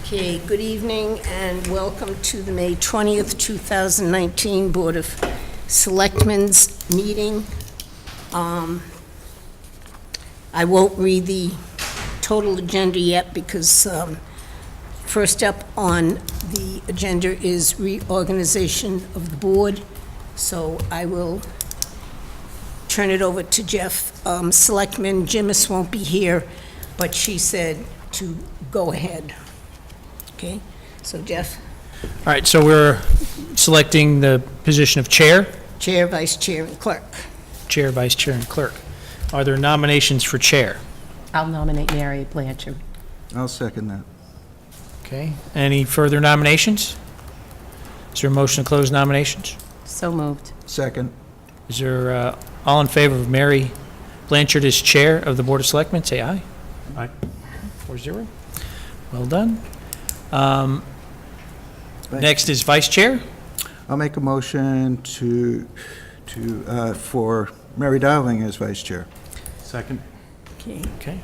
Okay, good evening and welcome to the May 20th, 2019 Board of Selectmen's meeting. I won't read the total agenda yet because first up on the agenda is reorganization of the board. So I will turn it over to Jeff. Selectman Jimis won't be here, but she said to go ahead. Okay, so Jeff? All right, so we're selecting the position of chair, Chair, vice chair, and clerk. chair, vice chair, and clerk. Are there nominations for chair? I'll nominate Mary Blanchard. I'll second that. Okay, any further nominations? Is there a motion to close nominations? So moved. Second. Is there, all in favor of Mary Blanchard as chair of the Board of Selectmen, say aye. Aye. 4-0. Well done. Next is vice chair. I'll make a motion for Mary Dowling as vice chair. Second. Okay, Okay,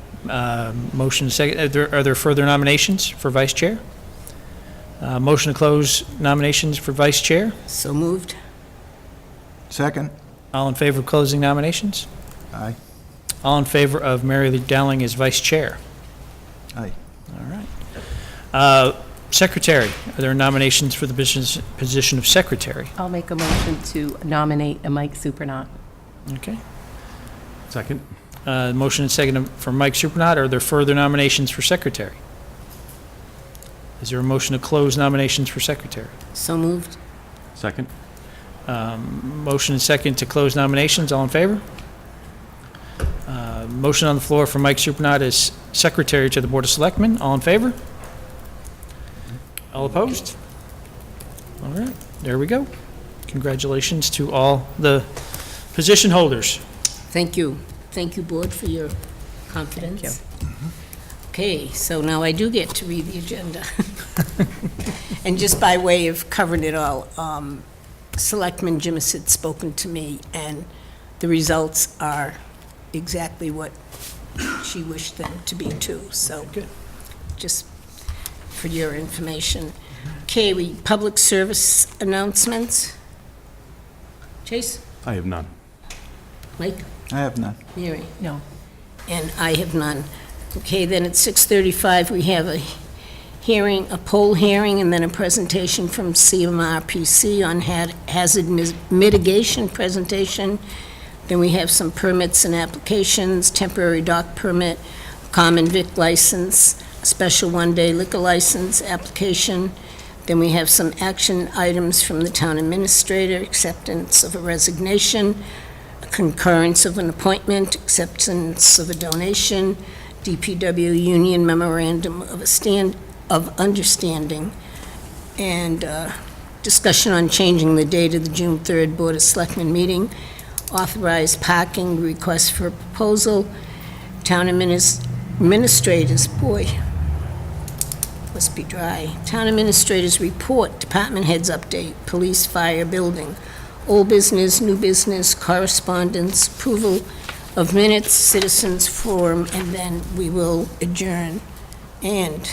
motion second. Are there further nominations for vice chair? Motion to close nominations for vice chair. so moved. Second. All in favor of closing nominations? Aye. All in favor of Mary Dowling as vice chair? Aye. All right. Secretary, are there nominations for the position of secretary? I'll make a motion to nominate Mike Supernaut. Okay. Second. Motion and second for Mike Supernaut. Are there further nominations for secretary? Is there a motion to close nominations for secretary? So moved. Second. Motion and second to close nominations. All in favor? Motion on the floor for Mike Supernaut as secretary to the Board of Selectmen. All in favor? All opposed? All right, there we go. Congratulations to all the position holders. Thank you. Thank you, board, for your confidence. Thank you. Okay, so now I do get to read the agenda. And just by way of covering it all, Selectman Jimis had spoken to me, and the results are exactly what she wished them to be too, so. Good. Just for your information. Okay, public service announcements. Chase? I have none. Mike? I have none. Mary? No. And I have none. Okay, then at 6:35, we have a hearing, a poll hearing, and then a presentation from CMRPC on hazard mitigation presentation. Then we have some permits and applications, temporary dock permit, common vic license, special one-day liquor license application. Then we have some action items from the town administrator, acceptance of a resignation, concurrence of an appointment, acceptance of a donation, DPW union memorandum of understanding, and discussion on changing the date of the June 3rd Board of Selectmen meeting, authorized parking request for proposal, town administrators, boy, must be dry. Town administrators report, department heads update, police, fire, building, old business, new business, correspondence, approval of minutes, citizens forum, and then we will adjourn. And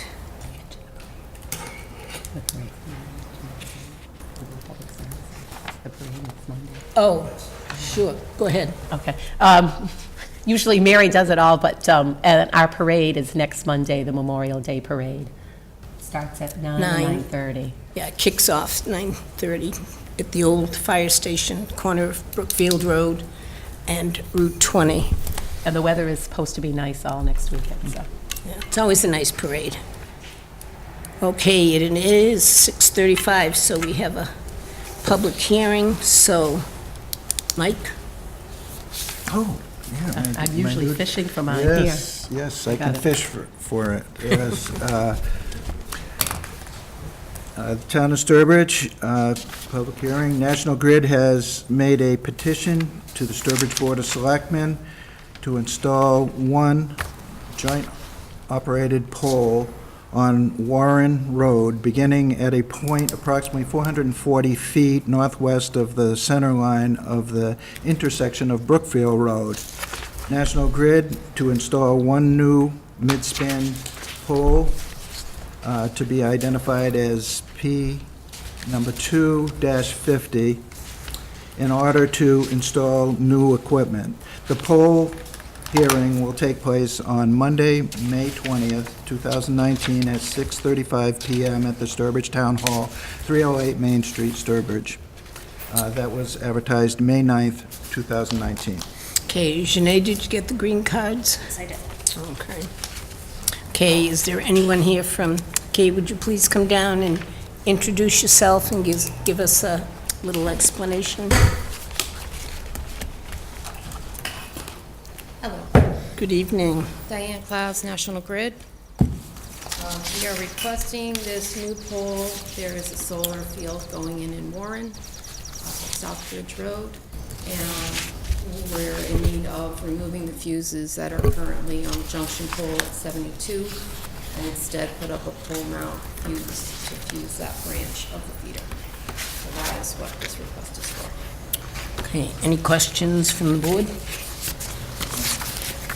oh, sure, go ahead. Okay. Usually Mary does it all, but and our parade is next Monday, the Memorial Day Parade. Starts at 9, 9:30. Yeah, it kicks off 9:30 at the old fire station, corner of Brookfield Road and Route 20. And the weather is supposed to be nice all next weekend, so. Yeah, it's always a nice parade. Okay, it is 6:35, so we have a public hearing, so, Mike? Oh, yeah. I'm usually fishing for mine here. Yes, I Got can it. fish for it. Yes. The Town of Sturbridge, public hearing. National Grid has made a petition to the Sturbridge Board of Selectmen to install one joint-operated pole on Warren Road, beginning at a point approximately 440 feet northwest of the center line of the intersection of Brookfield Road. National Grid to install one new mid-span pole to be identified as P number 2-50 in order to install new equipment. The poll hearing will take place on Monday, May 20th, 2019, at 6:35 PM at the Sturbridge Town Hall, 308 Main Street, Sturbridge. That was advertised May 9th, 2019. Okay, Janae, did you get the green cards? Yes, I did. Okay. Okay, is there anyone here from, okay, would you please come down and introduce yourself and give us a little explanation? Hello. Good evening. Diane Clouds, National Grid. We are requesting this new pole. There is a solar field going in Warren, off of Southbridge Road, and we're in need of removing the fuses that are currently on the junction pole at 72, and instead put up a pole mount fuse to fuse that branch of the feeder. So that is what this request is for. Okay, any questions from the board?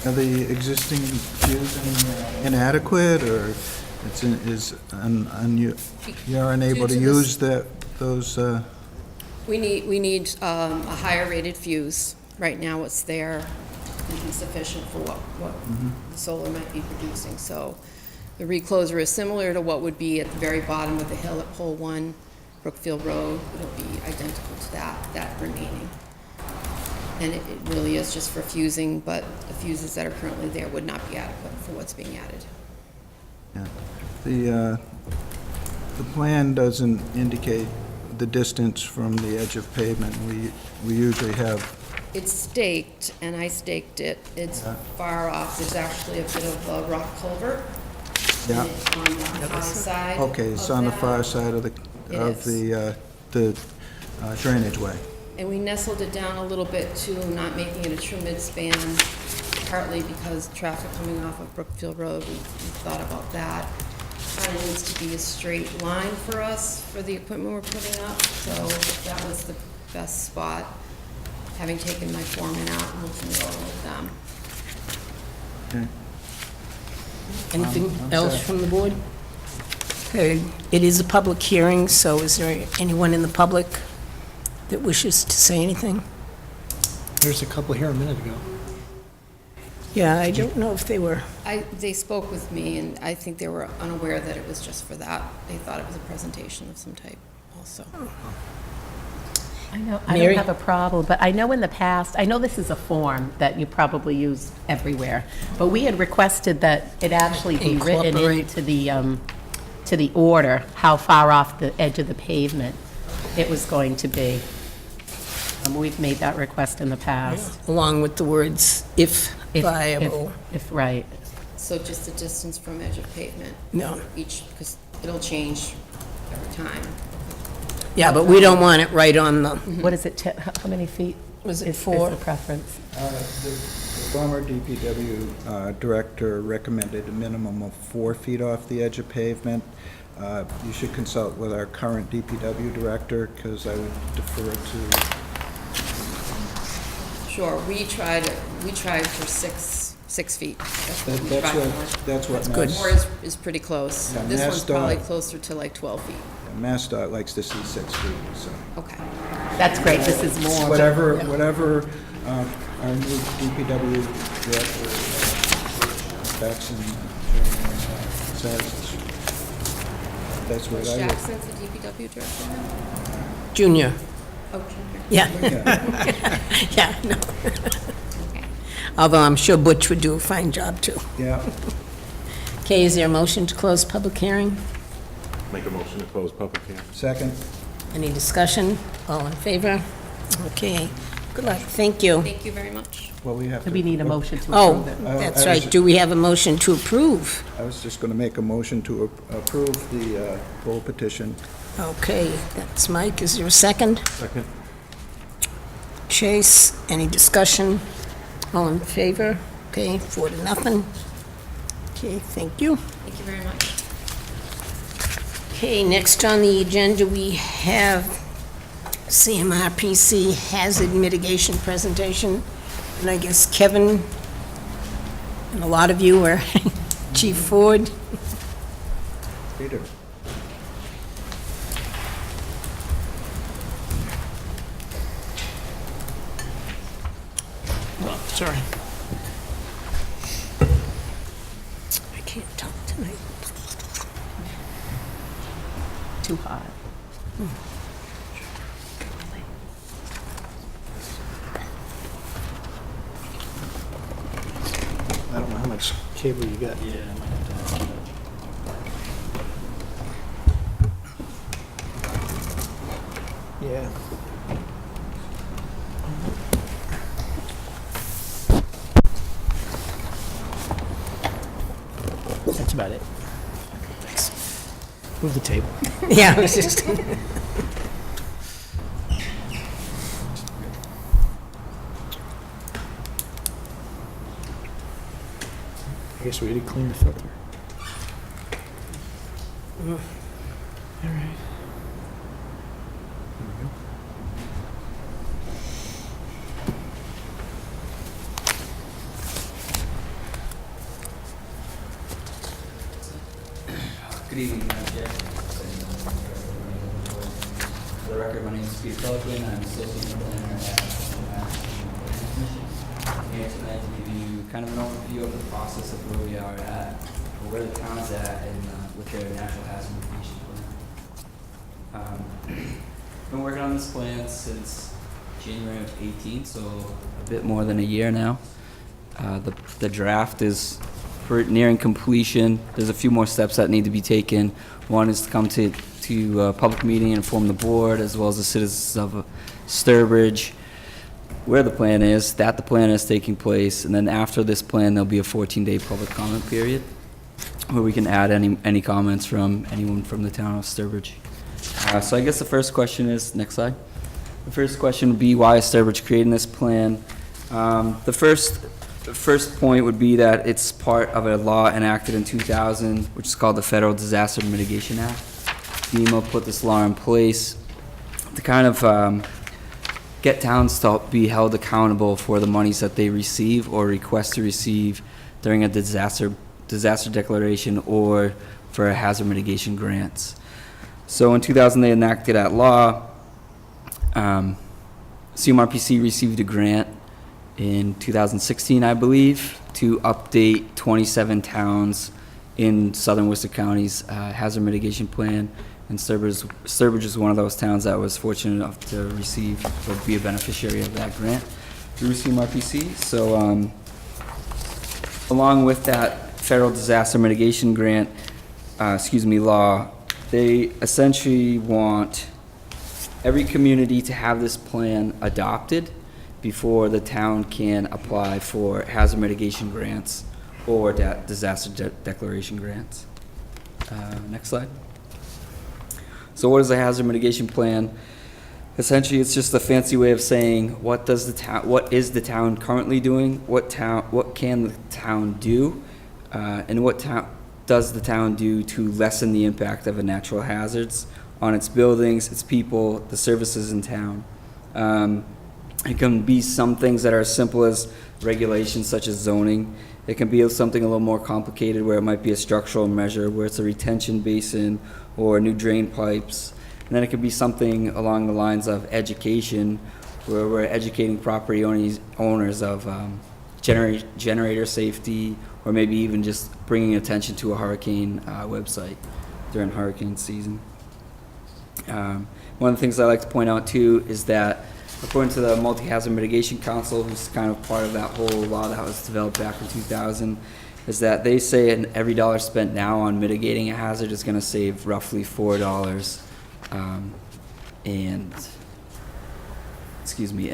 Are the existing fuses inadequate, or you're unable to Due to use those? We need a higher rated fuse. Right now, what's there isn't sufficient for what the solar might be producing. So the recloser is similar to what would be at the very bottom of the hill at Pole 1, Brookfield Road. It'll be identical to that remaining. And it really is just for fusing, but the fuses that are currently there would not be adequate for what's being added. Yeah. The plan doesn't indicate the distance from the edge of pavement. We usually have, It's staked, and I staked it. It's far off. There's actually a bit of a rock culvert. Yeah. And it's on the far side. okay, it's of on the that. far side of It the drainage way. And we nestled it down a little bit too, not making it a true midspan, partly because traffic coming off of Brookfield Road, we thought about that. Kind of needs to be a straight line for us, for the equipment we're putting up, so that was the best spot, having taken my foreman out and looking at all of them. Okay. Anything I'm else set. from the board? Okay, it is a public hearing, so is there anyone in the public that wishes to say anything? There's a couple here a minute ago. Yeah, I don't know if they were, They spoke with me, and I think they were unaware that it was just for that. They thought it was a presentation of some type also. I know, I Mary? don't have a problem, but I know in the past, I know this is a form that you probably use everywhere, but we had requested that it actually be written Incorporate. to the order, how far off the edge of the pavement it was going to be. We've made that request in the past. along with the words, if If- viable. If, right. So just the distance from edge of pavement? No. Each, because it'll change every time. Yeah, but we don't want it right on the, What is it, how many feet? Was it is 4? the preference? The former DPW director recommended a minimum of 4 feet off the edge of pavement. You should consult with our current DPW director, because I would defer to, Sure, we tried for 6 feet. That's what we tried for. that's what good. Mass- 4 is pretty close. Yeah, This one's MassDOT. probably closer to like 12 feet. MassDOT likes to see 6 feet, so. Okay. That's great, this is more. Whatever our new DPW director, Jackson, says, that's what Was I would. Jackson's the DPW director now? junior. Oh, junior. Yeah, Yeah, yeah, no. Okay. Although I'm sure Butch would do a fine job, too. yeah. Okay, is there a motion to close public hearing? Make a motion to close public hearing. Second, Any discussion? All in favor? Okay, good luck, thank you. Thank you very much. well, we have to. We need a motion to Oh, approve it. that's right, do we have a motion to approve? I was just going to make a motion to approve the poll petition. Okay, that's Mike, is there a second? Second. Chase, any discussion? All in favor? Okay, 4-0. Okay, thank you. Thank you very much. Okay, next on the agenda, we have CMRPC hazard mitigation presentation. And I guess Kevin, and a lot of you are Chief Ford. Peter. Sorry. I can't talk tonight. Too hot. I don't know how much cable you got. Yeah. That's about it. Thanks. Move the table. Yeah, I was just, I guess we had to clean the filter. All right. Good evening, Madam Chair. For the record, my name is Peter Pelican. I'm Associate Planner at the National Planning Commission. I'm here tonight to give you kind of an overview of the process of where we are at, or where the town is at with their natural hazard mitigation plan. Been working on this plan since January of 18, so a bit more than a year now. The draft is nearing completion. There's a few more steps that need to be taken. One is to come to a public meeting and inform the board, as well as the citizens of Sturbridge, where the plan is, that the plan is taking place, and then after this plan, there'll be a 14-day public comment period, where we can add any comments from anyone from the town of Sturbridge. So I guess the first question is, next slide. The first question would be, why is Sturbridge creating this plan? The first point would be that it's part of a law enacted in 2000, which is called the Federal Disaster Mitigation Act. FEMA put this law in place to kind of get towns to be held accountable for the monies that they receive or request to receive during a disaster declaration or for a hazard mitigation grants. So in 2000, they enacted that law. CMRPC received a grant in 2016, I believe, to update 27 towns in southern Worcester County's hazard mitigation plan. And Sturbridge is one of those towns that was fortunate enough to receive or be a beneficiary of that grant through CMRPC. So along with that federal disaster mitigation grant, law, they essentially want every community to have this plan adopted before the town can apply for hazard mitigation grants or disaster declaration grants. Next slide. So what is a hazard mitigation plan? Essentially, it's just a fancy way of saying what is the town currently doing, what can the town do, and what does the town do to lessen the impact of a natural hazards on its buildings, its people, the services in town. It can be some things that are as simple as regulations such as zoning. It can be something a little more complicated where it might be a structural measure, where it's a retention basin or new drain pipes. And then it could be something along the lines of education, where we're educating property owners of generator safety, or maybe even just bringing attention to a hurricane website during hurricane season. One of the things I like to point out too is that according to the Multi-Hazard Mitigation Council, who's kind of part of that whole law that was developed back in 2000, is that they say every dollar spent now on mitigating a hazard is going to save roughly $4 in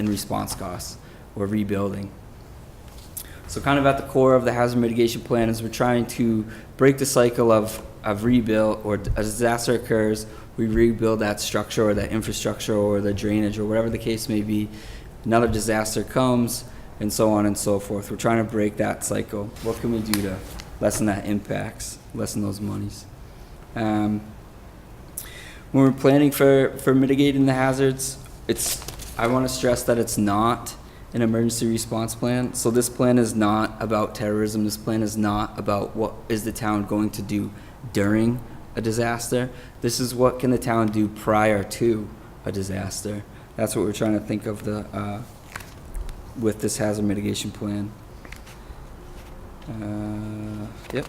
response costs or rebuilding. So kind of at the core of the hazard mitigation plan is we're trying to break the cycle of rebuild, or a disaster occurs, we rebuild that structure or that infrastructure or the drainage or whatever the case may be. Another disaster comes, and so on and so forth. We're trying to break that cycle. What can we do to lessen that impacts, lessen those monies? When we're planning for mitigating the hazards, I want to stress that it's not an emergency response plan. So this plan is not about terrorism. This plan is not about what is the town going to do during a disaster. This is what can the town do prior to a disaster. That's what we're trying to think of with this hazard mitigation plan. Yep.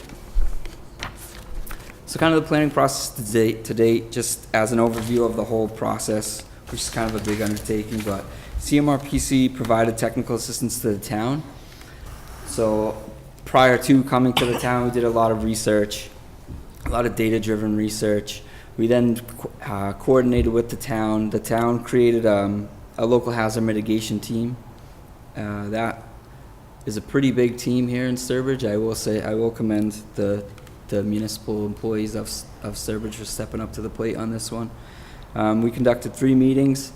So kind of the planning process to date, just as an overview of the whole process, which is kind of a big undertaking, but CMRPC provided technical assistance to the town. So prior to coming to the town, we did a lot of research, a lot of data-driven research. We then coordinated with the town. The town created a local hazard mitigation team. That is a pretty big team here in Sturbridge. I will commend the municipal employees of Sturbridge for stepping up to the plate on this one. We conducted 3 meetings,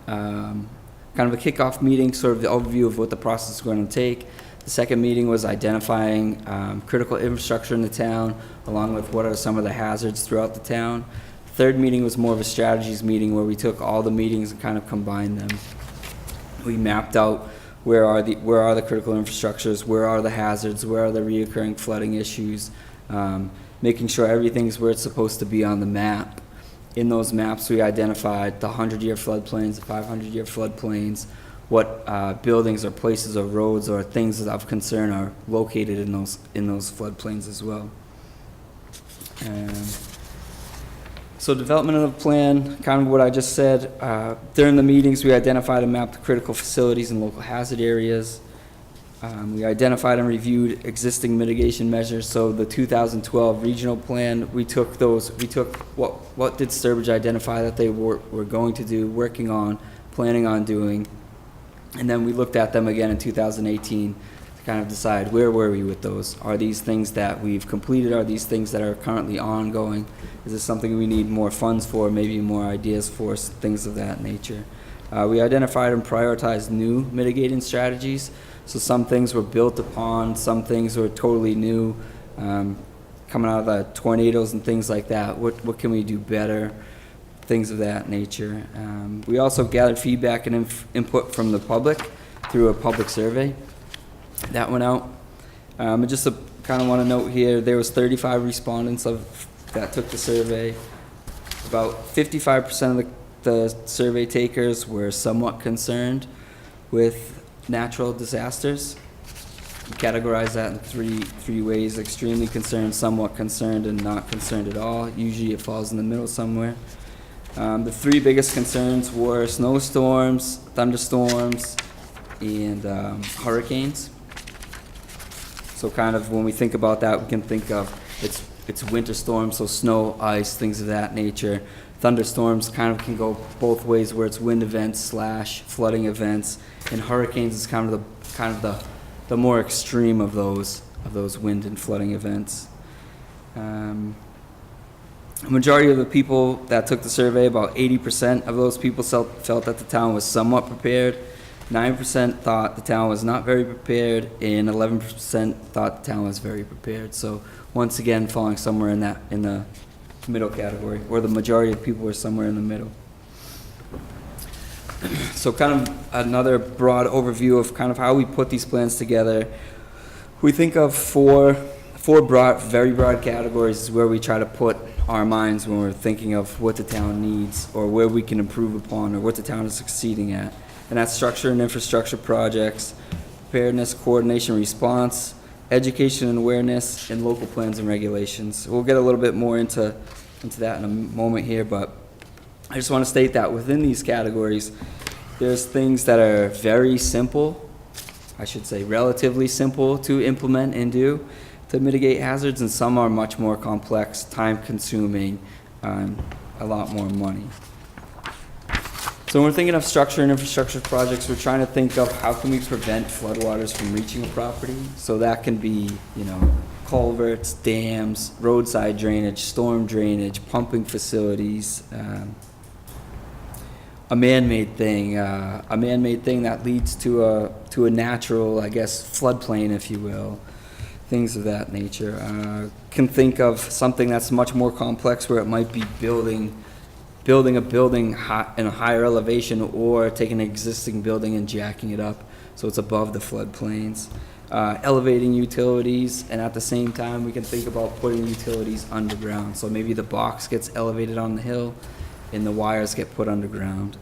kind of a kickoff meeting, sort of the overview of what the process is going to take. The second meeting was identifying critical infrastructure in the town, along with what are some of the hazards throughout the town. The third meeting was more of a strategies meeting where we took all the meetings and kind of combined them. We mapped out where are the critical infrastructures, where are the hazards, where are the reoccurring flooding issues, making sure everything's where it's supposed to be on the map. In those maps, we identified the 100-year floodplains, the 500-year floodplains, what buildings or places or roads or things of concern are located in those floodplains as well. So development of the plan, kind of what I just said. During the meetings, we identified and mapped critical facilities and local hazard areas. We identified and reviewed existing mitigation measures. So the 2012 regional plan, we took what did Sturbridge identify that they were going to do, working on, planning on doing, and then we looked at them again in 2018 to kind of decide where were we with those. Are these things that we've completed? Are these things that are currently ongoing? Is this something we need more funds for, maybe more ideas for, things of that nature? We identified and prioritized new mitigating strategies. So some things were built upon, some things were totally new, coming out of the tornadoes and things like that. What can we do better? Things of that nature. We also gathered feedback and input from the public through a public survey that went out. And just to kind of want to note here, there was 35 respondents that took the survey. About 55% of the survey takers were somewhat concerned with natural disasters. We categorize that in three ways: extremely concerned, somewhat concerned, and not concerned at all. Usually it falls in the middle somewhere. The 3 biggest concerns were snowstorms, thunderstorms, and hurricanes. So kind of when we think about that, we can think of it's winter storms, so snow, ice, things of that nature. Thunderstorms kind of can go both ways, where it's wind events / flooding events, and hurricanes is kind of the more extreme of those wind and flooding events. A majority of the people that took the survey, about 80% of those people felt that the town was somewhat prepared. 9% thought the town was not very prepared, and 11% thought the town was very prepared. So once again, falling somewhere in the middle category, or the majority of people were somewhere in the middle. So kind of another broad overview of kind of how we put these plans together. We think of four very broad categories where we try to put our minds when we're thinking of what the town needs, or where we can improve upon, or what the town is succeeding at. And that's structure and infrastructure projects, preparedness, coordination, response, education and awareness, and local plans and regulations. We'll get a little bit more into that in a moment here, but I just want to state that within these categories, there's things that are very simple, I should say relatively simple to implement and do to mitigate hazards, and some are much more complex, time-consuming, a lot more money. So when we're thinking of structure and infrastructure projects, we're trying to think of how can we prevent floodwaters from reaching a property. So that can be, culverts, dams, roadside drainage, storm drainage, pumping facilities, a man-made thing that leads to a natural, I guess, floodplain, if you will. Things of that nature. Can think of something that's much more complex, where it might be building a building in a higher elevation, or taking an existing building and jacking it up so it's above the floodplains. elevating utilities, and at the same time, we can think about putting utilities underground. So maybe the box gets elevated on the hill and the wires get put underground.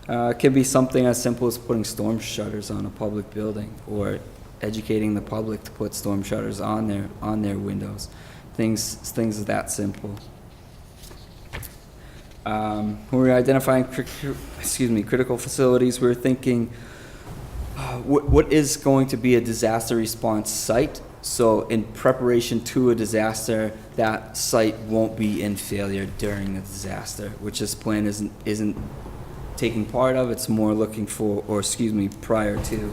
It can be something as simple as putting storm shutters on a public building, or educating the public to put storm shutters on their windows. Things that simple. When we're identifying critical facilities, we're thinking, what is going to be a disaster response site? So in preparation to a disaster, that site won't be in failure during the disaster, which this plan isn't taking part of. It's more looking for, prior to.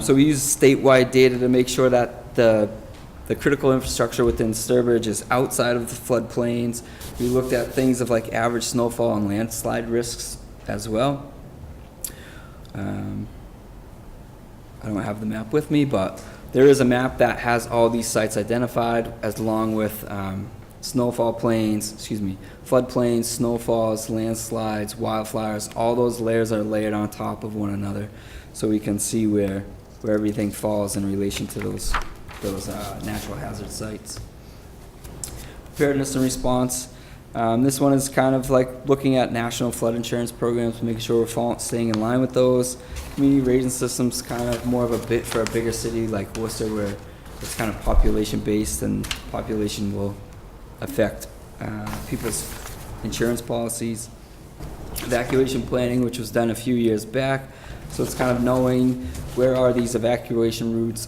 So we use statewide data to make sure that the critical infrastructure within Sturbridge is outside of the floodplains. We looked at things of like average snowfall and landslide risks as well. I don't have the map with me, but there is a map that has all these sites identified, as along with floodplains, snowfalls, landslides, wildfires. All those layers are layered on top of one another, so we can see where everything falls in relation to those natural hazard sites. Preparedness and response. This one is kind of like looking at national flood insurance programs, making sure we're staying in line with those. Community rating systems, kind of more of a bit for a bigger city like Worcester, where it's kind of population based, and population will affect people's insurance policies. Evacuation planning, which was done a few years back. So it's kind of knowing where are these evacuation routes?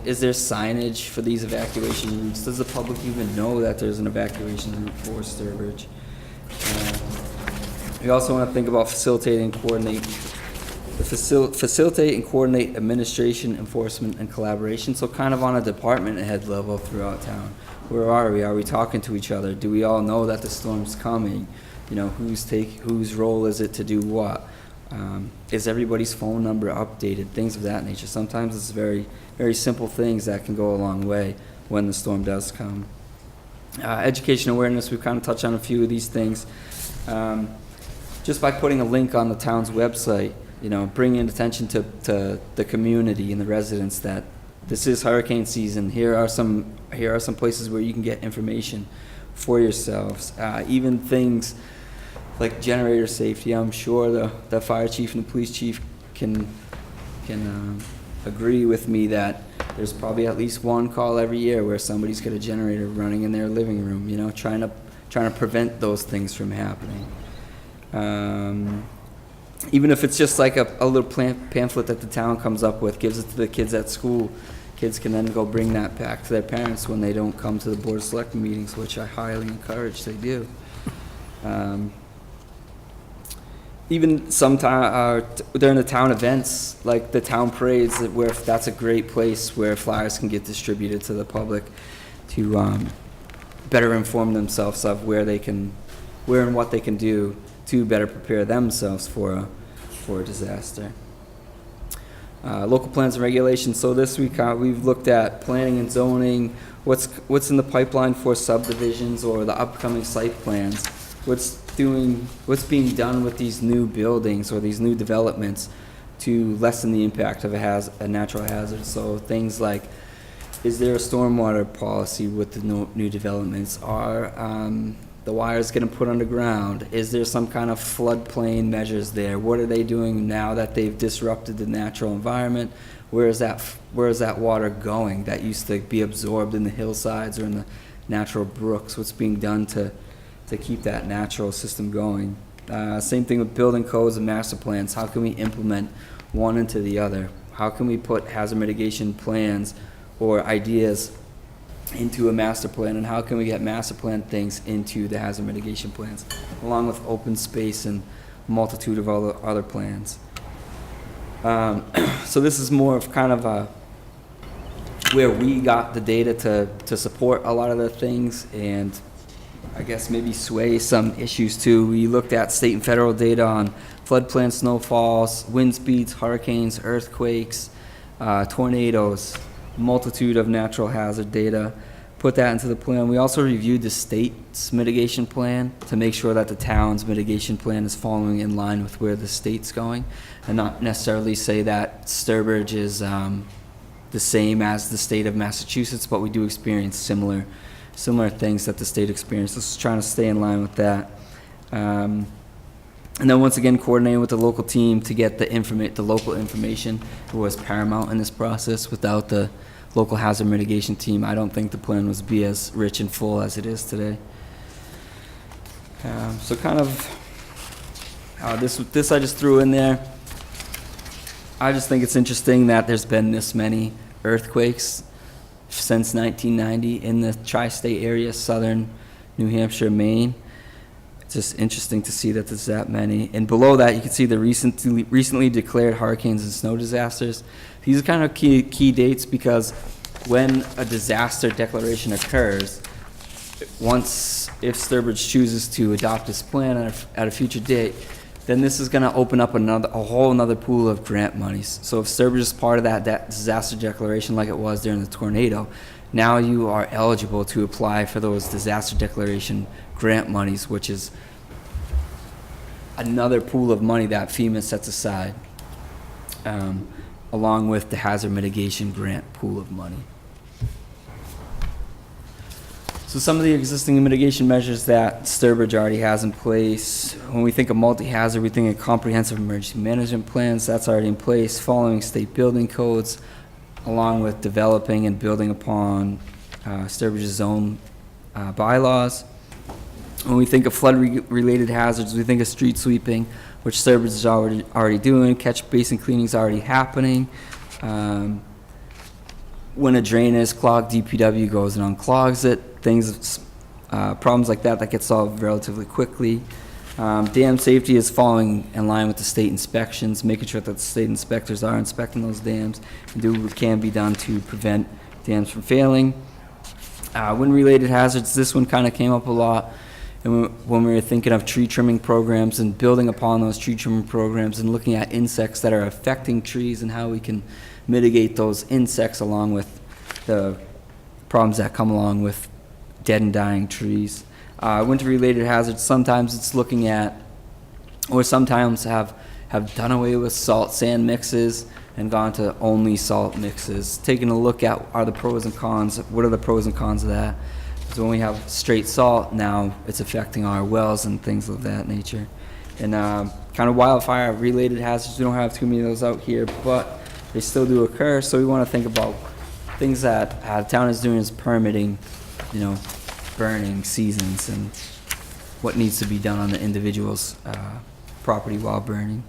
Is there signage for these evacuation routes? Does the public even know that there's an evacuation route for Sturbridge? We also want to think about facilitate and coordinate administration, enforcement, and collaboration. So kind of on a department head level throughout town. Where are we? Are we talking to each other? Do we all know that the storm's coming? Whose role is it to do what? Is everybody's phone number updated? Things of that nature. Sometimes it's very, very simple things that can go a long way when the storm does come. Education awareness, we've kind of touched on a few of these things. Just by putting a link on the town's website, bringing attention to the community and the residents that this is hurricane season. Here are some places where you can get information for yourselves. Even things like generator safety. I'm sure the fire chief and the police chief can agree with me that there's probably at least one call every year where somebody's got a generator running in their living room, trying to prevent those things from happening. Even if it's just like a little pamphlet that the town comes up with, gives it to the kids at school, kids can then go bring that back to their parents when they don't come to the Board of Selectmen meetings, which I highly encourage they do. Even sometimes during the town events, like the town parades, where that's a great place where flyers can get distributed to the public to better inform themselves of where and what they can do to better prepare themselves for a disaster. Local plans and regulations. So this week we've looked at planning and zoning, what's in the pipeline for subdivisions or the upcoming site plans, what's being done with these new buildings or these new developments to lessen the impact of a natural hazard. So things like, is there a stormwater policy with the new developments? Are the wires getting put underground? Is there some kind of floodplain measures there? What are they doing now that they've disrupted the natural environment? Where is that water going that used to be absorbed in the hillsides or in the natural brooks? What's being done to keep that natural system going? Same thing with building codes and master plans. How can we implement one into the other? How can we put hazard mitigation plans or ideas into a master plan, and how can we get master plan things into the hazard mitigation plans, along with open space and multitude of other plans. So this is more of kind of where we got the data to support a lot of the things, and I guess maybe sway some issues too. We looked at state and federal data on floodplain snowfalls, wind speeds, hurricanes, earthquakes, tornadoes, multitude of natural hazard data, put that into the plan. We also reviewed the state's mitigation plan to make sure that the town's mitigation plan is following in line with where the state's going, and not necessarily say that Sturbridge is the same as the state of Massachusetts, but we do experience similar things that the state experiences. So trying to stay in line with that. And then once again, coordinating with the local team to get the local information was paramount in this process. Without the local hazard mitigation team, I don't think the plan would be as rich and full as it is today. So kind of, this I just threw in there. I just think it's interesting that there's been this many earthquakes since 1990 in the tri-state area, southern New Hampshire, Maine. It's just interesting to see that there's that many. And below that, you can see the recently declared hurricanes and snow disasters. These are kind of key dates because when a disaster declaration occurs, if Sturbridge chooses to adopt this plan at a future date, then this is going to open up a whole another pool of grant monies. So if Sturbridge is part of that disaster declaration like it was during the tornado, now you are eligible to apply for those disaster declaration grant monies, which is another pool of money that FEMA sets aside, along with the hazard mitigation grant pool of money. So some of the existing mitigation measures that Sturbridge already has in place, when we think of multi-hazard, we think of comprehensive emergency management plans. That's already in place, following state building codes, along with developing and building upon Sturbridge's own bylaws. When we think of flood-related hazards, we think of street sweeping, which Sturbridge is already doing. Catch basin cleaning is already happening. When a drain is clogged, DPW goes and unclogs it. Problems like that get solved relatively quickly. Dam safety is following in line with the state inspections, making sure that the state inspectors are inspecting those dams and do what can be done to prevent dams from failing. Wind-related hazards, this one kind of came up a lot. And when we were thinking of tree trimming programs and building upon those tree trimming programs and looking at insects that are affecting trees and how we can mitigate those insects along with the problems that come along with dead and dying trees. Winter-related hazards, sometimes it's looking at, or sometimes have done away with salt sand mixes and gone to only salt mixes. Taking a look at what are the pros and cons of that. So when we have straight salt, now it's affecting our wells and things of that nature. And kind of wildfire-related hazards, we don't have too many of those out here, but they still do occur, so we want to think about things that the town is doing is permitting, burning seasons and what needs to be done on the individual's property while burning.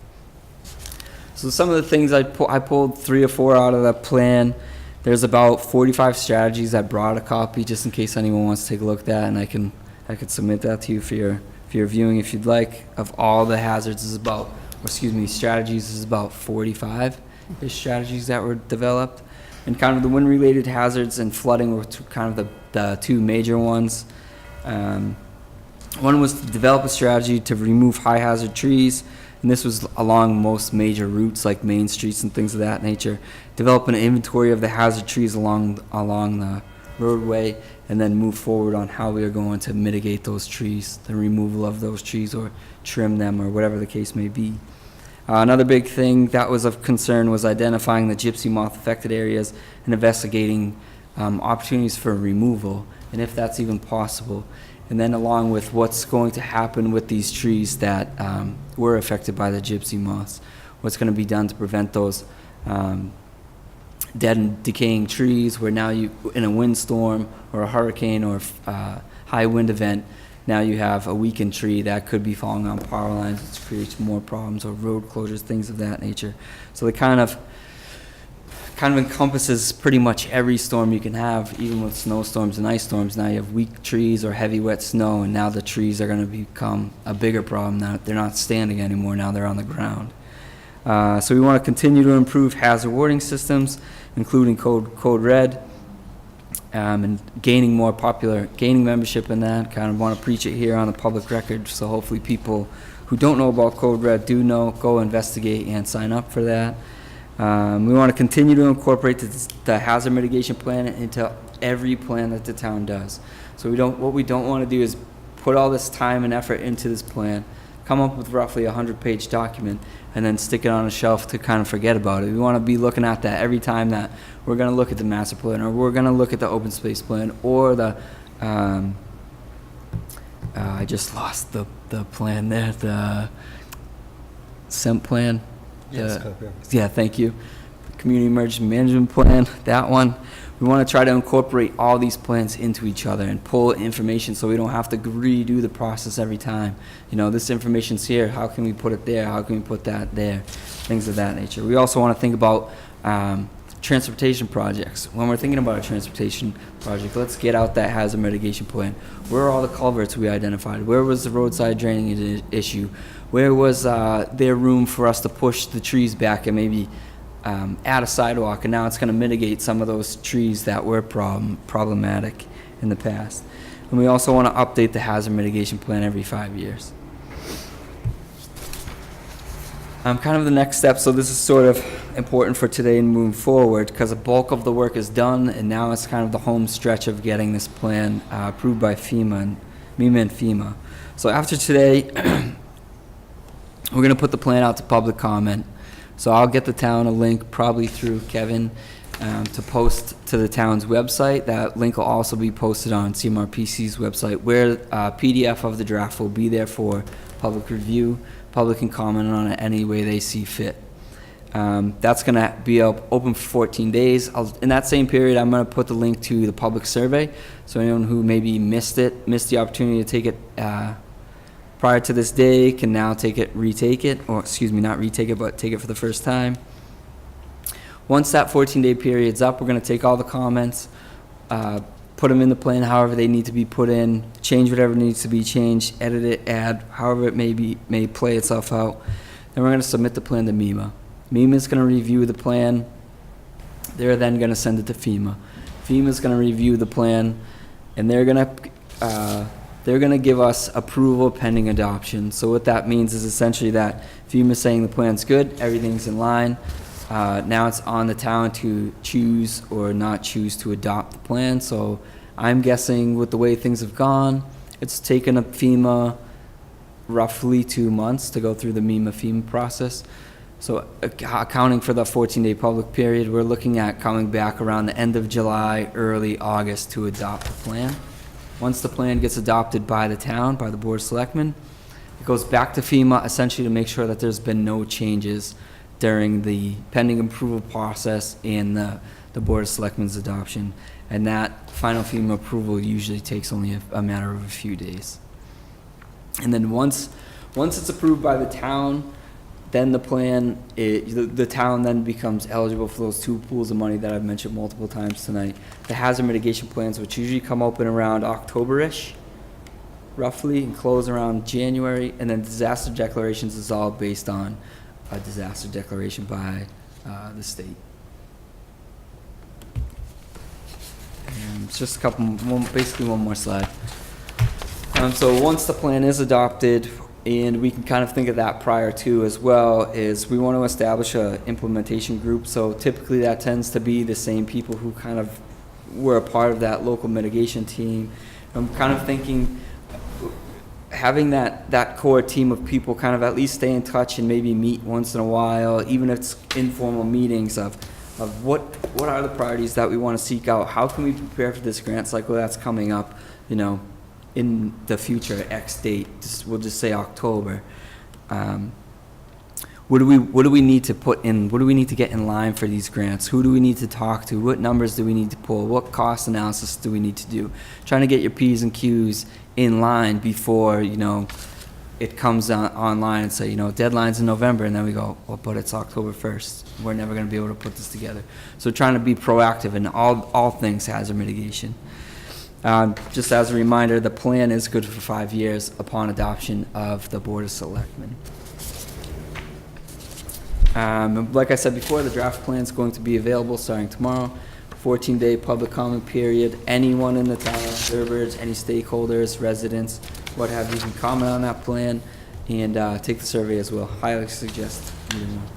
So some of the things I pulled 3 or 4 out of that plan. There's about 45 strategies. I brought a copy just in case anyone wants to take a look at that, and I could submit that to you for your viewing if you'd like. Of all the hazards strategies is about 45 strategies that were developed. And kind of the wind-related hazards and flooding were kind of the 2 major ones. One was to develop a strategy to remove high-hazard trees, and this was along most major routes like main streets and things of that nature. Develop an inventory of the hazard trees along the roadway, and then move forward on how we are going to mitigate those trees, the removal of those trees or trim them or whatever the case may be. Another big thing that was of concern was identifying the gypsy moth affected areas and investigating opportunities for removal, and if that's even possible. And then along with what's going to happen with these trees that were affected by the gypsy moths, what's going to be done to prevent those dead and decaying trees where now you, in a windstorm or a hurricane or high wind event, now you have a weakened tree that could be falling on power lines, which creates more problems, or road closures, things of that nature. So it kind of encompasses pretty much every storm you can have, even with snowstorms and ice storms. Now you have weak trees or heavy wet snow, and now the trees are going to become a bigger problem. Now they're not standing anymore, now they're on the ground. So we want to continue to improve hazard warning systems, including Code Red, and gaining membership in that. Kind of want to preach it here on the public record, so hopefully people who don't know about Code Red do know, go investigate and sign up for that. We want to continue to incorporate the hazard mitigation plan into every plan that the town does. So what we don't want to do is put all this time and effort into this plan, come up with roughly a 100-page document and then stick it on a shelf to kind of forget about it. We want to be looking at that every time that we're going to look at the master plan, or we're going to look at the open space plan, or the, I just lost the plan there, the SEMP plan. Yeah, thank you. Community Emergency Management Plan, that one. We want to try to incorporate all these plans into each other and pull information so we don't have to redo the process every time. You know, this information's here, how can we put it there? How can we put that there? Things of that nature. We also want to think about transportation projects. When we're thinking about a transportation project, let's get out that hazard mitigation plan. Where are all the culverts we identified? Where was the roadside drainage issue? Where was there room for us to push the trees back and maybe add a sidewalk, and now it's going to mitigate some of those trees that were problematic in the past. And we also want to update the hazard mitigation plan every 5 years. Kind of the next step, so this is sort of important for today and moving forward, because the bulk of the work is done, and now it's kind of the home stretch of getting this plan approved by MEMA and FEMA. So after today, we're going to put the plan out to public comment. So I'll get the town a link, probably through Kevin, to post to the town's website. That link will also be posted on CMRPC's website, where a PDF of the draft will be there for public review. Public can comment on it any way they see fit. That's going to be open for 14 days. In that same period, I'm going to put the link to the public survey, so anyone who maybe missed the opportunity to take it prior to this day can now retake it, or excuse me, not retake it, but take it for the first time. Once that 14-day period's up, we're going to take all the comments, put them in the plan however they need to be put in, change whatever needs to be changed, edit it, add, however it may play itself out. Then we're going to submit the plan to MEMA. MEMA is going to review the plan. They're then going to send it to FEMA. FEMA is going to review the plan, and they're going to give us approval pending adoption. So what that means is essentially that FEMA's saying the plan's good, everything's in line. Now it's on the town to choose or not choose to adopt the plan. So I'm guessing with the way things have gone, it's taken FEMA roughly 2 months to go through the MEMA-FEMA process. So accounting for the 14-day public period, we're looking at coming back around the end of July, early August to adopt the plan. Once the plan gets adopted by the town, by the Board of Selectmen, it goes back to FEMA essentially to make sure that there's been no changes during the pending approval process and the Board of Selectmen's adoption. And that final FEMA approval usually takes only a matter of a few days. And then once it's approved by the town, then the plan, the town then becomes eligible for those 2 pools of money that I've mentioned multiple times tonight. The hazard mitigation plans, which usually come open around October-ish, roughly, and close around January, and then disaster declarations is all based on a disaster declaration by the state. And it's just basically one more slide. So once the plan is adopted, and we can kind of think of that prior to as well, is we want to establish a implementation group. So typically that tends to be the same people who kind of were a part of that local mitigation team. I'm kind of thinking having that core team of people kind of at least stay in touch and maybe meet once in a while, even if it's informal meetings of what are the priorities that we want to seek out? How can we prepare for this grant cycle that's coming up, in the future, X date, we'll just say October. What do we need to put in? What do we need to get in line for these grants? Who do we need to talk to? What numbers do we need to pull? What cost analysis do we need to do? Trying to get your P's and Q's in line before, it comes online and say, deadline's in November, and then we go, well, but it's October 1st. We're never going to be able to put this together. So trying to be proactive in all things hazard mitigation. Just as a reminder, the plan is good for 5 years upon adoption of the Board of Selectmen. Like I said before, the draft plan is going to be available starting tomorrow. 14-day public comment period. Anyone in the town, observers, any stakeholders, residents, what have you, can comment on that plan and take the survey as well. Highly suggest either one.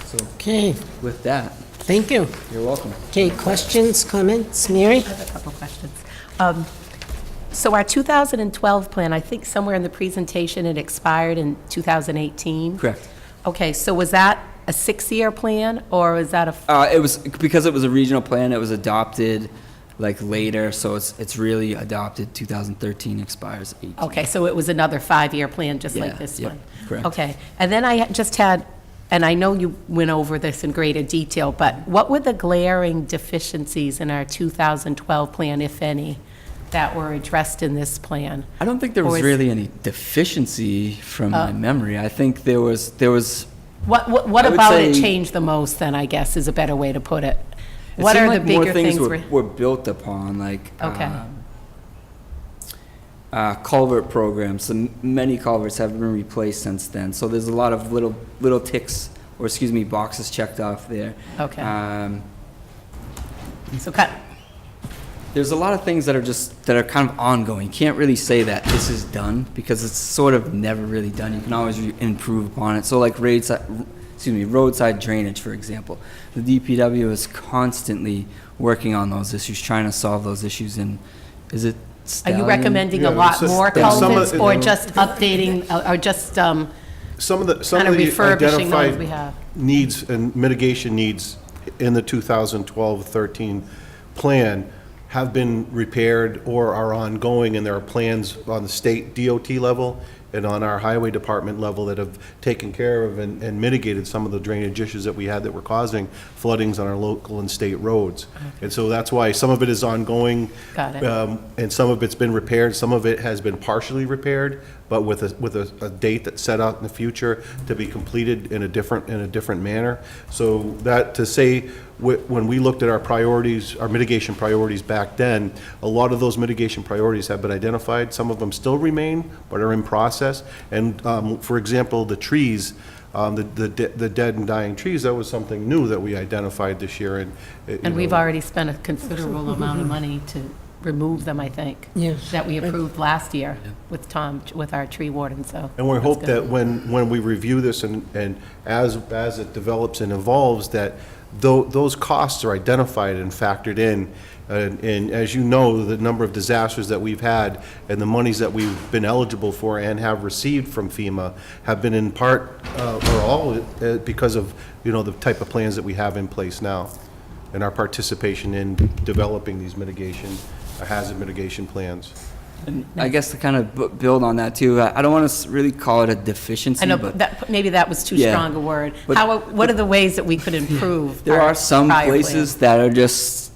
So Okay, with that, thank you. you're welcome. Okay, questions, comments? Mary? I have a couple questions. So our 2012 plan, I think somewhere in the presentation, it expired in 2018? Correct. Okay, so was that a 6-year plan, or was that It was, because it was a regional plan, it was adopted like later, so it's really adopted 2013, expires 18. okay, so it was another 5-year plan, just like Yeah, this yep, one? correct. Okay, and then I just had, and I know you went over this in greater detail, but what were the glaring deficiencies in our 2012 plan, if any, that were addressed in this plan? I don't think there Or was is- really any deficiency from my memory. I think there was, What I would about it say- changed the most, then, I guess, is a better way to put it? it What seemed are the like more bigger things? were built upon, like, Okay. culvert programs. So many culverts have been replaced since then. So there's a lot of little ticks, or excuse me, boxes checked off there. Okay. Um, So, There's a lot of things that are kind of ongoing. You can't really say that this is done, because it's sort of never really done. You can always improve upon it. So like roadside drainage, for example. The DPW is constantly working on those issues, trying to solve those issues, and is it are Stallion? you recommending a Yeah, lot it's just- more yeah, some of culverts, it- or just updating, or just Some of the kind of refurbishing the ones we identified have? needs and mitigation needs in the 2012-13 plan have been repaired or are ongoing, and there are plans on the state DOT level and on our highway department level that have taken care of and mitigated some of the drainage issues that we had that were causing floodings on our local and state roads. And so that's why some of it is ongoing. Got it. And some of it's been repaired, some of it has been partially repaired, but with a date that's set out in the future to be completed in a different manner. So that, to say, when we looked at our priorities, our mitigation priorities back then, a lot of those mitigation priorities have been identified. Some of them still remain, but are in process. And, for example, the trees, the dead and dying trees, that was something new that we identified this year. And we've already spent a considerable amount of money to remove them, I think. Yes. That we approved last year with Tom, with our tree warden, so. And we that's hope good. that when we review this and as it develops and evolves, that those costs are identified and factored in. And as you know, the number of disasters that we've had and the monies that we've been eligible for and have received from FEMA have been in part, or all, because of, the type of plans that we have in place now and our participation in developing these hazard mitigation plans. And I guess to kind of build on that too, I don't want to really call it a deficiency, I know, but that, maybe that was too Yeah. strong a word. But- What are the ways that we could improve? there our are some prior places that are just,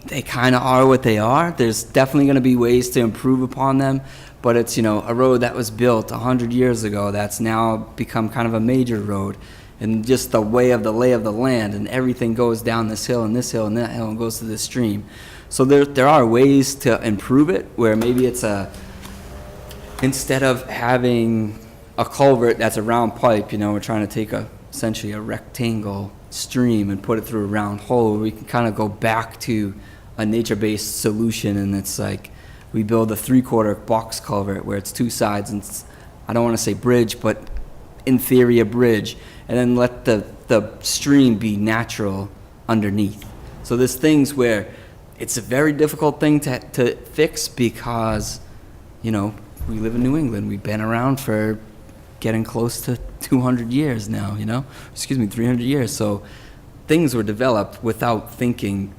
they kind of are what they are. There's definitely going to be ways to improve upon them, but it's, a road that was built 100 years ago that's now become kind of a major road. And just the lay of the land, and everything goes down this hill and that hill and goes to this stream. So there are ways to improve it, where maybe it's instead of having a culvert that's a round pipe, we're trying to take essentially a rectangle stream and put it through a round hole. We can kind of go back to a nature-based solution, and it's like we build a 3/4 box culvert where it's two sides, and I don't want to say bridge, but in theory a bridge, and then let the stream be natural underneath. So there's things where it's a very difficult thing to fix, because, we live in New England. We've been around for getting close to 200 years now, 300 years. So things were developed without thinking,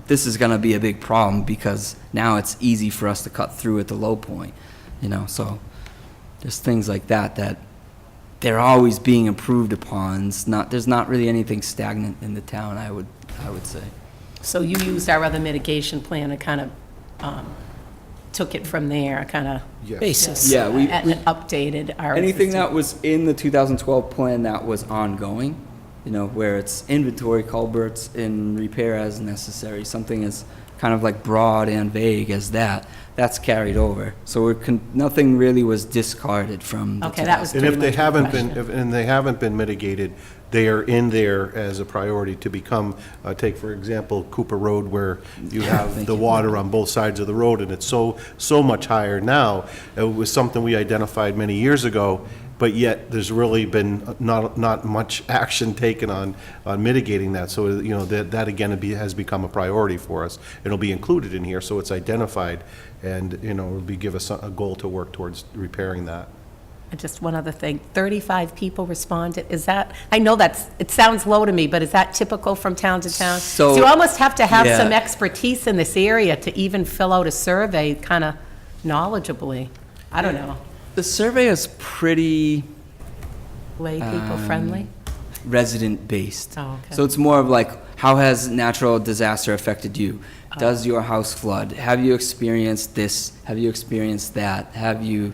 this is going to be a big problem, because now it's easy for us to cut through at the low point, so there's things like that they're always being improved upon. There's not really anything stagnant in the town, I would say. So you used our other mitigation plan and kind of took it from there, kind of. Yes. Basis. Yeah, we Updated our. anything existing- that was in the 2012 plan that was ongoing, where it's inventory culverts and repair as necessary, something as kind of like broad and vague as that's carried over. So nothing really was discarded from the Okay, that was 2000. And if pretty they much my haven't been, question. and they haven't been mitigated, they are in there as a priority to become, take for example, Cooper Road, where you have Thank the you. water on both sides of the road, and it's so much higher now. It was something we identified many years ago, but yet there's really been not much action taken on mitigating that. So, you know, that again has become a priority for us. It'll be included in here, so it's identified, and, you know, it'll give us a goal to work towards repairing that. And just one other thing, 35 people responded, is that, I know it sounds low to me, but is that typical from town to town? So- you almost have to have Yeah. some expertise in this area to even fill out a survey kind of knowledgeably. I don't know, The survey is pretty lay people friendly? resident-based. Oh, okay. So it's more of like, how has natural disaster affected you? Does your house flood? Have you experienced this? Have you experienced that? Have you,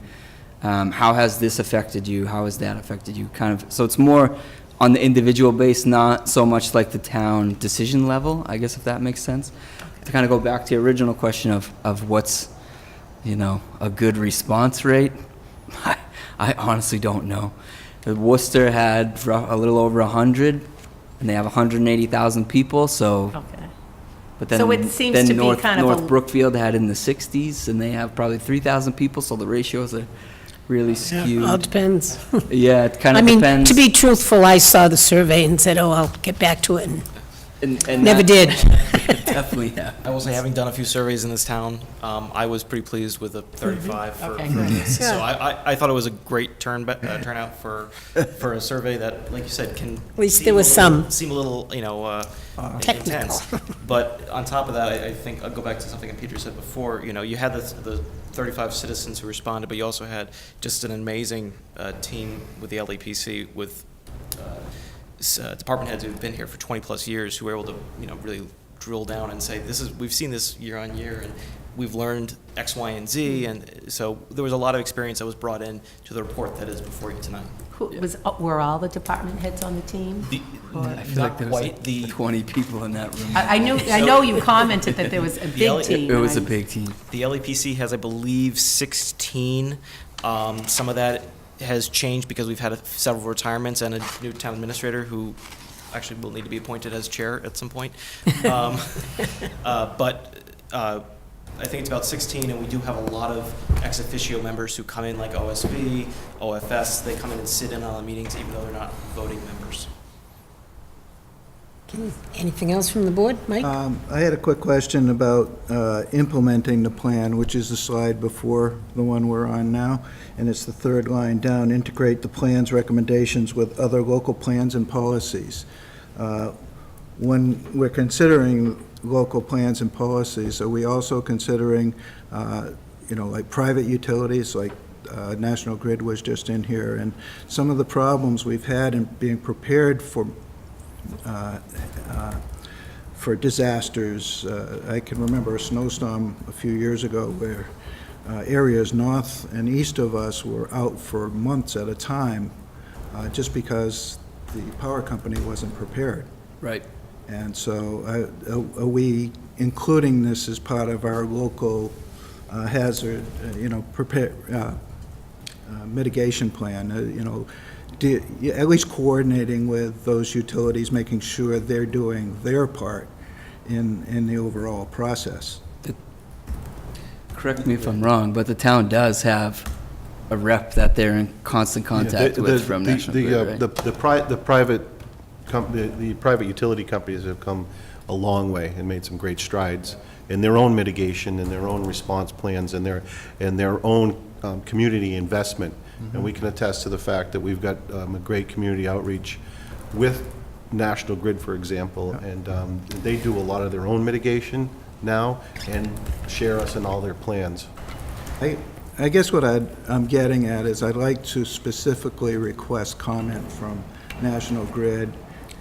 how has this affected you? How has that affected you? Kind of, so it's more on the individual base, not so much like the town decision level, I guess, if that makes sense. To kind of go back to your original question of what's, you know, a good response rate, I honestly don't know. Worcester had a little over 100, and they have 180,000 people, so, Okay. but then, So it seems then to be North, kind of North a- Brookfield had in the 60s, and they have probably 3,000 people, so the ratios are really skewed. All depends. Yeah, it kind I of mean, depends. to be truthful, I saw the survey and said, oh, I'll get back to it, and And never did. Definitely, yeah. I will say, having done a few surveys in this town, I was pretty pleased with the 35 for Okay, for good. this. So Yeah. I thought it was a great turnout for a survey that, like you said, can. At least there was some. Seem a little, you know, Technical. intense. But on top of that, I think, I'll go back to something that Peter said before, you know, you had the 35 citizens who responded, but you also had just an amazing team with the LEPC, with department heads who've been here for 20-plus years, who were able to, you know, really drill down and say, we've seen this year on year, and we've learned X, Y, and Z, and so there was a lot of experience that was brought in to the report that is before you tonight. Were all the department heads on the team? I feel like there was Quite the- 20 people in that room. I know you commented that there was a big team. It was a right? big team. The LEPC has, I believe, 16. Some of that has changed because we've had several retirements and a new town administrator who actually will need to be appointed as chair at some point. But I think it's about 16, and we do have a lot of ex officio members who come in, like OSB, OFS. They come in and sit in on the meetings even though they're not voting members. Anything else from the board, Mike? I had a quick question about implementing the plan, which is the slide before the one we're on now, and it's the third line down, integrate the plan's recommendations with other local plans and policies. When we're considering local plans and policies, are we also considering, like private utilities, like National Grid was just in here, and some of the problems we've had in being prepared for disasters. I can remember a snowstorm a few years ago where areas north and east of us were out for months at a time just because the power company wasn't prepared. Right. And so are we including this as part of our local hazard, mitigation plan, at least coordinating with those utilities, making sure they're doing their part in the overall process? Correct me if I'm wrong, but the town does have a rep that they're in constant contact with from National Grid, right? The private utility companies have come a long way and made some great strides in their own mitigation and their own response plans and their own community investment. And we can attest to the fact that we've got a great community outreach with National Grid, for example, and they do a lot of their own mitigation now and share us in all their plans. I guess what I'm getting at is I'd like to specifically request comment from National Grid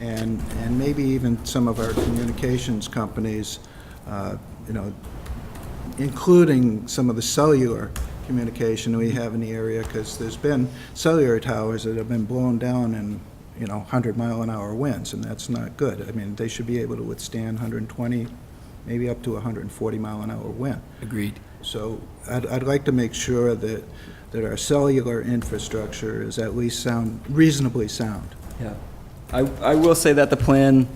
and maybe even some of our communications companies, including some of the cellular communication we have in the area, because there's been cellular towers that have been blown down in 100-mile-an-hour winds, and that's not good. I mean, they should be able to withstand 120, maybe up to 140-mile-an-hour wind. Agreed. So I'd like to make sure that our cellular infrastructure is at least reasonably sound. Yeah. I will say that the plan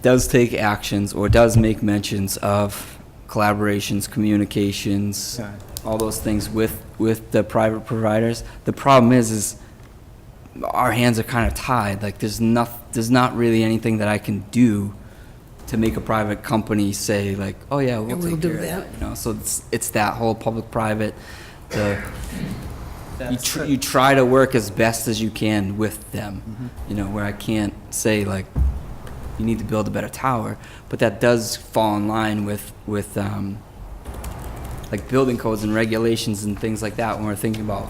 does take actions or does make mentions of collaborations, communications, Yeah. all those things with the private providers. The problem is our hands are kind of tied. Like, there's not really anything that I can do to make a private company say like, oh yeah, we'll We'll take do care of that. that. You know, so it's that whole public-private, you try to work as best as you can with them, you know, where I can't say like, you need to build a better tower, but that does fall in line with like building codes and regulations and things like that when we're thinking about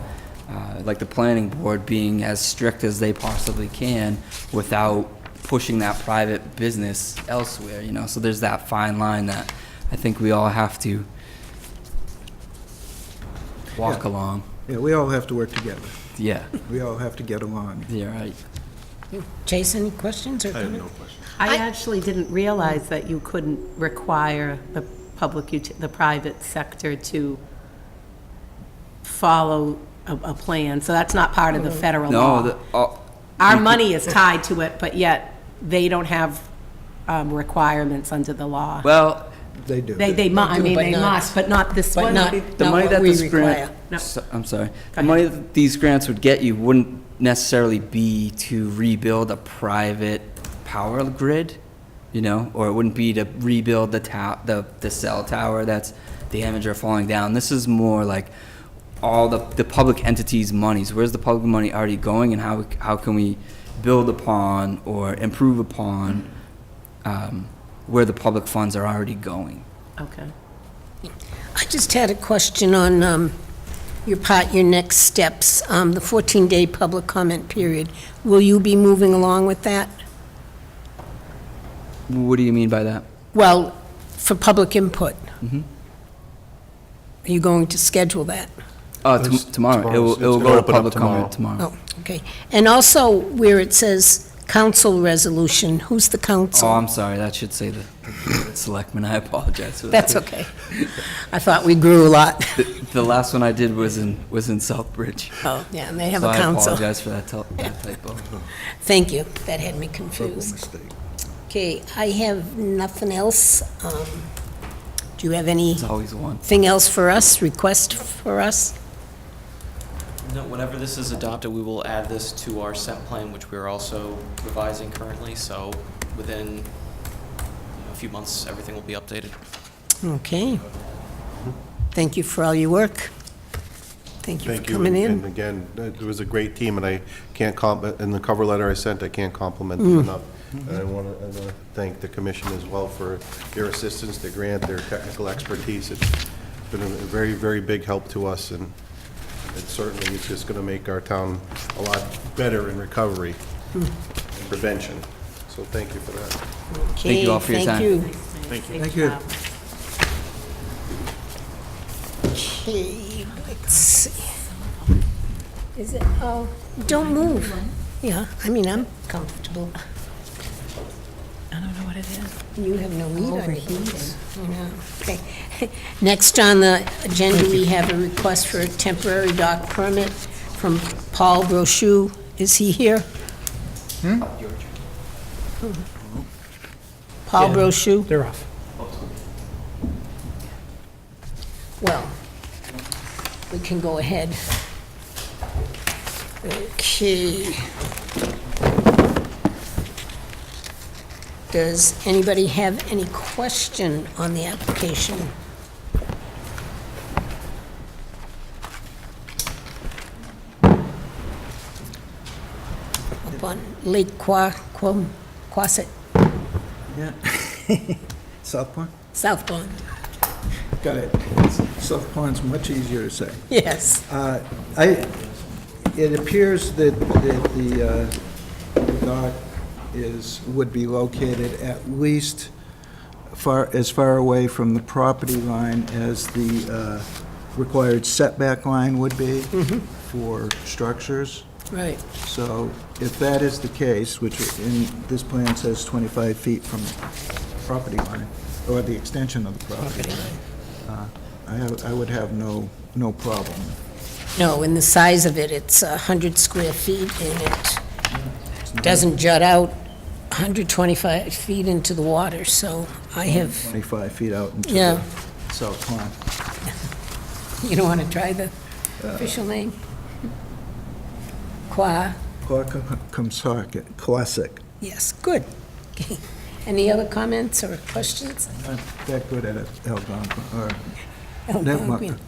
like the planning board being as strict as they possibly can without pushing that private business elsewhere, you know, so there's that fine line that I think we all have to walk along. Yeah, we all have to work together. Yeah, We all have to get along. you're right. Chase, any questions or comments? I actually didn't realize that you couldn't require the the private sector to follow a plan, so that's not part of the federal law. No, Our money is tied to it, but yet they don't have requirements under the law. well, They do. I do, mean, but they not- must, but not this But one. not, the not money what that we this require. grant, No. I'm sorry, the ahead. money that these grants would get you wouldn't necessarily be to rebuild a private power grid, you know, or it wouldn't be to rebuild the cell tower that's damaged or falling down. This is more like all the public entities' monies. Where's the public money already going, and how can we build upon or improve upon where the public funds are already going? Okay. I just had a question on your next steps, the 14-day public comment period. Will you be moving along with that? What do you mean by that? Well, for public input. Mhm. Are you going to schedule that? Tomorrow. It will It's gonna go to open up public comment tomorrow. Oh, okay. And also, where it says council resolution, who's the Oh, council? I'm sorry, that should say the selectmen. I apologize for that. That's okay. I thought we grew a lot. The last one I did was in Southbridge. Oh, yeah, and they have So a I council. apologize for that typo. Thank you. That had me confused. Okay, I have nothing else. Do you have There's always one. anything else for us, request for us? No, whenever this is adopted, we will add this to our SEP plan, which we're also revising currently, so within a few months, everything will be updated. Okay. Thank you for all your work. Thank you for Thank you. coming And in. again, it was a great team, and I can't in the cover letter I sent, I can't compliment them enough. And I want to thank the commission as well for their assistance, their grant, their technical expertise. It's been a very, very big help to us, and it certainly is just going to make our town a lot better in recovery and prevention. So thank you for that. Thank you all for your time. Thank you. Thank you. Okay, let's see. Is it, oh, don't move. Yeah, I mean, I'm comfortable. I don't know what it is. You have no heat on your boots. I know. Okay. Next on the agenda, we have a request for a temporary dock permit from Paul Brochu. Is he here? Paul Brochu? They're off. Well, we can go ahead. Okay. Does anybody have any question on the application? Up on Lake Quasit, Yeah. South Pond? South Pond. Got it. South Pond's much easier to say. Yes. It appears that the dock would be located at least as far away from the property line as the required setback line would be for structures. Right. So if that is the case, which in this plan says 25 feet from the property line, or the extension of the property line, I would have no problem. No, in the size of it, it's 100 square feet, and it doesn't jut out 125 feet into the water, so I have, 25 feet out into Yeah. the South Pond. you don't want to try the official name? Classic. Yes, good. Okay. Any other comments or questions? Not that good at it, Algonquin, or Algonquin.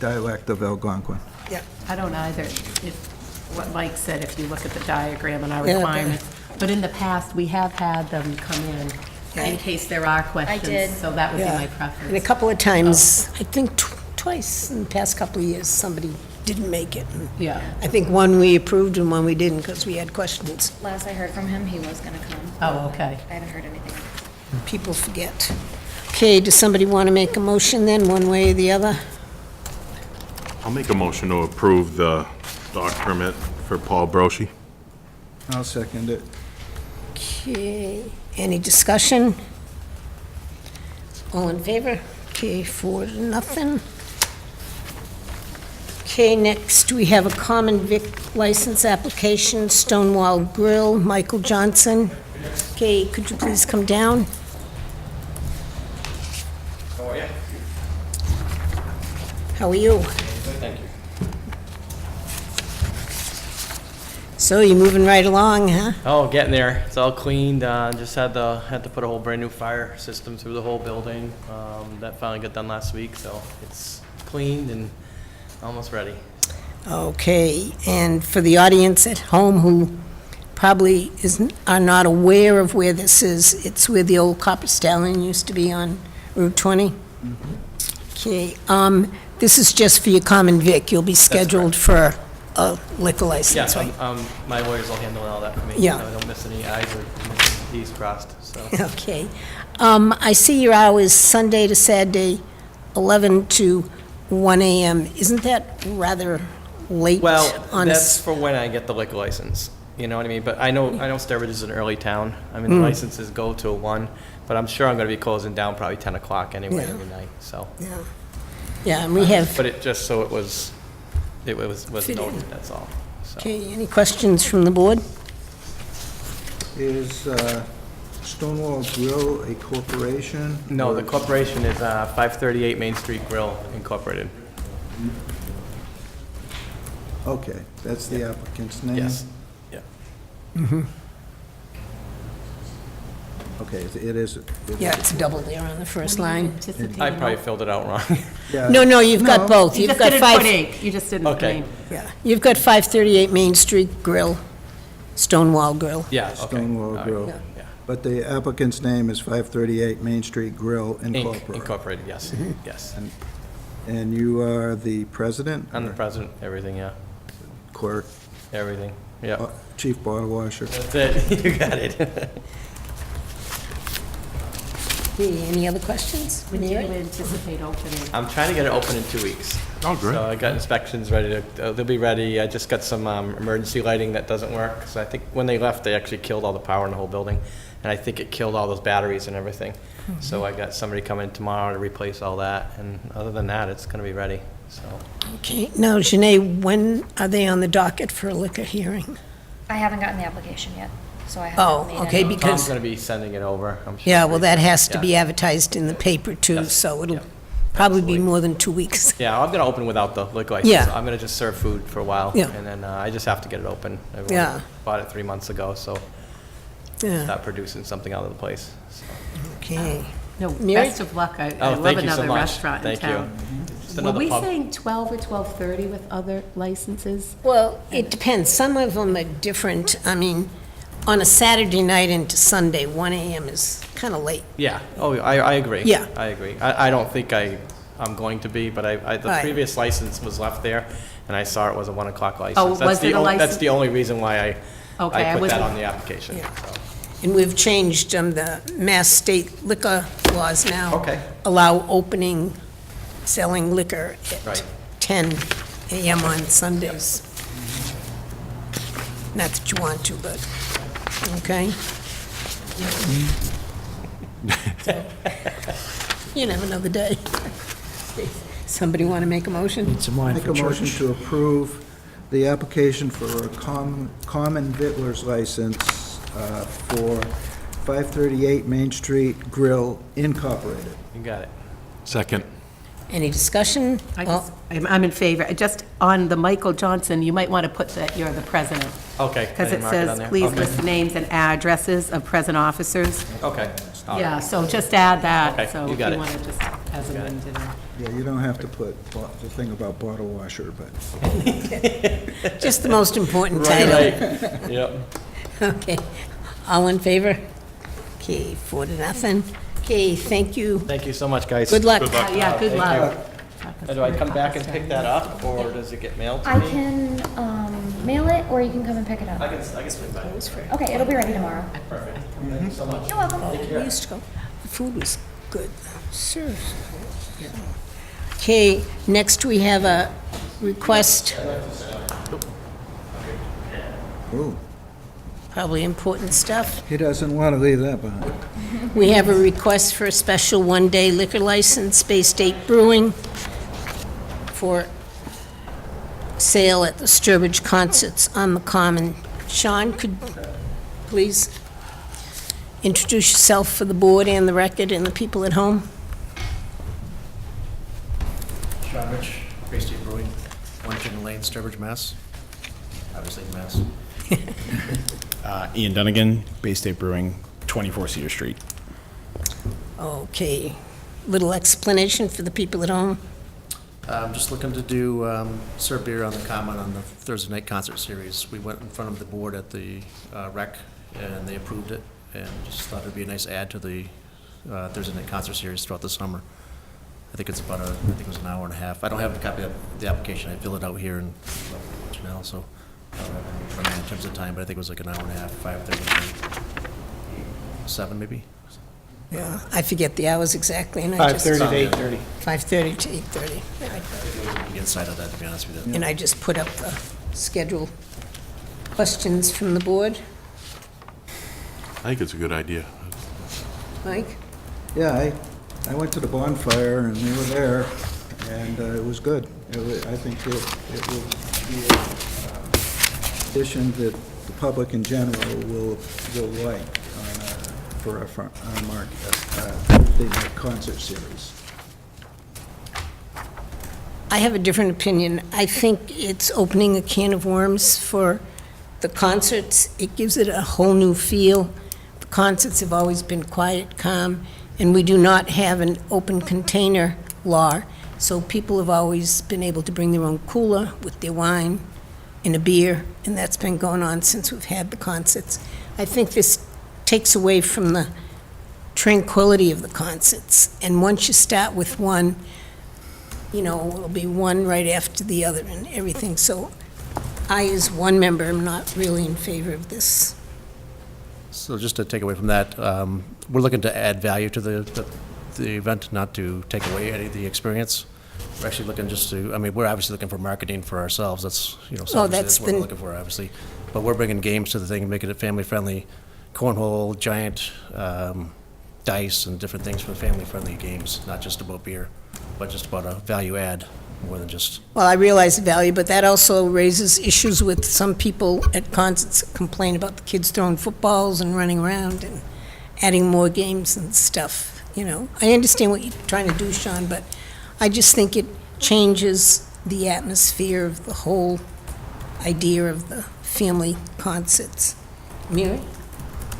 dialect of Algonquin. I don't either. What Mike said, if you look at the diagram and our Yeah, requirements. But in the past, we have had them come in case there are questions. did. So that would be Yeah. my And a preference. couple of times, I think twice in the past couple of years, somebody didn't make it. And Yeah. I think one we approved and one we didn't because we had questions. Last I heard from him, he was gonna come. Oh, okay. I haven't heard anything. People forget. Okay, does somebody want to make a motion then, one way or the other? I'll make a motion to approve the dog permit for Paul Broshi. I'll second it. Okay, any discussion? All in favor? Okay, 4-0. Okay, next, we have a common vic license application, Stonewall Grill, Michael Johnson. Okay, could you please come down? How are you? How are you? Thank you. So you're moving right along, huh? Oh, getting there. It's all cleaned. Just had to put a whole brand new fire system through the whole building. That finally got done last week, so it's cleaned and almost ready. Okay, and for the audience at home who probably are not aware of where this is, it's where the old Copper Stallion used to be on Route 20? Okay, this is just for your common vic. You'll be scheduled for a liquor license, Yeah, right? my lawyers will handle all that for me. Yeah. I don't miss any I's or miss any T's crossed, so. Okay. I see your hours Sunday to Saturday, 11 to 1 a.m. Isn't that rather late Well, on a that's for when I get the liquor license, you know what I mean? But I know Sturbridge is an early town. I mean, the licenses go to 1, but I'm sure I'm gonna be closing down probably 10 o'clock anyway Yeah. every night, so. Yeah, and we have, But it, just so it was Fit in. noted, that's all, so. okay, any questions from the board? Is Stonewall Grill a corporation? No, the or- corporation is 538 Main Street Grill Incorporated. Okay, that's the applicant's name? Yes. Okay, it is. Yeah, it's double there on the first line. I probably filled it out wrong. Yeah. No, you've got No. both. You You've just got didn't five. put 8. You just didn't put Okay. name. Yeah, you've got 538 Main Street Grill, Stonewall Grill. Yeah, okay. Stonewall All right. Grill. Yeah. But the applicant's name is 538 Main Street Grill Inc. Incorporated. Incorporated, yes, yes. And you are the president? I'm the or president, everything, yeah, Clerk, everything, yeah. chief bottle washer? That's it, you got it. Okay, any other questions? When do you Mary? anticipate opening? I'm trying to get it open in 2 weeks. Oh, great. So I got inspections ready to, they'll be ready. I just got some emergency lighting that doesn't work. So I think when they left, they actually killed all the power in the whole building. And I think it killed all those batteries and everything. So I got somebody coming tomorrow to replace all that. And other than that, it's gonna be ready, so. Okay, now, Janae, when are they on the docket for a liquor hearing? I haven't gotten the application yet, so I Oh, haven't made okay, any. because- Tom's gonna be sending it over, I'm sure. Yeah, well, that has to be Yeah. advertised in the paper too, Yes, so it'll yeah, probably be absolutely. more than 2 weeks. Yeah, I'm gonna open without the liquor license. Yeah. I'm gonna just serve food for a while. Yeah. And then I just have to get it open. Everyone Yeah. Bought it 3 months ago, so Yeah, start producing something out of the place. So. okay. No, Mary? best of luck. I Oh, love thank you so another much. restaurant in Thank you. town. Just Were another we pub. saying 12 or 12:30 with other licenses? Well, it depends. Some of them are different. I mean, on a Saturday night into Sunday, 1 a.m. is kind of late. Yeah, oh, I agree. Yeah. I agree. I don't think I'm going to be, but the Right. previous license was left there, and I saw it was a 1 o'clock license. Oh, was it a That's license? the only reason why Okay, I I put that wasn't- on the application. Yeah. so. And we've changed the Mass State liquor laws now. Okay. Allow opening, selling liquor Right. at 10 a.m. on Sundays. Not that you want to, but, okay? You have another day. Somebody want to make a motion? Need some wine Make for a motion church. to approve the application for a common vittler's license for 538 Main Street Grill Incorporated. You got it. Second. Any discussion? I'm in favor. Just on the Michael Johnson, you might want to put that you're the president. Okay. Because I it mark on says, there. please Okay. list names and addresses of present officers. Okay. All right. Yeah, so just add that, Okay, so you if got you it. want to just, as amended. Yeah, you don't have to put the thing about bottle washer, but Just the most important Right, title. right. Yep. Okay. All in favor? Okay, 4-0. Okay, thank you. Thank you so much, guys. Good luck. Yeah, good Thank luck. Do I come back and pick that up, or does it get mailed to I me? can mail it, or you can come and pick it up. I can swing by. Okay, it'll be ready tomorrow. Perfect. Thank you so much. You're welcome. We used to go, the food was good. Seriously. Okay, next we have a request, ooh, probably important stuff. he doesn't want to leave that behind. We have a request for a special one-day liquor license, Bay State Brewing, for sale at the Sturbridge Concerts on the Common. Sean, could please introduce yourself for the board and the record and the people at home? Sean Rich, Bay State Brewing, 1 Chicken Lane, Sturbridge, Mass. Obviously, Mass. Ian Dunnigan, Bay State Brewing, 24 Cedar Street. Okay, little explanation for the people at home? I'm just looking to do, serve beer on the Common on the Thursday night concert series. We went in front of the board at the rec, and they approved it, and just thought it'd be a nice add to the Thursday night concert series throughout the summer. I think it's about I think it was an hour and a half. I don't have a copy of the application. I fill it out here and now, so I don't have it in front of me in terms of time, but I think it was like an hour and a half, 5:30, 7 maybe. Yeah, I forget the hours exactly, and I just... 5:30 to 8:30. 5:30 to 8:30. The inside of that, to be honest with you. And I just put up the schedule. Questions from the board? I think it's a good idea. Mike? Yeah, I went to the bonfire and we were there, and it was good. I think it will be an addition that the public in general will like for our Thursday night concert series. I have a different opinion. I think it's opening a can of worms for the concerts. It gives it a whole new feel. The concerts have always been quiet, calm, and we do not have an open container law, so people have always been able to bring their own cooler with their wine and a beer, and that's been going on since we've had the concerts. I think this takes away from the tranquility of the concerts, and once you start with one, you know, it'll be one right after the other and everything. So I, as one member, am not really in favor of this. So just to take away from that, we're looking to add value to the event, not to take away any of the experience. We're actually looking just to, I mean, we're obviously looking for marketing for ourselves. That's, you know, so that's that's what we're the- looking for, obviously. But we're bringing games to the thing, making it family-friendly, cornhole, giant dice, and different things for family-friendly games, not just about beer, but just about a value add, more than just, Well, I realize the value, but that also raises issues with some people at concerts that complain about the kids throwing footballs and running around and adding more games and stuff, you know. I understand what you're trying to do, Sean, but I just think it changes the atmosphere of the whole idea of the family concerts. Mary?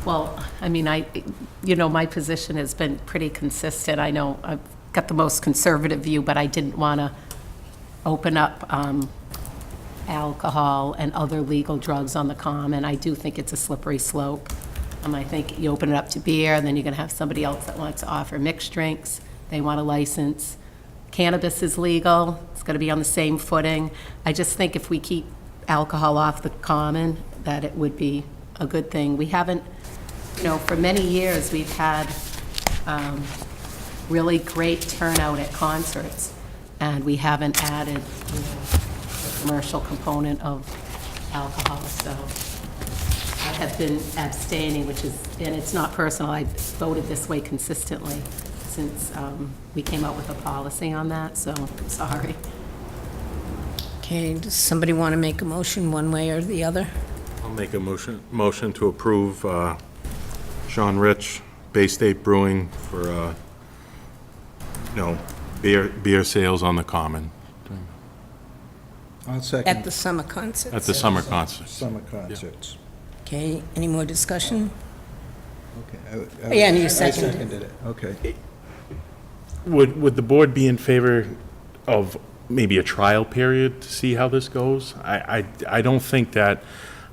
Well, I mean, my position has been pretty consistent. I know I've got the most conservative view, but I didn't want to open up alcohol and other legal drugs on the common. I do think it's a slippery slope. I think you open it up to beer, and then you're going to have somebody else that wants to offer mixed drinks. They want a license. Cannabis is legal. It's going to be on the same footing. I just think if we keep alcohol off the common, that it would be a good thing. We haven't, for many years, we've had really great turnout at concerts, and we haven't added, the commercial component of alcohol, so I have been abstaining, and it's not personal, I voted this way consistently since we came out with a policy on that, so I'm sorry. Okay, does somebody want to make a motion one way or the other? I'll make a motion to approve Sean Rich, Bay State Brewing for, beer sales on the Common. I'll At second the summer concerts. At the summer concert. summer concerts. Okay, any more discussion? Okay. Oh, yeah, and you I seconded it. seconded it, okay. Would the board be in favor of maybe a trial period to see how this goes? I don't think that,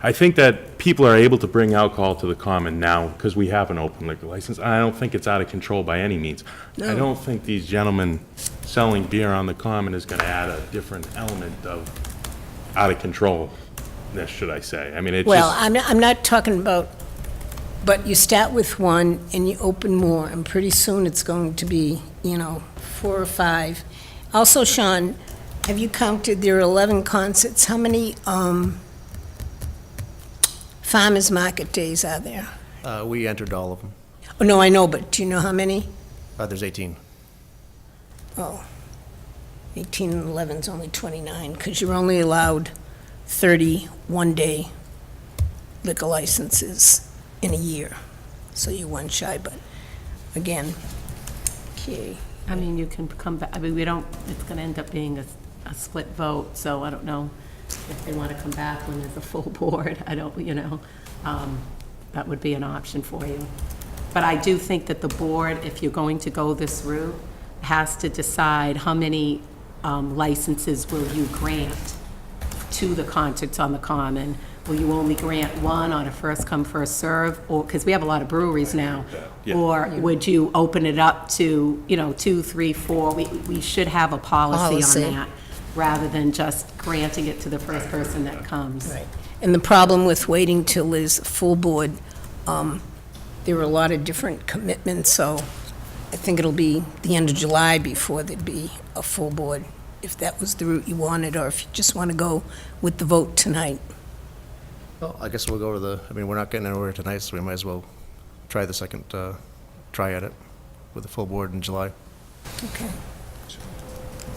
I think that people are able to bring alcohol to the common now because we have an open liquor license. I don't think it's out of control by any means. I No. don't think these gentlemen selling beer on the common is going to add a different element of out of controlness, should I say. I mean, it's Well, just, I'm not talking about, but you start with one and you open more, and pretty soon it's going to be, 4 or 5. Also, Sean, have you counted, there are 11 concerts, how many farmers market days are there? We entered all of them. Oh, no, I know, but do you know how many? There's 18. Oh, 18 and 11 is only 29, because you're only allowed 30 one-day liquor licenses in a year. So you're one shy, but again, okay. I mean, you can come back, I mean, we don't, it's going to end up being a split vote, so I don't know if they want to come back when there's a full board. I don't, that would be an option for you. But I do think that the board, if you're going to go this route, has to decide how many licenses will you grant to the concerts on the common. Will you only grant one on a first-come, first-serve, or, because we have a lot of breweries now? Yeah. Or would you open it up to, 2, 3, 4? We should have a policy Policy. on that, rather than just granting it to the first person that comes. Right. And the problem with waiting till there's a full board, there are a lot of different commitments, so I think it'll be the end of July before there'd be a full board, if that was the route you wanted, or if you just want to go with the vote tonight. Well, I guess we'll go to we're not getting anywhere tonight, so we might as well try the second try at it with the full board in July. Okay.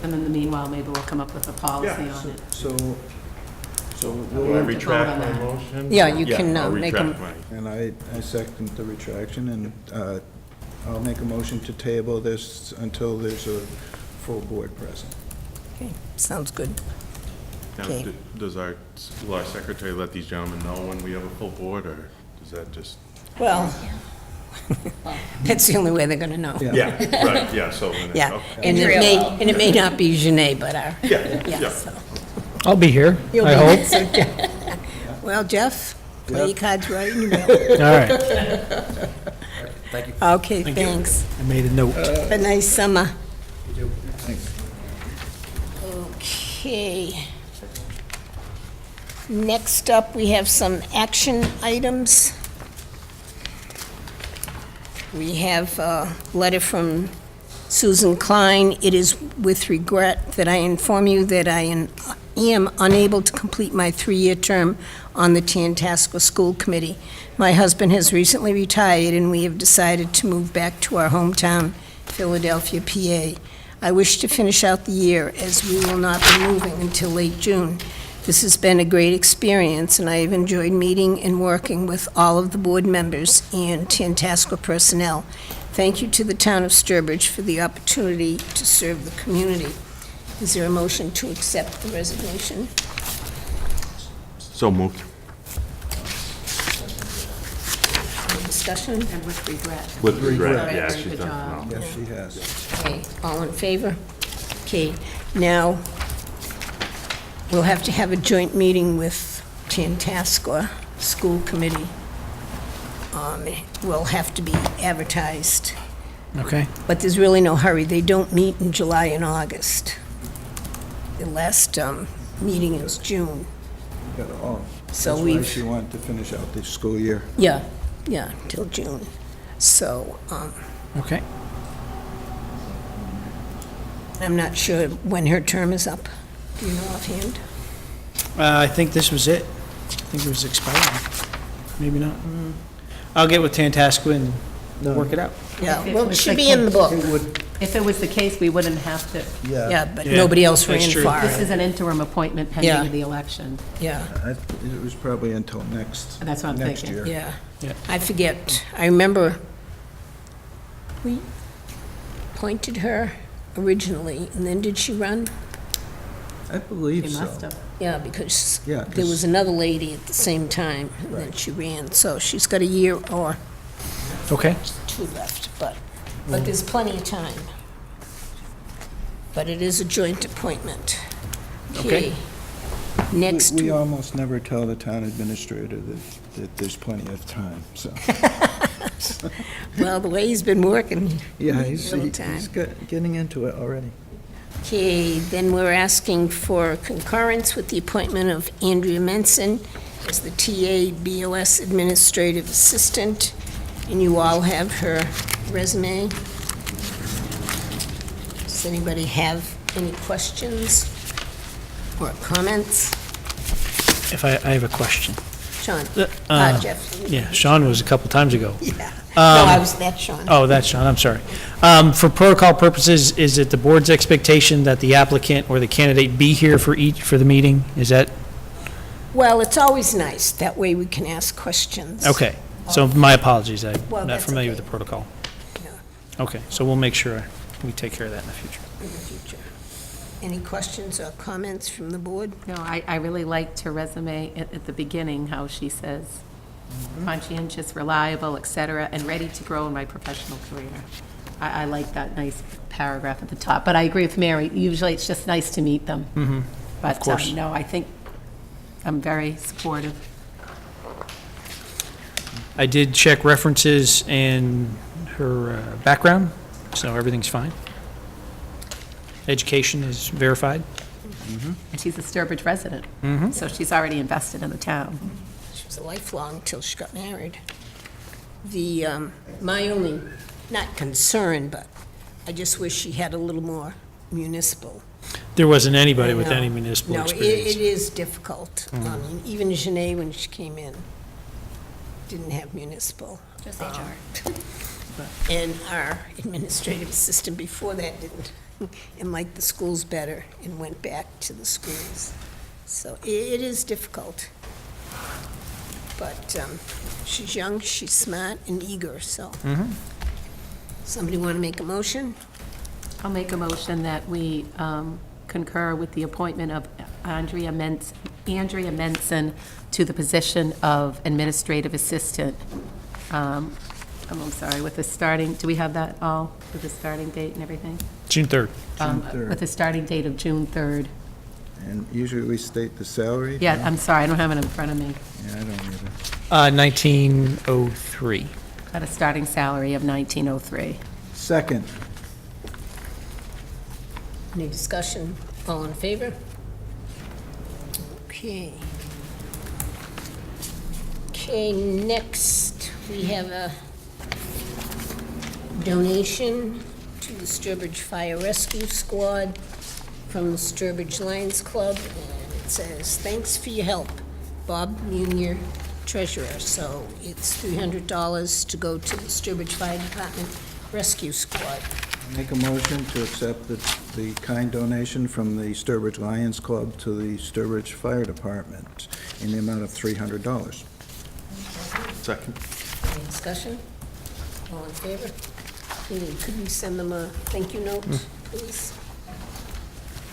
And in the meanwhile, maybe we'll come up with a policy on it. So do I vote retract on my that. motion? Yeah, you can, I'll make retract 'em- my- And I second the retraction, and I'll make a motion to table this until there's a full board present. Okay, sounds good. Now, Okay. will our secretary let these gentlemen know when we have a full board, or does that just? Well, that's the only way they're going to know. Yeah, right, yeah, so. Yeah, okay. and it may not be Genet, but our, Yeah. so. I'll be here, You'll I be hope. there, so Jeff- Well, Jeff, play your cards right and you will. All right, Thank you. Okay, thanks. I made a note. Have a nice summer. Thanks. Okay. Next up, we have some action items. We have a letter from Susan Klein. It is with regret that I inform you that I am unable to complete my 3-year term on the Tantascwa School Committee. My husband has recently retired, and we have decided to move back to our hometown, Philadelphia, PA. I wish to finish out the year, as we will not be moving until late June. This has been a great experience, and I have enjoyed meeting and working with all of the board members and Tantascwa personnel. Thank you to the town of Sturbridge for the opportunity to serve the community. Is there a motion to accept the resignation? So moved. Any discussion? And with regret. With regret, Regret. yeah, Very she's good done. job. no. Yes, she has. Okay, all in favor? Okay, now, we'll have to have a joint meeting with Tantascwa School Committee. It will have to be advertised, Okay. but there's really no hurry. They don't meet in July and August. The last meeting is June. Got it all. So That's why we've- she wanted to finish out the school year. Yeah, till June. So, Okay. I'm not sure when her term is up. Do you know offhand? I think this was it. I think it was expiring. Maybe not. I'll get with Tantascwa and work it out. Yeah, If it well, it was should the be in the book. It would, If it was the case, we wouldn't have to, Yeah, but Yeah, nobody else ran that's true. for this it. is an interim appointment Yeah. pending the election. Yeah, it was probably until next, That's what I'm next thinking. year. yeah. Yeah. I forget. I remember we appointed her originally, and then did she run? I believe You so. must have. Yeah, because Yeah, there was 'cause- another lady at the same time, and then she ran, so she's got a year or Okay. two left, but there's plenty of time. But it is a joint appointment. Okay. Next, We almost never tell the town administrator that there's plenty of time, so. well, the way he's been working. Yeah, he's all the time. getting into it already. Okay, then we're asking for concurrence with the appointment of Andrea Menson as the TA BOS Administrative Assistant, and you all have her resume. Does anybody have any questions or comments? If I have a question. Sean? Jeff? Yeah, Sean was a couple times ago. Yeah. No, that's Sean. Oh, that's Sean, I'm sorry. For protocol purposes, is it the board's expectation that the applicant or the candidate be here for the meeting? Is that, Well, it's always nice. That way we can ask questions. okay. So my apologies, I'm Well, not that's familiar with okay. the protocol. Yeah. Okay, so we'll make sure we take care of that in the future. In the future. Any questions or comments from the board? No, I really liked her resume at the beginning, how she says conscientious, reliable, et cetera, and ready to grow in my professional career. I like that nice paragraph at the top, but I agree with Mary, usually it's just nice to meet them. Mm-hmm. But, course. no, I think I'm very supportive. I did check references and her background, so everything's fine. Education is verified. And she's a Sturbridge resident, Mm-hmm. so she's already invested in the town. She was a lifelong till she got married. My only, not concern, but I just wish she had a little more municipal. There wasn't anybody with No. any municipal No, experience. it is difficult. I mean, even Janae, when she came in, didn't have municipal. Just HR. And our administrative assistant before that didn't, and liked the schools better and went back to the schools. So it is difficult. But she's young, she's smart and eager, so. Mhm. Somebody want to make a motion? I'll make a motion that we concur with the appointment of Andrea Menson to the position of administrative assistant. I'm sorry, with the starting, do we have that all, with the starting date and everything? June 3rd. June 3rd. With the starting date of June 3rd. And usually we state the salary? Yeah, I'm sorry, I don't have it in front of me. Yeah, I don't either. 1903. At a starting salary of $19.03. Second. Any discussion? All in favor? Okay. Okay, next, we have a donation to the Sturbridge Fire Rescue Squad from the Sturbridge Lions Club, and it says, "Thanks for your help, Bob Munier, Treasurer." So it's $300 to go to the Sturbridge Fire Department Rescue Squad. Make a motion to accept the kind donation from the Sturbridge Lions Club to the Sturbridge Fire Department in the amount of $300. Second. Any discussion? All in favor? Okay, could we send them a thank you note, please?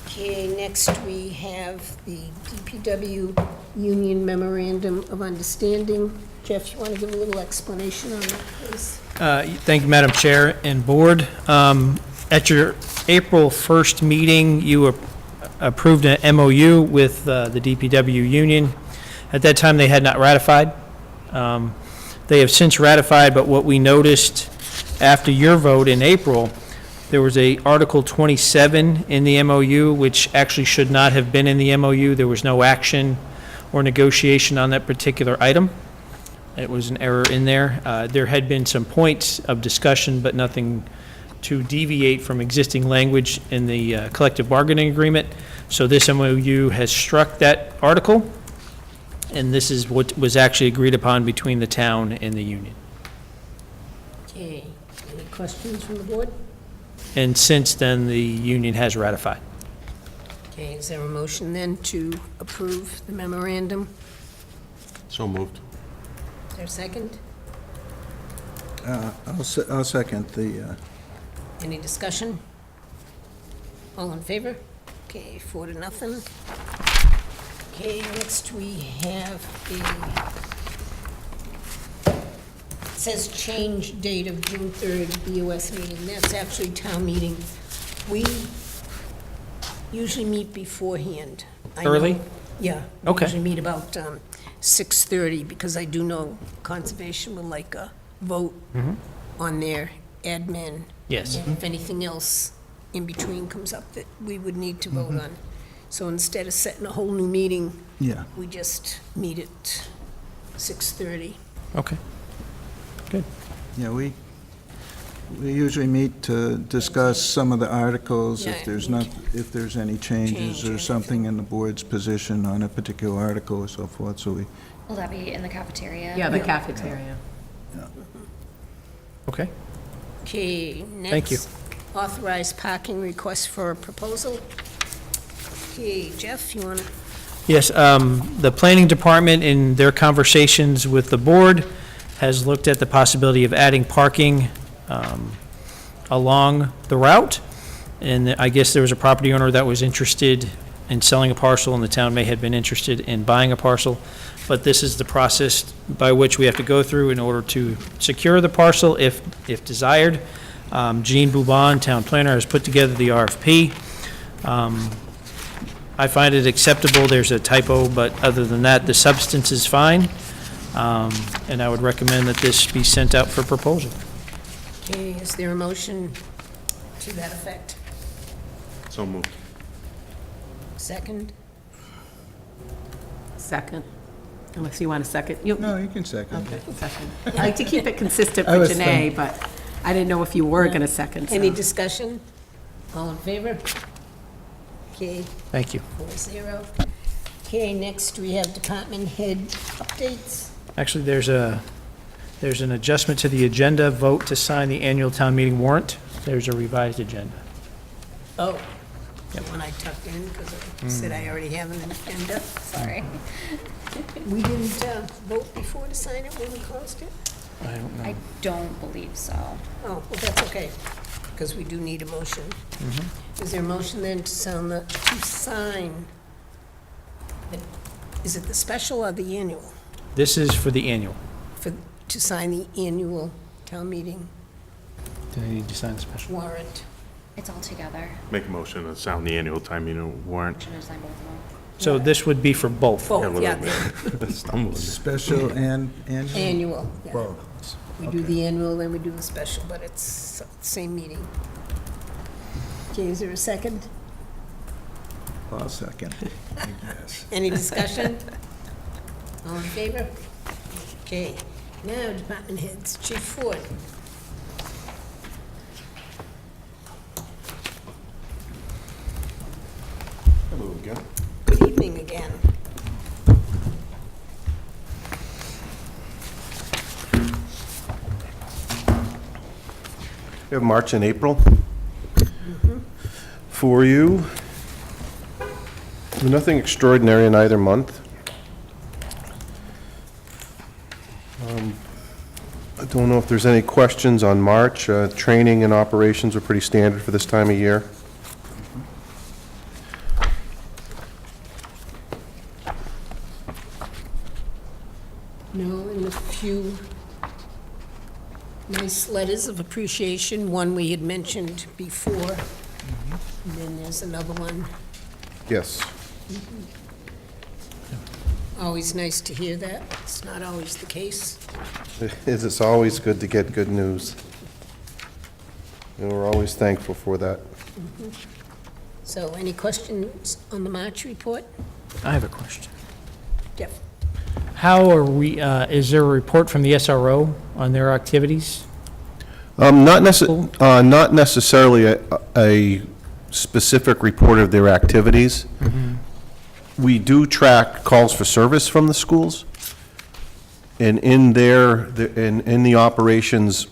Okay, next we have the DPW Union Memorandum of Understanding. Jeff, you want to give a little explanation on that, please? Thank you, Madam Chair and Board. At your April 1st meeting, you approved an MOU with the DPW union. At that time, they had not ratified. They have since ratified, but what we noticed after your vote in April, there was a Article 27 in the MOU, which actually should not have been in the MOU. There was no action or negotiation on that particular item. It was an error in there. There had been some points of discussion, but nothing to deviate from existing language in the collective bargaining agreement. So this MOU has struck that article, and this is what was actually agreed upon between the town and the union. Okay, any questions from the board? And since then, the union has ratified. Okay, is there a motion then to approve the memorandum? So moved. Is there a second? I'll second the, Any discussion? All in favor? Okay, 4-0. Okay, next we have it says change date of June 3rd, BOS meeting. That's actually town meeting. We usually meet beforehand. I know- Early? Yeah. we Okay. usually meet about 6:30, because I do know Conservation would like a vote on their admin. Yes. And if anything else in between comes up that we would need to vote on. So instead of setting a whole new meeting, Yeah. we just meet at 6:30. Okay. Good. Yeah, we usually meet to discuss some of the articles, Yeah, if there's any changes Change or or something in the board's position on a particular article or so forth, so we, Will that be in the cafeteria? Yeah, the cafeteria. Okay. Okay, Thank you. next, authorized parking request for a proposal. Okay, Jeff, you want to? Yes, the planning department, in their conversations with the board, has looked at the possibility of adding parking along the route. And I guess there was a property owner that was interested in selling a parcel, and the town may have been interested in buying a parcel. But this is the process by which we have to go through in order to secure the parcel if desired. Jean Boubon, town planner, has put together the RFP. I find it acceptable. There's a typo, but other than that, the substance is fine. And I would recommend that this be sent out for proposal. Okay, is there a motion to that effect? So moved. Second? Second, unless you want a second. You- no, you can second. Okay, second. I like to keep it consistent I for was Janae, but I didn't know if you were going to second. so- Any discussion? All in favor? Okay, Thank you. 4-0. Okay, next we have department head updates. Actually, there's an adjustment to the agenda, vote to sign the annual town meeting warrant. There's a revised agenda. Oh, the one I tucked in because I said I already have an agenda. Sorry. We didn't vote before to sign it when we closed it? I don't know. I don't believe so. Oh, well, that's okay, because we do need a motion. Is there a motion then to sign is it the special or the annual? This is for the annual. To sign the annual town meeting Do I need to sign the special? warrant? It's all together. Make a motion to sound the annual time meeting warrant. Should I sign both of them? So this would be for both? Both, yeah, Stumbling. Special and annual? annual. yeah. Both. We do the annual, then we do the special, but it's the same meeting. Okay, is there a second? I'll second. Yes. Any discussion? All in favor? Okay, now department heads, Chief Ford. Hello again. Good evening again. We have March and April for you. Nothing extraordinary in either month. I don't know if there's any questions on March. Training and operations are pretty standard for this time of year. No, and a few nice letters of appreciation. One we had mentioned before, and then there's another one. Yes. Always nice to hear that. It's not always the case. It's always good to get good news. And we're always thankful for that. So any questions on the March report? I have a question. Jeff? How are we, is there a report from the SRO on their activities? Not necessarily a specific report of their activities. We do track calls for service from the schools. And in the operations,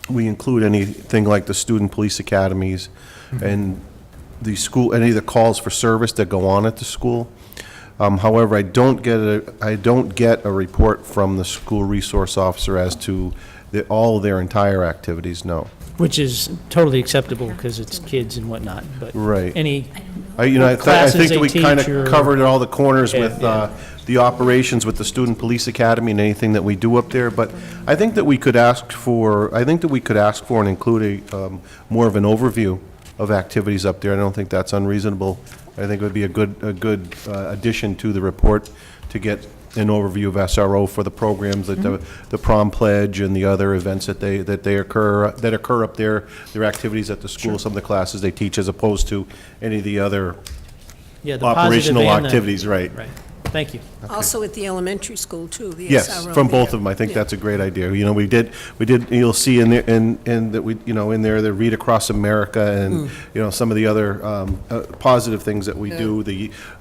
we include anything like the student police academies and the school, any of the calls for service that go on at the school. However, I don't get a report from the school resource officer as to all of their entire activities, no. which is totally acceptable because it's kids and whatnot, but Right. any, I classes think they that we kind teach or- of covered all the corners Yeah, with yeah. the operations with the Student Police Academy and anything that we do up there, but I think that we could ask for and include more of an overview of activities up there. I don't think that's unreasonable. I think it would be a good addition to the report to get an overview of SRO for the programs, like the prom pledge and the other events that occur up there, their activities at the school, some of the classes they teach, as opposed to any of the other yeah, the positive operational and the- activities, right. Right. Thank you. Also at the elementary school, too, the Yes, SRO from both of there. them. I think Yeah. that's a great idea. You know, we did, you'll see in there, in that we, in there, the Read Across America and, some of the other positive things that we do.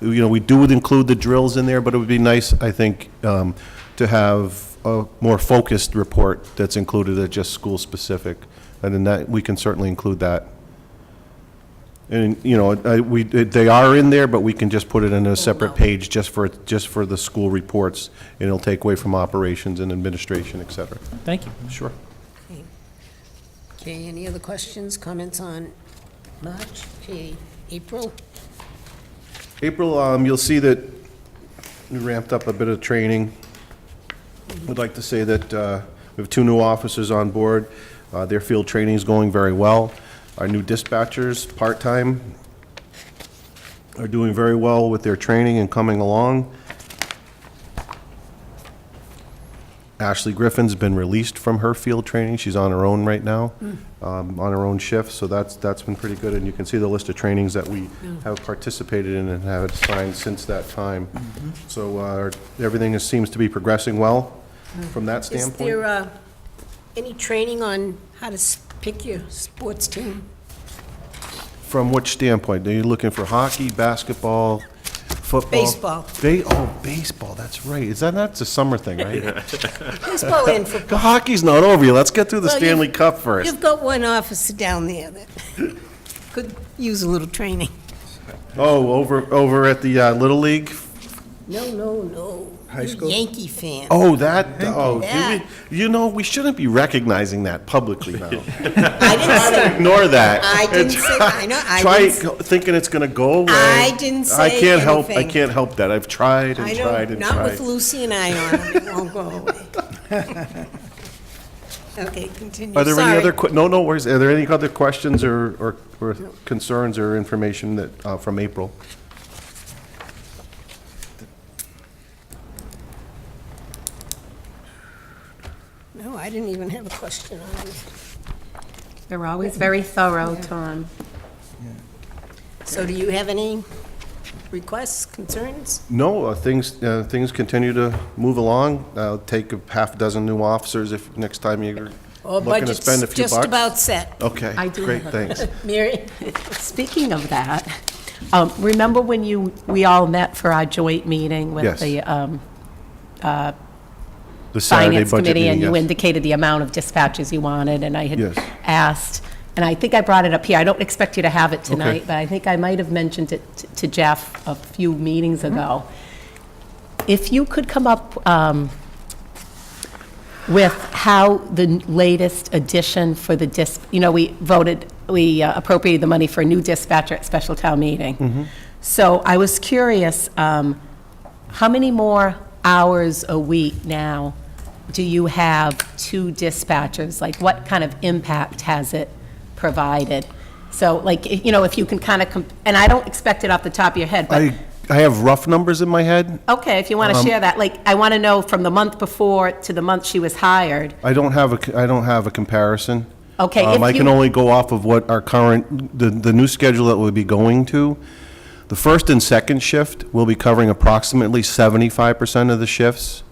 We do include the drills in there, but it would be nice, I think, to have a more focused report that's included that's just school-specific. And then that, we can certainly include that. And, they are in there, but we can just put it in a separate page just for the school reports, and it'll take away from operations and administration, et cetera. Thank you. Sure. Okay, any other questions, comments on March? Okay, April? April, you'll see that we ramped up a bit of training. Would like to say that we have 2 new officers on board. Their field training is going very well. Our new dispatchers, part-time, are doing very well with their training and coming along. Ashley Griffin's been released from her field training. She's on her own right now, on her own shift, so that's been pretty good. And you can see the list of trainings that we have participated in and have assigned since that time. So everything seems to be progressing well from that Is standpoint. there any training on how to pick your sports team? From which standpoint? Are you looking for hockey, basketball, football? Baseball. Baseball, that's right. That's a summer thing, right? Baseball and football. The hockey's not over yet. Let's get through the Well, Stanley Cup first. You've got one officer down there that could use a little training. Oh, over at the Little League? No. High You're a school? Yankee fan. Oh, Yeah. we shouldn't be recognizing that publicly now. I didn't say, Ignore that. I didn't say, I know, I Try didn't, thinking it's gonna go away. I didn't I say can't help anything. that. I've tried I and know, tried and not with tried. Lucy and I on it, it won't go away. Okay, continue, Are there any sorry. other, no worries. Are there any other questions or concerns or information that, from April? No, I didn't even have a question on it. They're always very thorough, Tom. So do you have any requests, concerns? No, things continue to move along. I'll take a half dozen new officers if next time you're Well, looking to spend a budget's few just bucks. about set. Okay, I do great, have a- thanks. Mary? Speaking of that, remember when we all met for our joint meeting with Yes. the The Saturday Finance budget Committee, and meeting, you yes. indicated the amount of dispatches you wanted, and I had Yes. asked, and I think I brought it up here, I don't expect you to have it Okay. tonight, but I think I might have mentioned it to Jeff a few meetings ago. If you could come up with how the latest addition for the we appropriated the money for a new dispatcher at special town meeting. So I was curious, how many more hours a week now do you have 2 dispatchers? Like, what kind of impact has it provided? So, like, if you can kind of, and I don't expect it off the top of your head, but, I have rough numbers in my head. okay, if you want to share that, like, I want to know from the month before to the month she was hired. I don't have a comparison. Okay, if I can you- only go off of what our current, the new schedule that we'll be going to. The first and second shift will be covering approximately 75% of the shifts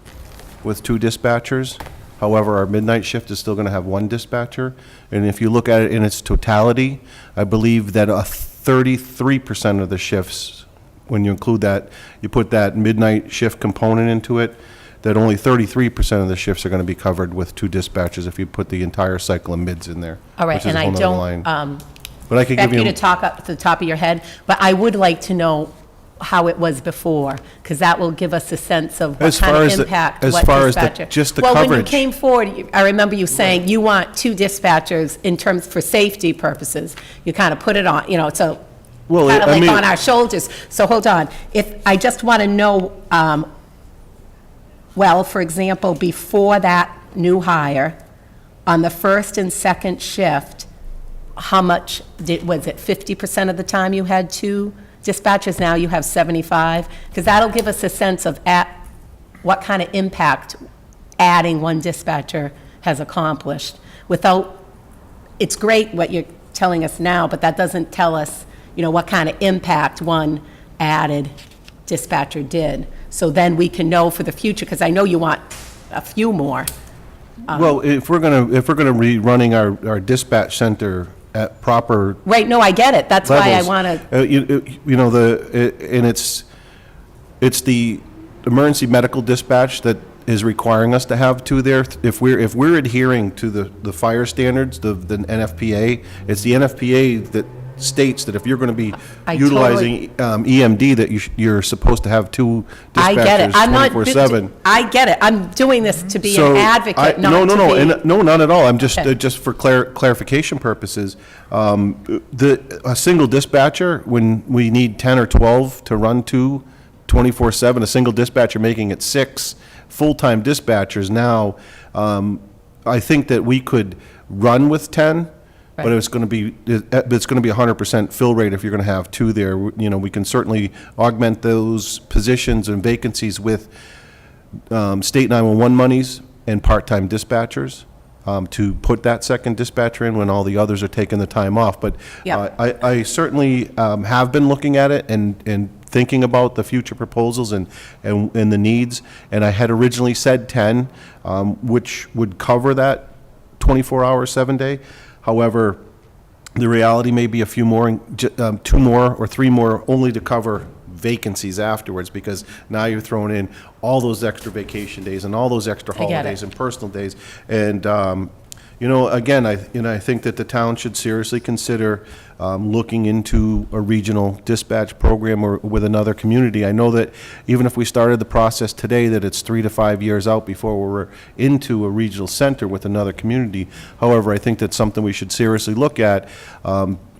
with 2 dispatchers. However, our midnight shift is still going to have 1 dispatcher. And if you look at it in its totality, I believe that 33% of the shifts, when you include that, you put that midnight shift component into it, that only 33% of the shifts are going to be covered with 2 dispatchers if you put the entire cycle of mids in there. All right, which is and a I whole nother line. don't But I could expect give you you, to talk up to the top of your head, but I would like to know how it was before, because that will give us a sense of what As far kind of as the- impact, as what far as the- dispatcher. just the Well, when you coverage. came forward, I remember you saying you want 2 dispatchers in terms, for safety purposes. You kind of put it on, so, Well, kind of I like mean- on our shoulders. So hold on. If, I just want to know, well, for example, before that new hire, on the first and second shift, how much was it 50% of the time you had 2 dispatchers, now you have 75? Because that'll give us a sense of what kind of impact adding 1 dispatcher has accomplished. It's great what you're telling us now, but that doesn't tell us, what kind of impact 1 added dispatcher did. So then we can know for the future, because I know you want a few more. Well, if we're gonna be running our dispatch center at proper Right, no, I get it. That's why I levels, want to, and it's the emergency medical dispatch that is requiring us to have 2 there. If we're adhering to the fire standards, the NFPA, it's the NFPA that states that if you're going to be I utilizing EMD, that you're supposed to have 2 I get it. dispatchers I'm not, 24/7. I get it. I'm doing this to be an So, advocate, not no, to no, be. and no, not at all. I'm just, Okay. just for clarification purposes, a single dispatcher, when we need 10 or 12 to run 24/7, a single dispatcher making it 6 full-time dispatchers now, I think that we could run with 10, but Right. it's going to be 100% fill rate if you're going to have 2 there. We can certainly augment those positions and vacancies with state 911 monies and part-time dispatchers to put that second dispatcher in when all the others are taking the time off. But Yeah. I certainly have been looking at it and thinking about the future proposals and the needs. And I had originally said 10, which would cover that 24-hour, 7-day. However, the reality may be a few more, 2 more or 3 more, only to cover vacancies afterwards, because now you're throwing in all those extra vacation days and all those extra I get it. holidays and personal days. And, again, I think that the town should seriously consider looking into a regional dispatch program or with another community. I know that even if we started the process today, that it's 3 to 5 years out before we're into a regional center with another community. However, I think that's something we should seriously look at,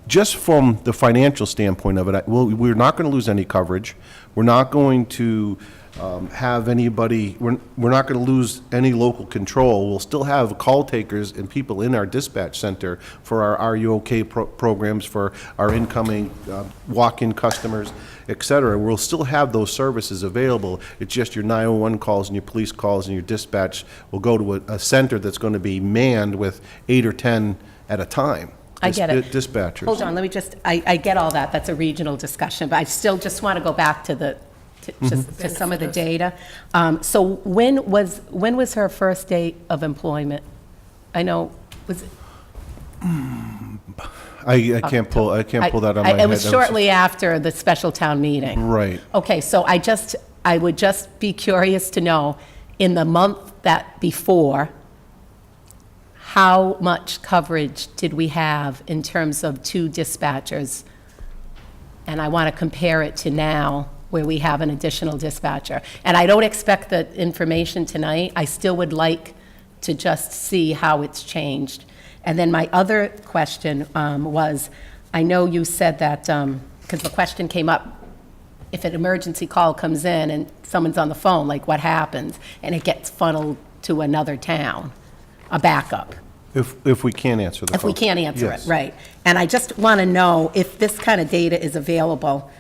just from the financial standpoint of it. We're not going to lose any coverage. We're not going to have anybody, we're not going to lose any local control. We'll still have call takers and people in our dispatch center for our Are You OK programs, for our incoming walk-in customers, et cetera. We'll still have those services available. It's just your 911 calls and your police calls and your dispatch will go to a center that's going to be manned with 8 or 10 at a time. I get it. Dispatchers. Hold on, let me just, I get all that. That's a regional discussion, but I still just want to go back to to some of the data. So when was her first date of employment? I know, was it? I can't pull that on my head. It was shortly after the special town meeting. Right. Okay, so I would just be curious to know, in the month that before, how much coverage did we have in terms of 2 dispatchers? And I want to compare it to now, where we have an additional dispatcher. And I don't expect the information tonight. I still would like to just see how it's changed. And then my other question was, I know you said that, because the question came up, if an emergency call comes in and someone's on the phone, like what happens? And it gets funneled to another town, a backup. If we can't answer the If we phone. can't answer it, Yes. right. And I just want to know if this kind of data is available,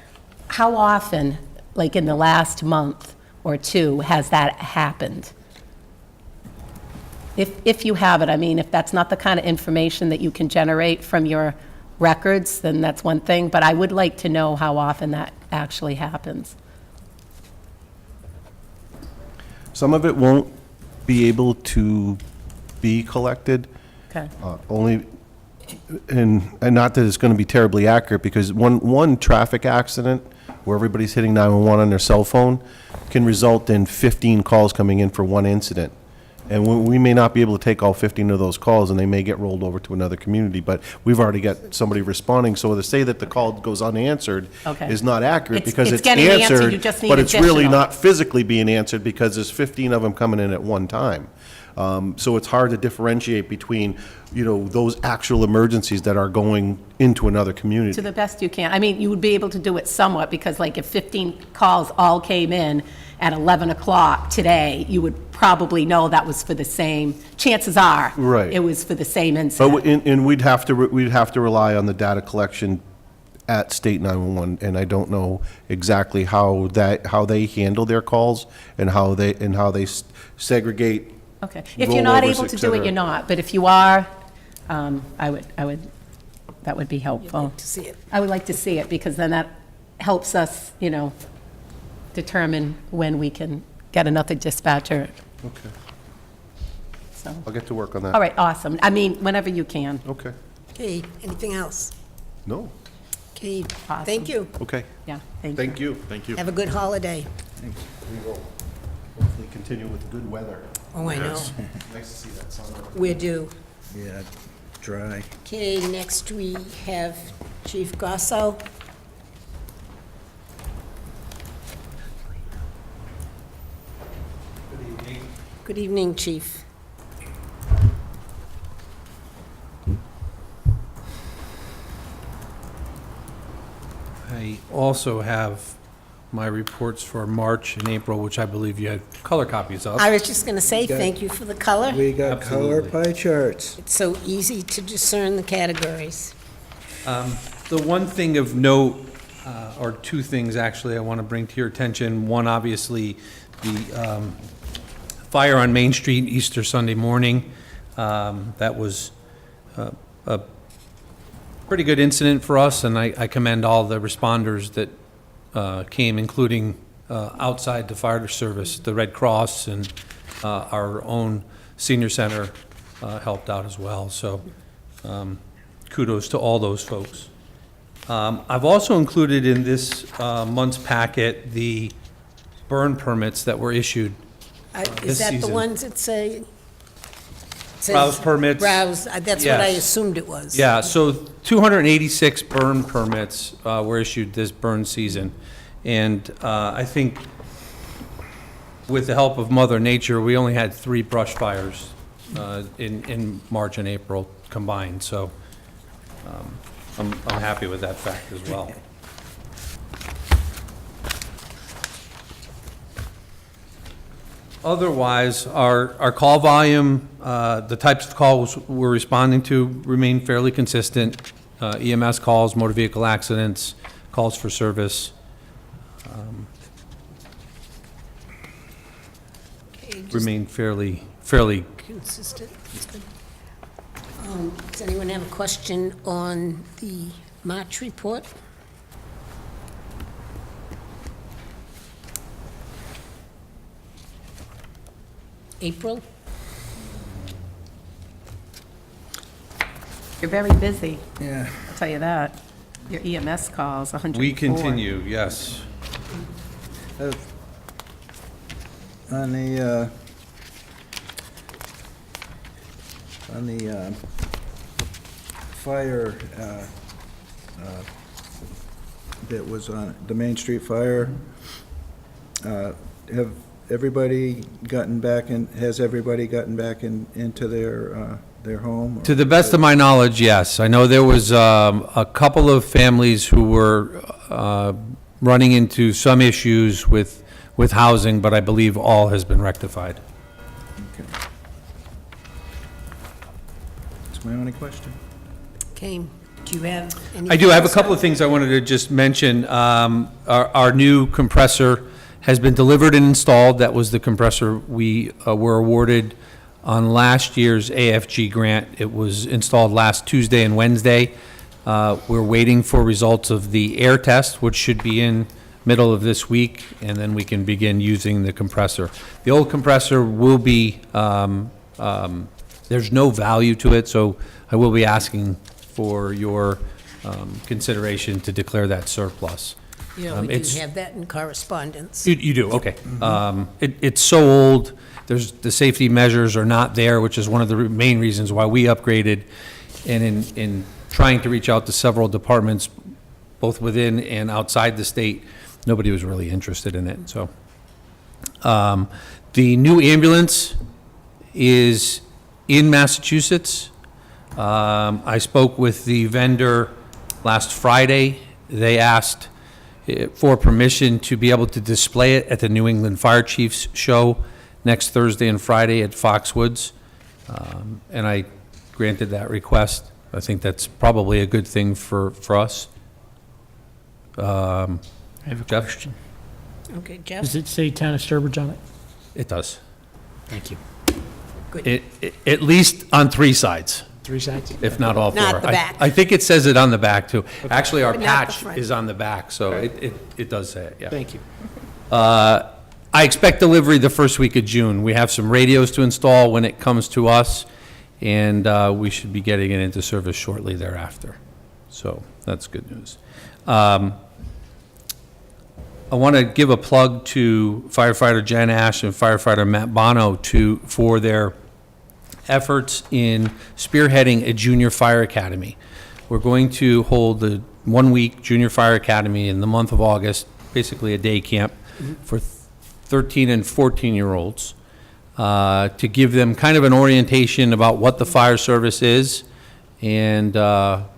how often, like in the last month or 2, has that happened? If you have it, I mean, if that's not the kind of information that you can generate from your records, then that's one thing, but I would like to know how often that actually happens. Some of it won't be able to be collected. Okay. Only, and not that it's going to be terribly accurate, because one traffic accident where everybody's hitting 911 on their cell phone can result in 15 calls coming in for one incident. And we may not be able to take all 15 of those calls, and they may get rolled over to another community, but we've already got somebody responding. So to say that the call goes unanswered Okay. is not accurate, It's- because it's it's getting answered, you answered, just need but it's really additional. not physically being answered, because there's 15 of them coming in at one time. So it's hard to differentiate between, those actual emergencies that are going into another community. To the best you can. I mean, you would be able to do it somewhat, because like if 15 calls all came in at 11 o'clock today, you would probably know that was for the same, chances are. Right. It was for the same But, incident. and we'd have to rely on the data collection at State 911, and I don't know exactly how they handle their calls and how they segregate. Okay. If you're not rollovers, able to et do it, cetera. you're not. But if you are, I would, that would be helpful. to see it. I would like to see it, because then that helps us, determine when we can get another dispatcher. Okay, So, I'll get to work on that. all right, awesome. I mean, whenever you can. Okay. Okay, anything else? No, Okay, Awesome. thank you. okay. Yeah, thank you. Thank you. Thank you. Have a good holiday. We will hopefully continue with good weather. Oh, I know. Nice to see that sun. We're due. Yeah, dry. Okay, next we have Chief Grasso. Good evening, Chief. I also have my reports for March and April, which I believe you had color copies of. I was just going to say, thank you for the color. We got color Absolutely. pie charts. It's so easy to discern the categories. The one thing of note, or two things actually, I want to bring to your attention. One, obviously, the fire on Main Street Easter Sunday morning. That was a pretty good incident for us, and I commend all the responders that came, including outside the fire service, the Red Cross, and our own senior center helped out as well. So kudos to all those folks. I've also included in this month's packet the burn permits that were issued. Is This that the season. ones that say? says Browse permits. Browse, that's what I Yes. assumed it was. Yeah, so 286 burn permits were issued this burn season. And I think with the help of Mother Nature, we only had 3 brush fires in March and April combined. So I'm happy with that fact as well. Otherwise, our call volume, the types of calls we're responding to remain fairly consistent. EMS calls, motor vehicle accidents, calls for service. Okay, just Remain fairly consistent. That's good. Does anyone have a question on the March report? April? You're very busy, Yeah. I'll tell you that. Your EMS calls, 104. We continue, yes. On the fire, that was on, the Main Street fire, have everybody gotten back in, has everybody gotten back into their home? To the best of my knowledge, yes. I know there was a couple of families who were running into some issues with housing, but I believe all has been rectified. Okay. That's my only question. Okay, do you have any? I do have a couple of things I wanted to just mention. Our new compressor has been delivered and installed. That was the compressor we were awarded on last year's AFG grant. It was installed last Tuesday and Wednesday. We're waiting for results of the air test, which should be in middle of this week, and then we can begin using the compressor. The old compressor will be, there's no value to it, so I will be asking for your consideration to declare that surplus. Yeah, we do it's- have that in correspondence. You do, okay. It's so old, the safety measures are not there, which is one of the main reasons why we upgraded. And in trying to reach out to several departments, both within and outside the state, nobody was really interested in it, so. The new ambulance is in Massachusetts. I spoke with the vendor last Friday. They asked for permission to be able to display it at the New England Fire Chiefs Show next Thursday and Friday at Foxwoods. And I granted that request. I think that's probably a good thing for us. I have a Jeff? question. Okay, Jeff? Does it say Town of Sturbridge on it? It does. Thank you. At least on 3 sides, 3 sides? if not all 4. Not the back. I think it says it on the back, too. Actually, our But not the patch front. is on the back, so it does say it, yeah. Thank you. I expect delivery the first week of June. We have some radios to install when it comes to us, and we should be getting it into service shortly thereafter. So that's good news. I want to give a plug to firefighter Jen Ash and firefighter Matt Bono for their efforts in spearheading a junior fire academy. We're going to hold the 1-week junior fire academy in the month of August, basically a day camp for 13 and 14-year-olds, to give them kind of an orientation about what the fire service is and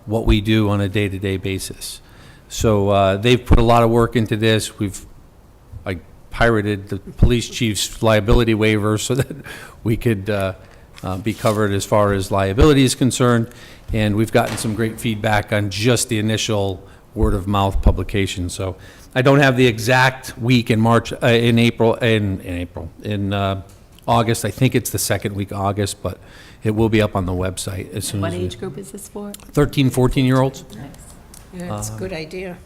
what we do on a day-to-day basis. So they've put a lot of work into this. I pirated the police chief's liability waiver so that we could be covered as far as liability is concerned. And we've gotten some great feedback on just the initial word-of-mouth publication. So I don't have the exact week in March, in August. I think it's the second week of August, but it will be up on the website as soon What as age group is this for? 13, 14-year-olds. Yeah, it's a good idea.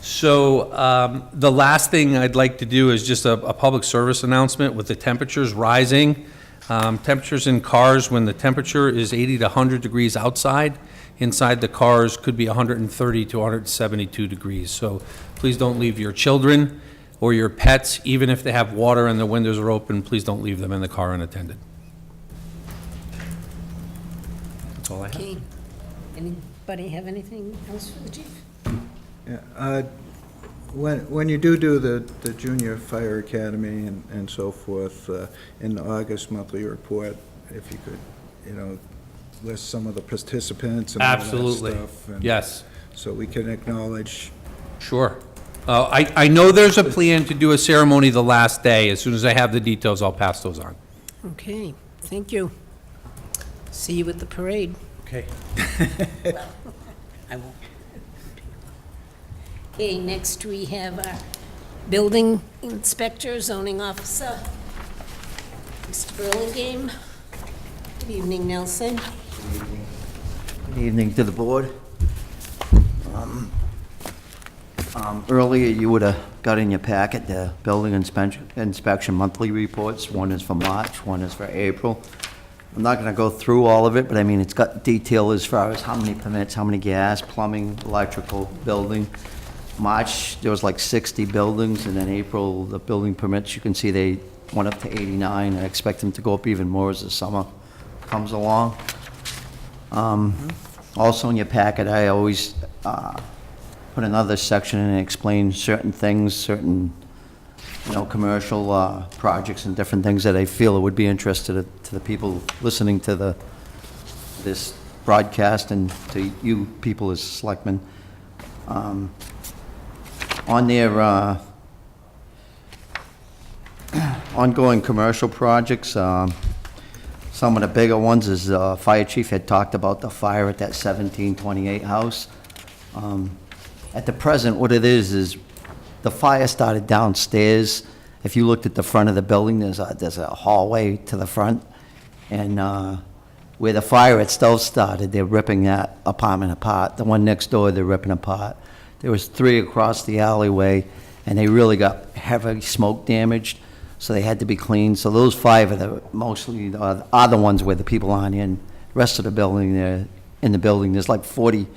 So the last thing I'd like to do is just a public service announcement with the temperatures rising. Temperatures in cars, when the temperature is 80 to 100 degrees outside, inside the cars could be 130 to 172 degrees. So please don't leave your children or your pets, even if they have water and the windows are open, please don't leave them in the car unattended. That's all I have. Okay. Anybody have anything else for the chief? Yeah, when you do the junior fire academy and so forth, in the August monthly report, if you could, list some of the participants and all that Absolutely. stuff. and Yes. So we can acknowledge. Sure. I know there's a plan to do a ceremony the last day. As soon as I have the details, I'll pass those on. Okay, thank you. See you at the parade. Okay. I won't. Okay, next we have our building inspector, zoning officer, Mr. Burlingame. Good evening, Nelson. Good evening to the board. Earlier, you would have got in your packet the building inspection monthly reports. One is for March, one is for April. I'm not going to go through all of it, but I mean, it's got detail as far as how many permits, how many gas, plumbing, electrical, building. March, there was like 60 buildings, and then April, the building permits, you can see they went up to 89. I expect them to go up even more as the summer comes along. Also in your packet, I always put another section in and explain certain things, certain, commercial projects and different things that I feel would be interested to the people listening to this broadcast and to you people as selectmen. On their ongoing commercial projects, some of the bigger ones is Fire Chief had talked about the fire at that 1728 house. At the present, what it is the fire started downstairs. If you looked at the front of the building, there's a hallway to the front, and where the fire itself started, they're ripping that apartment apart. The one next door, they're ripping apart. There was 3 across the alleyway, and they really got heavy smoke damaged, so they had to be cleaned. So those 5 are are the ones where the people aren't in. The rest of the building, they're in the building. There's like 40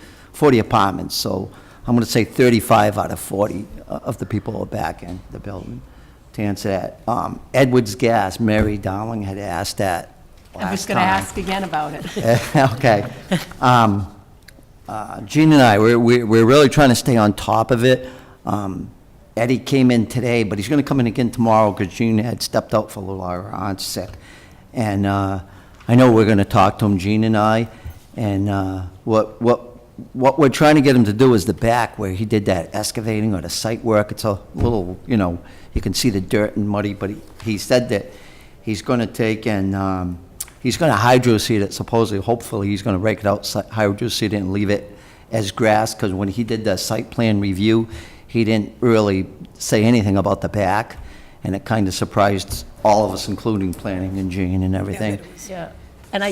apartments, so I'm going to say 35 out of 40 of the people are back in the building. to answer that. Edwards Gas, Mary Darling had asked that I'm just last going to time. ask again about it. Okay. Gene and I, we're really trying to stay on top of it. Eddie came in today, but he's going to come in again tomorrow because Gene had stepped out for a little while. Her aunt's sick. And I know we're going to talk to him, Gene and I, and what we're trying to get him to do is the back where he did that excavating or the site work. It's a little, you can see the dirt and muddy, but he said that he's going to take and he's going to hydro seed it, supposedly, hopefully, he's going to rake it out, hydro seed it, and leave it as grass, because when he did the site plan review, he didn't really say anything about the back, and it kind of surprised all of us, including planning and Gene and everything. Yeah. And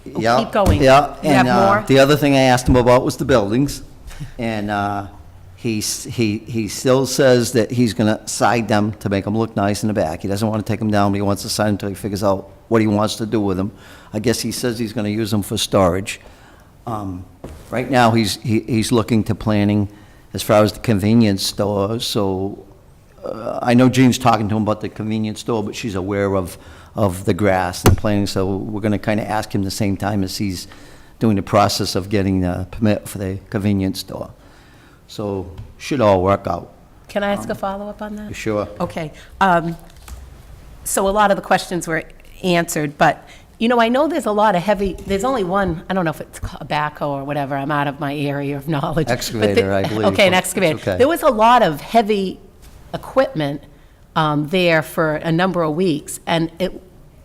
Yeah, keep going. Yeah, You have and more? the other thing I asked him about was the buildings, and he still says that he's going to side them to make them look nice in the back. He doesn't want to take them down, but he wants to side them until he figures out what he wants to do with them. I guess he says he's going to use them for storage. Right now, he's looking to planning as far as the convenience store, so I know Jean's talking to him about the convenience store, but she's aware of the grass and planning, so we're going to kind of ask him the same time as he's doing the process of getting the permit for the convenience store. So, should all work out. Can I ask a follow-up on that? Sure. Okay. So a lot of the questions were answered, but, I know there's a lot of there's only one, I don't know if it's a backhoe or whatever, I'm out of my area of knowledge. but Excavator, I believe. Okay, an excavator. Okay. There was a lot of heavy equipment there for a number of weeks, and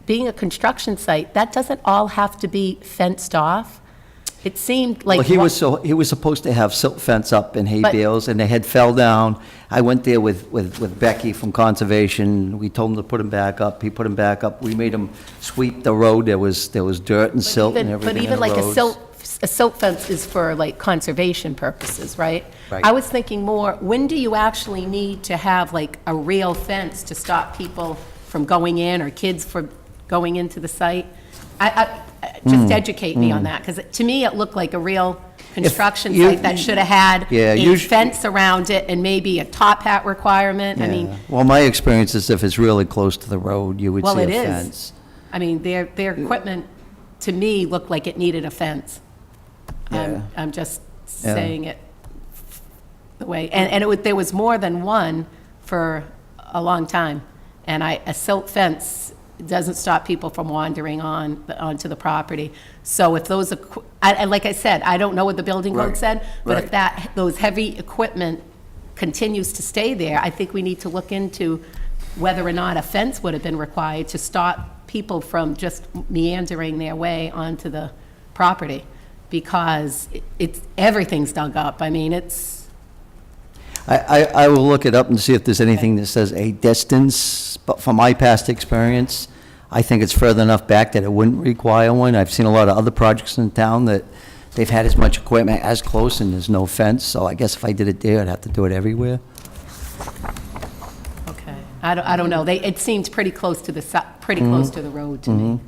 being a construction site, that doesn't all have to be fenced off. It seemed like... Well, he was supposed to have silt fence up and hay bales, and they had fell down. I went there with Becky from Conservation. We told him to put them back up. He put them back up. We made him sweep the road. There was dirt and silt and everything But in even the like roads. a silt fence is for like conservation purposes, right? Right. I was thinking more, when do you actually need to have like a real fence to stop people from going in or kids from going into the site? Just educate me on that, because to me, it looked like a real construction site that should have had a fence around it and maybe a top hat requirement. I mean, Well, my experience is if it's really close to the road, you would well, see a it is. fence. I mean, their equipment, to me, looked like it needed a fence. Yeah. I'm just saying it the way, and there was more than one for a long time. And a silt fence doesn't stop people from wandering onto the property. So if those, like I said, I don't know what the building code Right, said, but if right. those heavy equipment continues to stay there, I think we need to look into whether or not a fence would have been required to stop people from just meandering their way onto the property, because everything's dug up. I mean, it's... I will look it up and see if there's anything that says a distance, but from my past experience, I think it's further enough back that it wouldn't require one. I've seen a lot of other projects in town that they've had as much equipment as close and there's no fence, so I guess if I did it there, I'd have to do it everywhere. Okay. I don't know. It seemed pretty close to the road to me.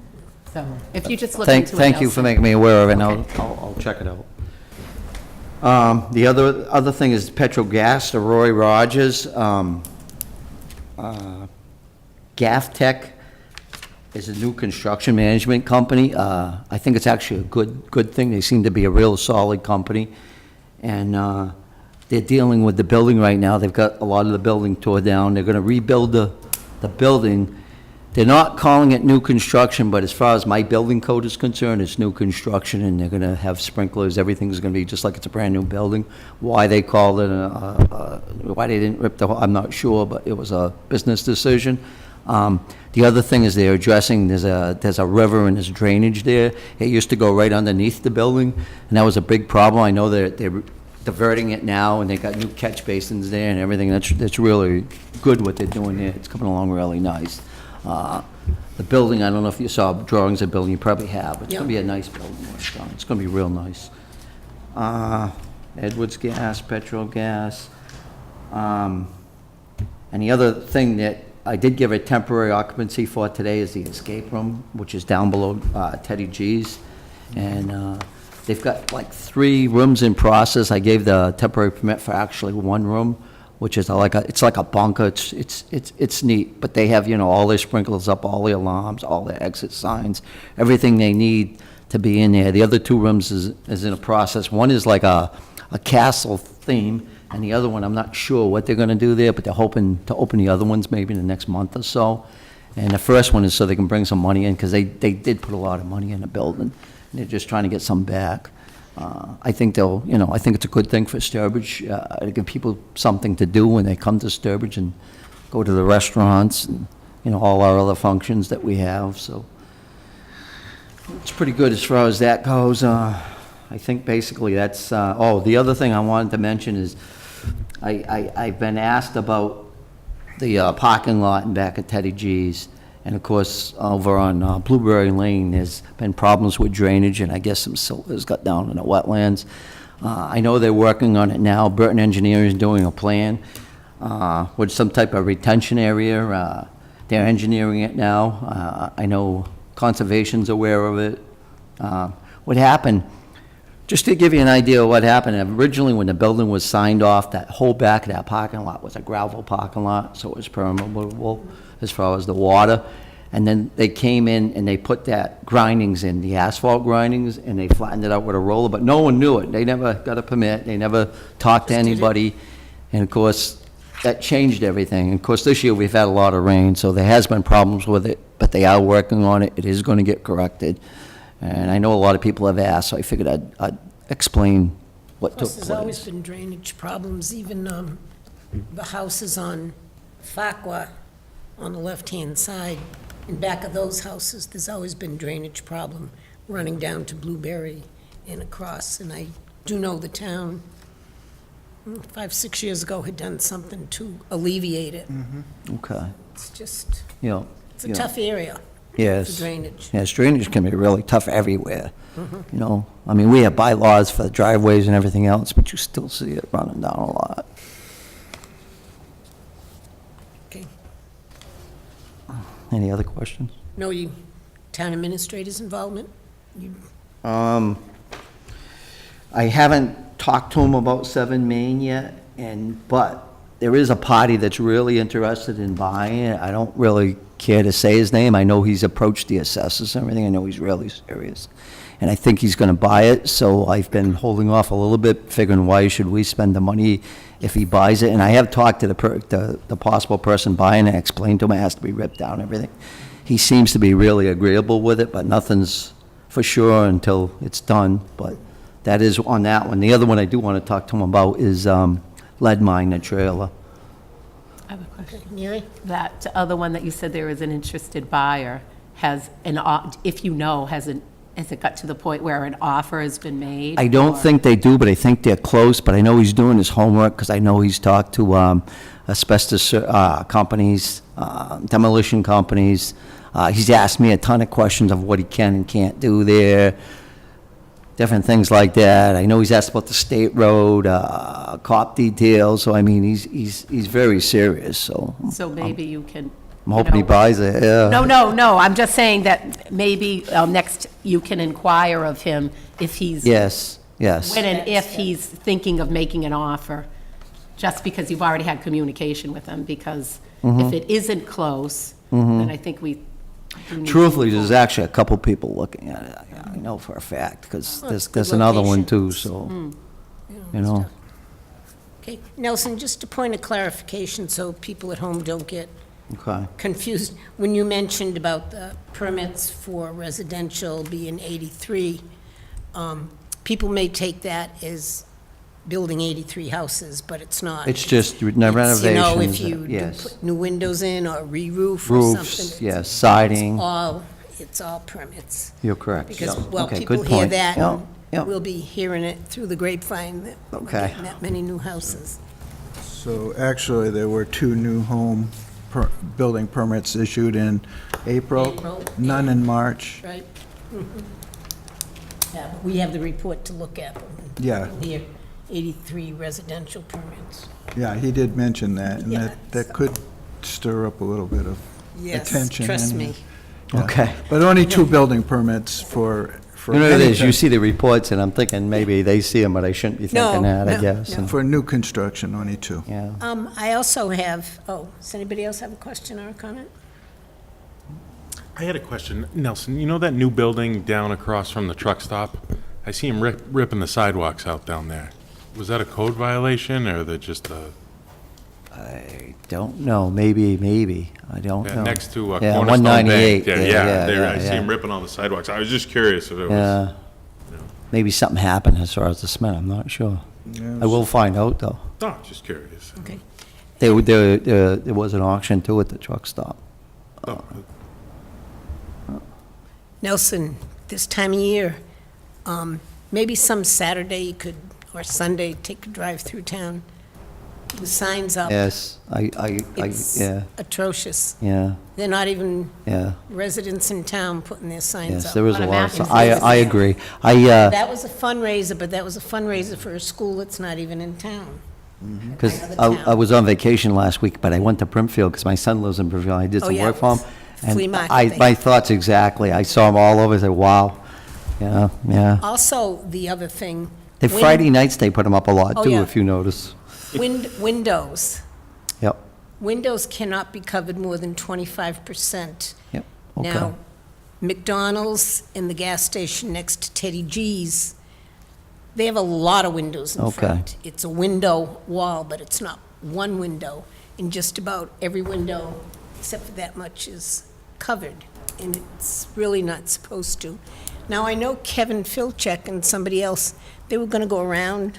So if you just look into it. Thank you for Nelson. making me aware of it, and Okay. I'll check it out. The other thing is Petro Gas, the Roy Rogers, Gaff Tech is a new construction management company. I think it's actually a good thing. They seem to be a real solid company. And they're dealing with the building right now. They've got a lot of the building tore down. They're going to rebuild the building. They're not calling it new construction, but as far as my building code is concerned, it's new construction, and they're going to have sprinklers. Everything's going to be just like it's a brand-new building. Why they called it, why they didn't rip I'm not sure, but it was a business decision. The other thing is they're addressing, there's a river and there's drainage there. It used to go right underneath the building, and that was a big problem. I know they're diverting it now, and they got new catch basins there and everything. That's really good what they're doing there. It's coming along really nice. The building, I don't know if you saw drawings of the building, you probably have. It's going to be a nice building when it's done. It's going to be real nice. Edwards Gas, Petro Gas. And the other thing that I did give a temporary occupancy for today is the escape room, which is down below Teddy G's. And they've got like 3 rooms in process. I gave the temporary permit for actually 1 room. which is it's like a bunker. It's neat, but they have, all their sprinklers up, all the alarms, all their exit signs, everything they need to be in there. The other 2 rooms is in a process. One is like a castle theme, and the other one, I'm not sure what they're gonna do there, but they're hoping to open the other ones maybe in the next month or so. And the first one is so they can bring some money in, because they did put a lot of money in the building, and they're just trying to get some back. I think I think it's a good thing for Sturbridge, to give people something to do when they come to Sturbridge and go to the restaurants and, all our other functions that we have, so. It's pretty good as far as that goes. I think basically that's, the other thing I wanted to mention is I've been asked about the parking lot in back of Teddy G's. And of course, over on Blueberry Lane, there's been problems with drainage, and I guess some silt has got down in the wetlands. I know they're working on it now. Burton Engineering is doing a plan with some type of retention area. They're engineering it now. I know Conservation's aware of it. What happened, just to give you an idea of what happened, originally when the building was signed off, that whole back of that parking lot was a gravel parking lot, so it was permeable as far as the water. And then they came in and they put that grindings in, the asphalt grindings, and they flattened it out with a roller, but no one knew it. They never got a permit, they never talked to anybody. And of course, that changed everything. And of course, this year we've had a lot of rain, so there has been problems with it, but they are working on it. It is going to get corrected. And I know a lot of people have asked, so I figured I'd explain what took Plus, place. there's always been drainage problems, even the houses on Farquhar, on the left-hand side. In back of those houses, there's always been drainage problem running down to Blueberry and across. And I do know the town, 5, 6 years ago, had done something to alleviate it. Okay. It's just, Yeah. it's a tough area. Yes. For drainage. Yes, drainage can be really tough everywhere. I mean, we have bylaws for driveways and everything else, but you still see it running down a lot. Okay. Any other questions? No, town administrator's involvement? I haven't talked to him about 7 Main yet, but there is a party that's really interested in buying it. I don't really care to say his name. I know he's approached the assessors and everything. I know he's really serious. And I think he's going to buy it, so I've been holding off a little bit, figuring why should we spend the money if he buys it. And I have talked to the possible person buying it, explained to him it has to be ripped down and everything. He seems to be really agreeable with it, but nothing's for sure until it's done. But that is on that one. The other one I do want to talk to him about is lead mine, the trailer. I have a question. Mary? That other one that you said there is an interested buyer, has if you know, has it got to the point where an offer has been made? I don't or- think they do, but I think they're close, but I know he's doing his homework, because I know he's talked to asbestos companies, demolition companies. He's asked me a ton of questions of what he can and can't do there, different things like that. I know he's asked about the state road, cop details, so I mean, he's very serious, so. So maybe you can. I'm hoping he buys it, yeah. No, I'm just saying that maybe next you can inquire of him if he's. Yes, yes. When and if he's thinking of making an offer, just because you've already had communication with him, because if it isn't close, then I think we do need to Truthfully, move there's forward. actually a couple people looking at it, I know for a fact, because Well, it's a there's good another one location. too, so, you know. Okay, Nelson, just a point of clarification so people at home don't get Okay. confused. When you mentioned about the permits for residential being 83, people may take that as building 83 houses, but it's not. It's just It's, you know, if renovations, you do yes. put new windows in or re-roof or something. Roofs, yes, siding, It's all permits. you're correct. Because, Yeah. well, Okay, people good hear point. that, Yeah, and yeah. we'll be hearing it through the grapevine that we're Okay. getting that many new houses. So actually, there were 2 new home building permits issued in April, April, none in March. Right? Yeah, but we have the report to look at. Yeah. The 83 residential permits. Yeah, he did mention that, and Yeah, that could stir up a little bit of Yes, attention. trust and- me. yeah. Okay. But only 2 building permits for for You know what it is, any you see the reports, and I'm thinking maybe they see them, but I shouldn't be thinking No, that, I no, guess. no. and- For new construction, only two. Yeah. I also have, does anybody else have a question or a comment? I had a question, Nelson, you know that new building down across from the truck stop? I see him ripping the sidewalks out down there. Was that a code violation, or that just a, I don't know, maybe, I don't know. next to Yeah, Cornerstone 198 Bank? there, yeah, I see yeah. him ripping all the sidewalks. I was just curious if it was, Yeah. Maybe something happened as far as the cement, I'm not sure. I will find out, though. oh, just curious. Okay. There was an auction too at the truck stop. Oh, Nelson, this time of year, maybe some Saturday you could, or Sunday, take a drive through town. The signs up. Yes, It's yeah, atrocious. yeah, They're not even yeah. residents in town putting their signs Yes, up. there was a On a lot of, map. I agree. That was a fundraiser, but that was a fundraiser for a school that's not even in town. Because Another town. I was on vacation last week, but I went to Brimfield because my son lives in Brimfield. I did Oh, some yeah, work for him. flea And market I, thing. my thoughts exactly. I saw them all over. I said, wow. Yeah, yeah. Also, the other thing. The win- Friday nights, they put them up a lot Oh, too, yeah. if you notice. Windows. Yep, Windows cannot be covered more than 25%. yep, okay. Now, McDonald's and the gas station next to Teddy G's, they have a lot of windows in Okay. front. It's a window wall, but it's not one window. And just about every window, except for that much, is covered. And it's really not supposed to. Now, I know Kevin Filchek and somebody else, they were going to go around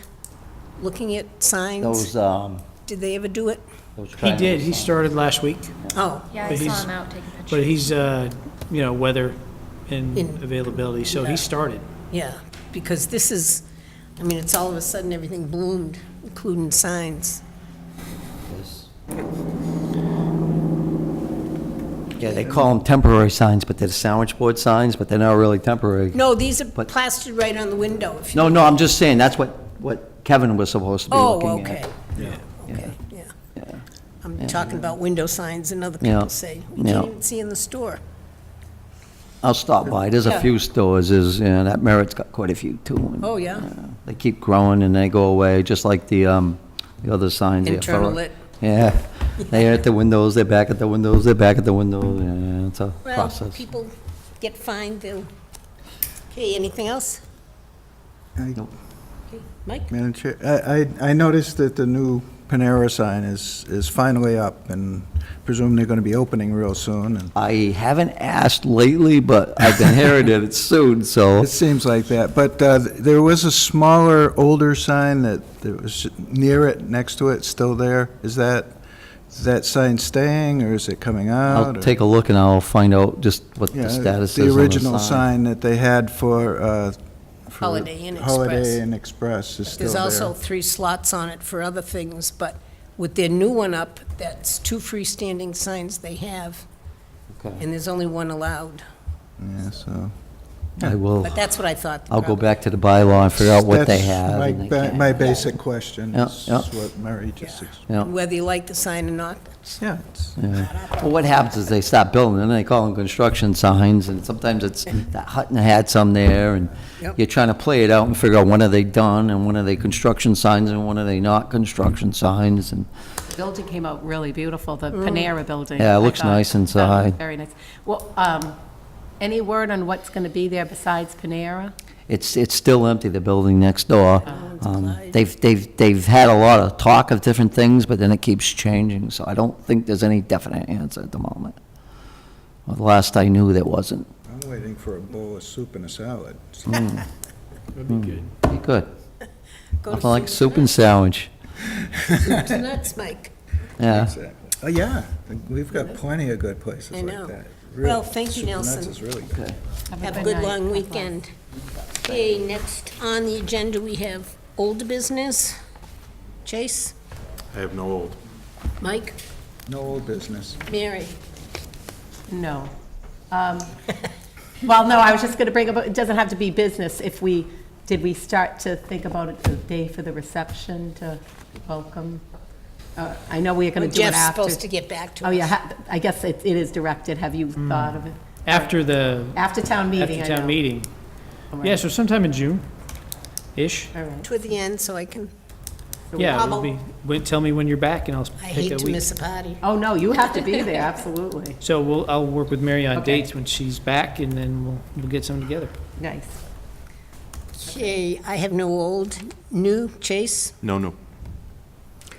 looking at signs. Those, Did they ever do it? those He triangles. did, he started last week, Oh, Yeah, I But saw he's- him out taking pictures. but he's, weather and In- availability, so Yeah. he started. yeah, because this is, I mean, it's all of a sudden everything bloomed, including signs. Yes. Yeah, they call them temporary signs, but they're sandwich board signs, but they're not really temporary. No, these are But- plastered right on the window. if you- No, I'm just saying, that's what Kevin was supposed to be Oh, looking okay. at. Okay, yeah. Yeah. I'm talking about window signs, and other Yeah, people say, we yeah. can't even see in the store. I'll stop by. There's a Yeah. few stores, that Merritt's got quite a few too. and, Oh, yeah. They keep growing and they go away, just like the other signs. there, Internal for- lit. Yeah, they're at the windows, they're back at the windows, they're back at the windows, yeah, it's a Well, process. people get fined, they'll, okay, anything else? Okay, Mike? Madam Chair, I noticed that the new Panera sign is finally up, and presume they're going to be opening real soon, and I haven't asked lately, but I've been hearing that it's soon, so. it seems like that. But there was a smaller, older sign that was near it, next to it, still there. Is that sign staying, or is it coming out? I'll take a look and I'll find out just what the Yeah, status is the on original sign that they had for Holiday Inn Holiday Express. Inn Express is still There's there. also 3 slots on it for other things, but with their new one up, that's 2 freestanding signs they have, Okay. and there's only 1 allowed. Yeah, so. I will, But that's what I thought. I'll go back to the bylaw and figure out what they That's have. and they can't. my basic question Yeah, is yeah. what Mary just explained. Yeah. Whether you like the sign or not, that's Yeah, it's- Yeah. Well, what happens is they stop building, and they call them construction signs, and sometimes it's, that Hutton had some there, and Yep. you're trying to play it out and figure out when are they done, and when are they construction signs, and when are they not construction signs, and, The building came out really beautiful, the Panera building. Yeah, it I looks thought. nice inside. Very nice. Well, any word on what's going to be there besides Panera? it's still empty, the building next door. it's applied. They've had a lot of talk of different things, but then it keeps changing, so I don't think there's any definite answer at the moment. Well, the last I knew, there wasn't. I'm waiting for a bowl of soup and a salad. Would be good. Be good. go Nothing to like soup and sandwich. soup to nuts, Mike. Yeah. Exactly. Oh, yeah, we've got plenty of good places I know. like that. Well, thank you, Soup and Nuts Nelson. is really good. Have a good night. long God bless. weekend. Okay, next on the agenda, we have old business. Chase, I have no old. Mike, No old business. Mary. No. Well, no, I was just going to bring up, it doesn't have to be business. Did we start to think about it the day for the reception to welcome? I know we are going to do it Jeff's after. supposed to get back to us. Oh, yeah, I guess it is directed. Have you thought of it? After the, After town meeting, I after know. town meeting, Yeah, so sometime in June-ish. All right. Toward the end, so I can, Yeah, it'll be, tell me when you're back and I'll I pick hate a to week. miss a party. Oh, no, you have to be there, absolutely. So I'll work with Mary on Okay. dates when she's back and then we'll get something together. Nice. Okay, I have no old, new. Chase? No.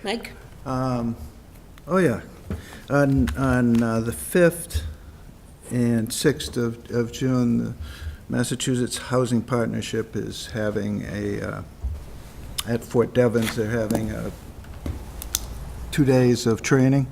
Mike? Oh, yeah. On the 5th and 6th of June, the Massachusetts Housing Partnership is having at Fort Devens, they're having 2 days of training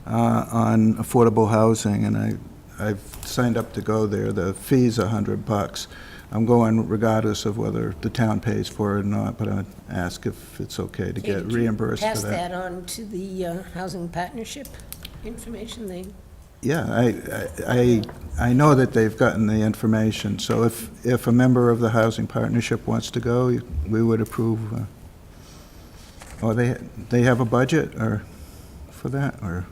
on affordable housing, and I've signed up to go there. The fee's $100. I'm going regardless of whether the town pays for it or not, but I'd ask if it's okay to get reimbursed for Pass that. that on to the Housing Partnership information. Yeah, I know that they've gotten the information, so if a member of the Housing Partnership wants to go, we would approve. Or they have a budget or for that, or?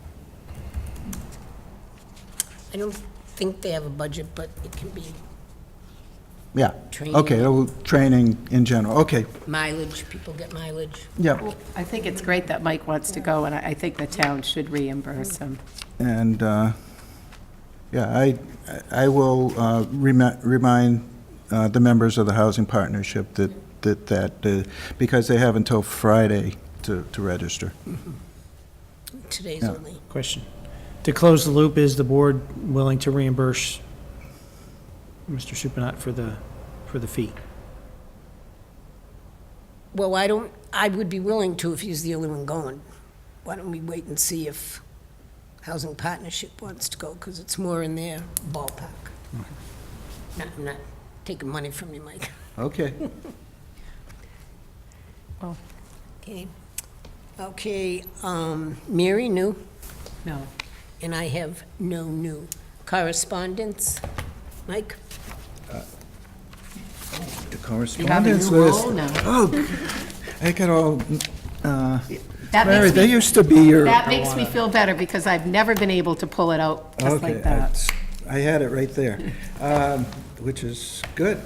I don't think they have a budget, but it can be Yeah, training. okay, training in general, okay, Mileage, people get mileage. yeah. Well, I think it's great that Mike wants to go, and I think the town should reimburse him. And, yeah, I will remind the members of the Housing Partnership that because they have until Friday to register. Today's Yeah. only. Question. To close the loop, is the board willing to reimburse Mr. Supranat for the fee? Well, I would be willing to if he's the only one going. Why don't we wait and see if Housing Partnership wants to go, because it's more in their ballpark. I'm not taking money from you, Mike. Okay. Okay, Mary, new, No. and I have no new. Correspondence, Mike? The You have a correspondence new list. role now. Oh, I got all, That Mary, makes they me, used to be your. that makes me feel better, because I've never been able to pull it out just Okay, like that. I had it right there, which is good.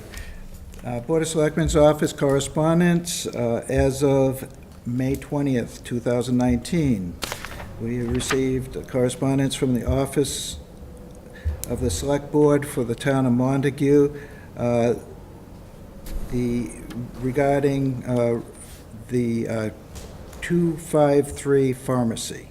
Board of Selectmen's Office correspondence, as of May 20th, 2019. We received correspondence from the Office of the Select Board for the town of Montague, regarding the 253 pharmacy.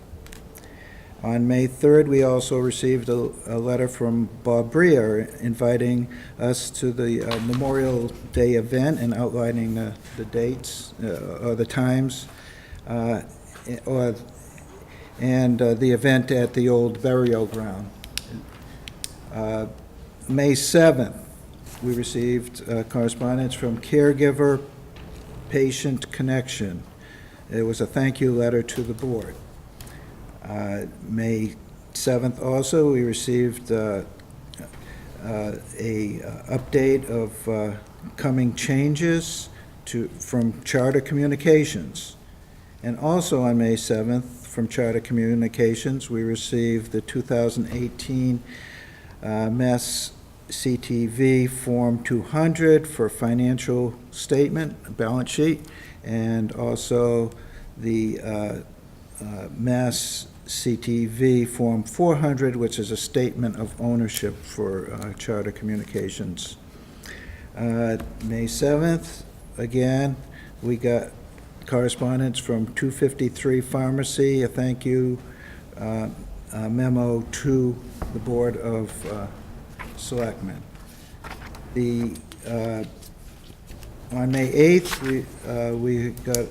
On May 3rd, we also received a letter from Bob Brier inviting us to the Memorial Day event and outlining the dates or the times, and the event at the old burial ground. May 7th, we received correspondence from Caregiver Patient Connection. It was a thank you letter to the board. May 7th also, we received a update of coming changes from Charter Communications. And also on May 7th, from Charter Communications, we received the 2018 Mass CTV Form 200 for financial statement, balance sheet, and also the Mass CTV Form 400, which is a statement of ownership for Charter Communications. May 7th, again, we got correspondence from 253 Pharmacy, a thank you memo to the Board of Selectmen. On May 8th, we got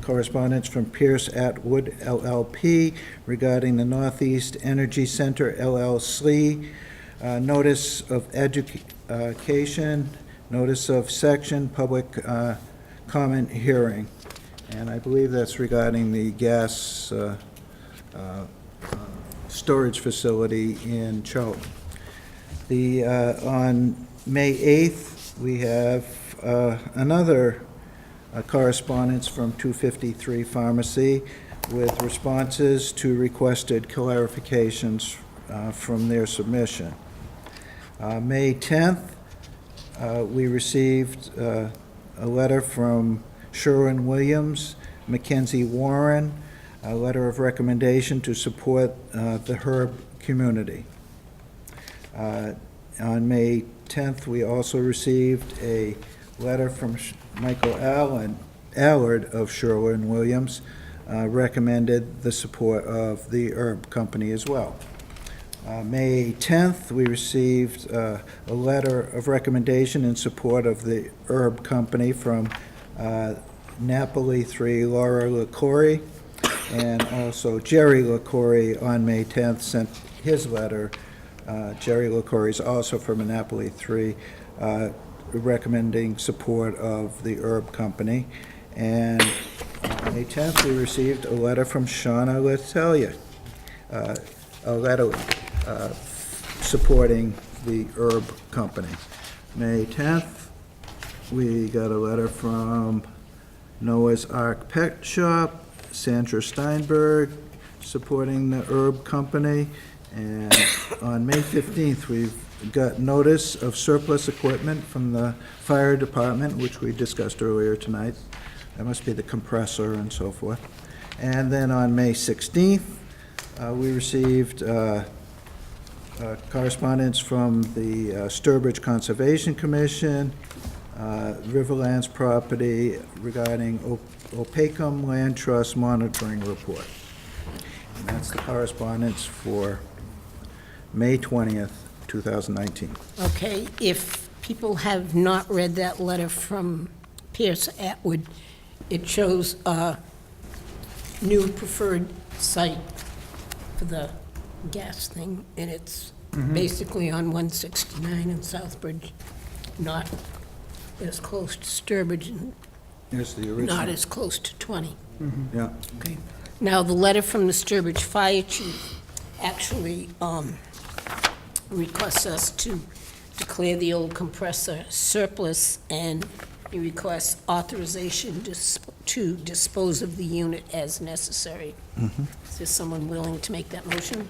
correspondence from Pierce Atwood LLP regarding the Northeast Energy Center LLC, notice of education, notice of section, public comment hearing. And I believe that's regarding the gas storage facility in Charlton. On May 8th, we have another correspondence from 253 Pharmacy with responses to requested clarifications from their submission. May 10th, we received a letter from Sherwin-Williams, Mackenzie Warren, a letter of recommendation to support the Herb community. On May 10th, we also received a letter from Michael Allard of Sherwin-Williams, recommended the support of the Herb Company as well. May 10th, we received a letter of recommendation in support of the Herb Company from Napoli 3 Laura LaCory, and also Jerry LaCory on May 10th sent his letter. Jerry LaCory is also from Napoli 3, recommending support of the Herb Company. And on May 10th, we received a letter from Shauna Latelia, a letter supporting the Herb Company. May 10th, we got a letter from Noah's Ark Pet Shop, Sandra Steinberg, supporting the Herb Company. And on May 15th, we've got notice of surplus equipment from the fire department, which we discussed earlier tonight. That must be the compressor and so forth. And then on May 16th, we received correspondence from the Sturbridge Conservation Commission, Riverlands property regarding Opakam Land Trust monitoring report. And that's the correspondence for May 20th, 2019. Okay, if people have not read that letter from Pierce Atwood, it shows a new preferred site for the gas thing, and it's basically on 169 in Southbridge, not as close to Sturbridge, and Here's the original. not as close to 20. Yeah. Okay. Now, the letter from the Sturbridge Fire Chief actually requests us to declare the old compressor surplus, and he requests authorization to dispose of the unit as necessary. Is there someone willing to make that motion?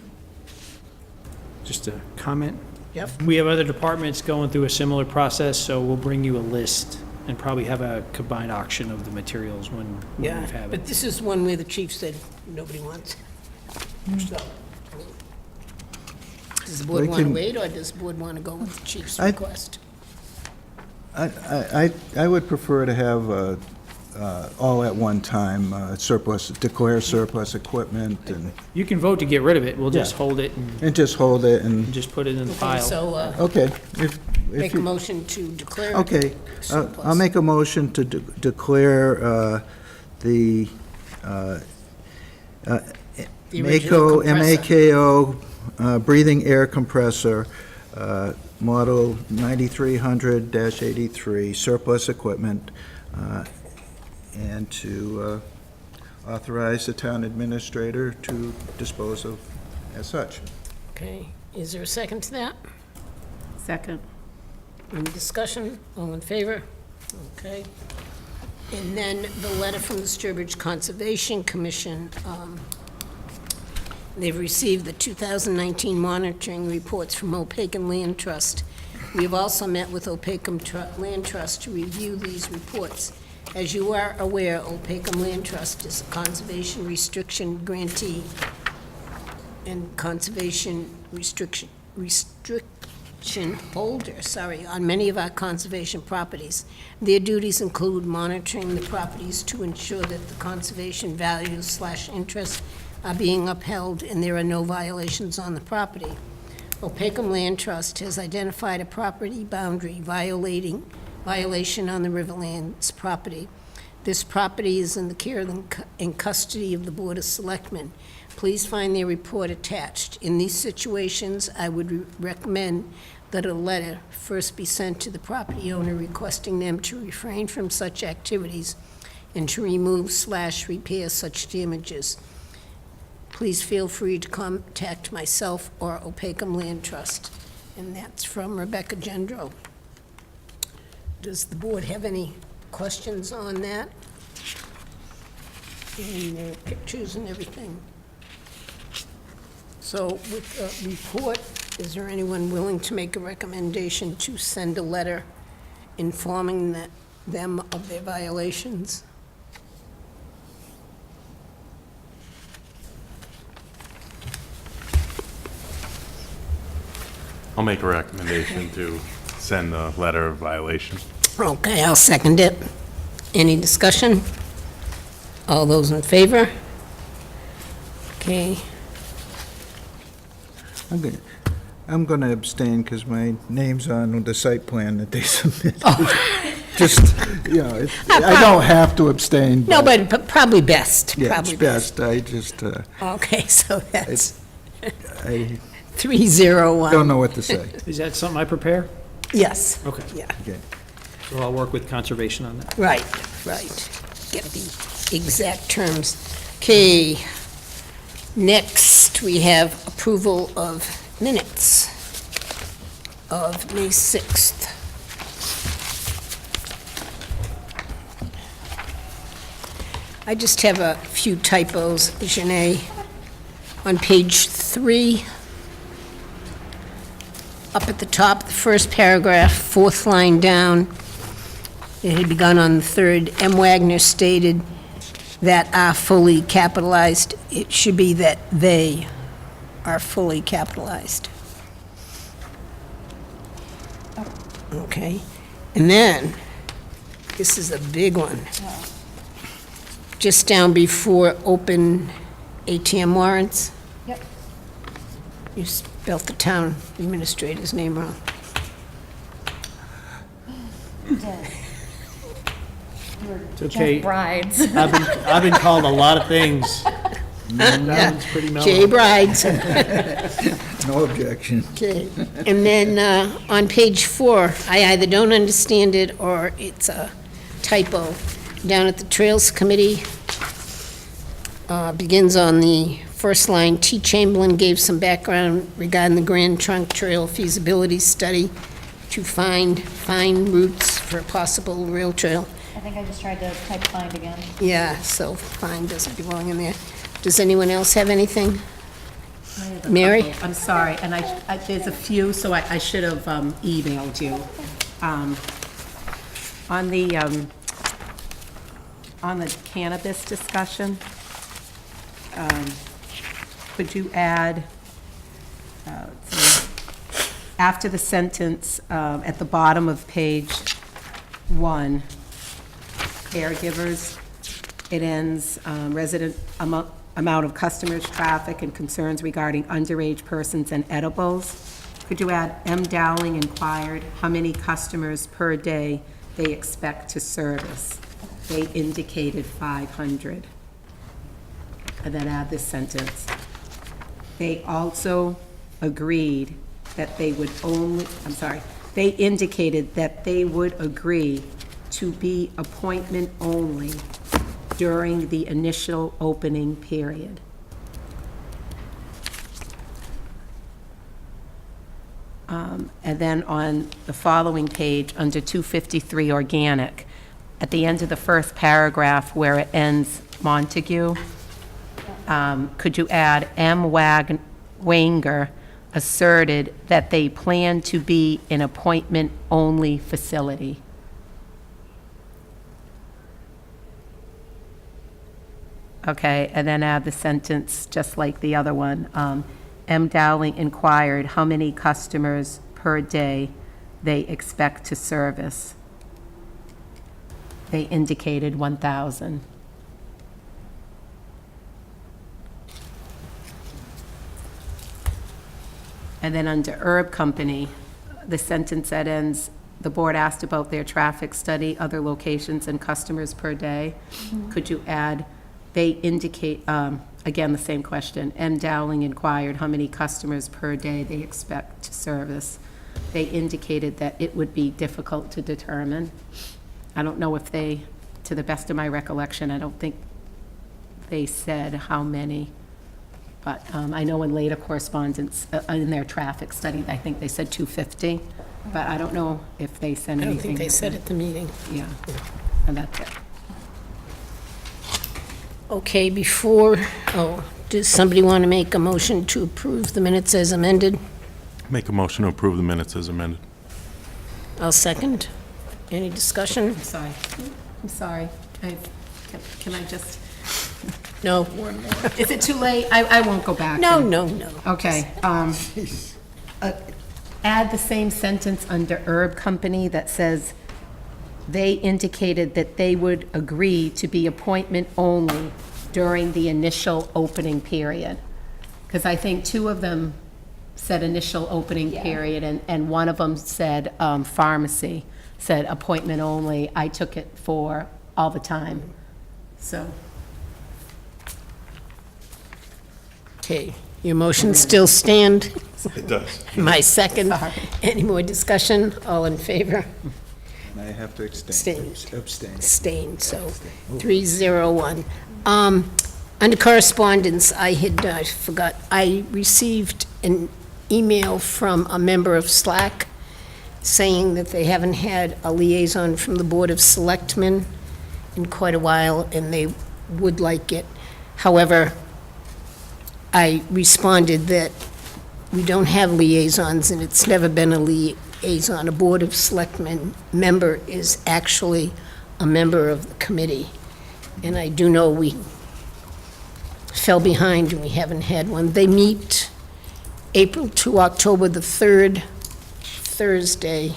Just a comment. Yep. We have other departments going through a similar process, so we'll bring you a list and probably have a combined auction of the materials when we have it. But this is one where the chief said nobody wants it. So, does the board We want to can- wait, or does the board want to go with the chief's I- request? I would prefer to have all at one time, surplus, declare surplus equipment and You can vote to get rid of it, we'll just Yeah. hold it and just hold it and, just put it in the Okay, pile. so okay. If make a you- motion to declare it Okay, surplus. I'll make a motion to declare the The original MAKO breathing air compressor, model 9300-83, surplus equipment, and to authorize the town administrator to dispose of as such. Okay, is there a second to that? Second. Any discussion? All in favor? Okay. And then the letter from the Sturbridge Conservation Commission. They've received the 2019 monitoring reports from Opakam Land Trust. We have also met with Opakam Land Trust to review these reports. As you are aware, Opakam Land Trust is a conservation restriction grantee and conservation restriction holder, on many of our conservation properties. Their duties include monitoring the properties to ensure that the conservation values/interests are being upheld and there are no violations on the property. Opakam Land Trust has identified a property boundary violation on the Riverlands property. This property is in the care and custody of the Board of Selectmen. Please find their report attached. In these situations, I would recommend that a letter first be sent to the property owner requesting them to refrain from such activities and to remove/repair such damages. Please feel free to contact myself or Opakam Land Trust. And that's from Rebecca Gendro. Does the board have any questions on that? And their pictures and everything. So with the report, is there anyone willing to make a recommendation to send a letter informing them of their violations? I'll make a recommendation to send the letter of violation. Okay, I'll second it. Any discussion? All those in favor? Okay, I'm gonna abstain because my name's on the site plan that they submitted. Just, you know, I don't have to abstain. no, but probably best, Yeah, it's probably best. I just, Okay, so that's I 301. don't know what to say. Is that something I prepare? Yes. Okay. Yeah, Okay. So I'll work with conservation on that. right. Get the exact terms. Okay, next, we have approval of minutes of May 6th. I just have a few typos, Janay. On page 3, up at the top, the first paragraph, fourth line down, it had begun on the third. M. Wagner stated that are fully capitalized. It should be that they are fully capitalized. Okay. And then, this is a big one. Just down before open ATM warrants. Yep. You spelt the town administrator's name wrong. It's okay. Brides. I've been called a lot of things. That one's pretty mellow. Jay Brides. No objection. Okay, and then on page 4, I either don't understand it or it's a typo. Down at the Trails Committee, begins on the first line, T. Chamberlain gave some background regarding the Grand Trunk Trail feasibility study to find routes for a possible rail trail. I think I just tried to type find again. Yeah, so find doesn't belong in there. Does anyone else have anything? I have a Mary? couple. I'm sorry, and there's a few, so I should have emailed you. On the cannabis discussion, could you add, let's see, after the sentence, at the bottom of page 1, caregivers, it ends, resident amount of customers, traffic, and concerns regarding underage persons and edibles. Could you add, M. Dowling inquired how many customers per day they expect to service? They indicated 500. And then add this sentence. They also agreed that they would only, they indicated that they would agree to be appointment only during the initial opening period. And then on the following page, under 253 organic, at the end of the first paragraph where it ends Montague, could you add M. Wanger asserted that they plan to be an appointment-only facility? Okay, and then add the sentence, just like the other one. M. Dowling inquired how many customers per day they expect to service. They indicated 1,000. And then under Herb Company, the sentence that ends, the board asked about their traffic study, other locations, and customers per day. Could you add, they indicate, again, the same question. M. Dowling inquired how many customers per day they expect to service. They indicated that it would be difficult to determine. I don't know if they, to the best of my recollection, I don't think they said how many. But I know in later correspondence, in their traffic study, I think they said 250. But I don't know if they said I anything. don't think they said at the meeting. Yeah, and that's it. Okay, does somebody want to make a motion to approve the minutes as amended? Make a motion to approve the minutes as amended. I'll second. Any discussion? I'm sorry. Can I just, No. is it too late? I won't go back. No, and- no, no. Okay. Add the same sentence under Herb Company that says, they indicated that they would agree to be appointment only during the initial opening period. Because I think two of them said initial opening period, and one of them said pharmacy, said appointment only. I took it for all the time, so. Okay, your motion still stand? It does. My second. Sorry. Any more discussion? All in favor? And I have to abstain. Abstain. Abstain, so 301. Under correspondence, I forgot, I received an email from a member of Slack saying that they haven't had a liaison from the Board of Selectmen in quite a while, and they would like it. However, I responded that we don't have liaisons, and it's never been a liaison. A Board of Selectmen member is actually a member of the committee. And I do know we fell behind and we haven't had one. They meet April to October, the third Thursday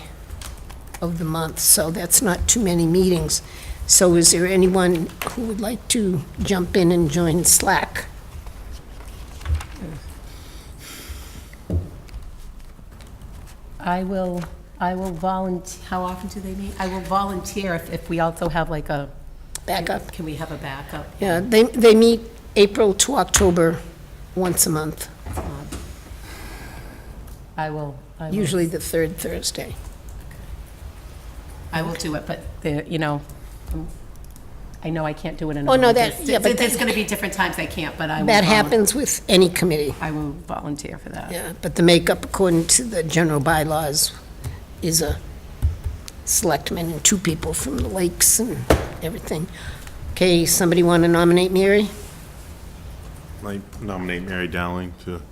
of the month, so that's not too many meetings. So is there anyone who would like to jump in and join Slack? I will volunteer. How often do they meet? I will volunteer if we also have like a Backup? Can we have a backup? Yeah, they meet April to October once a month, I will. usually the third Thursday. I will do it, but I know I can't do it in a Oh, no, month. yeah, but There's going to be different times I can't, but I will. That happens with any committee. I will volunteer for that. Yeah, but the makeup, according to the general bylaws, is a selectman and two people from the lakes and everything. Okay, somebody want to nominate Mary? I nominate Mary Dowling to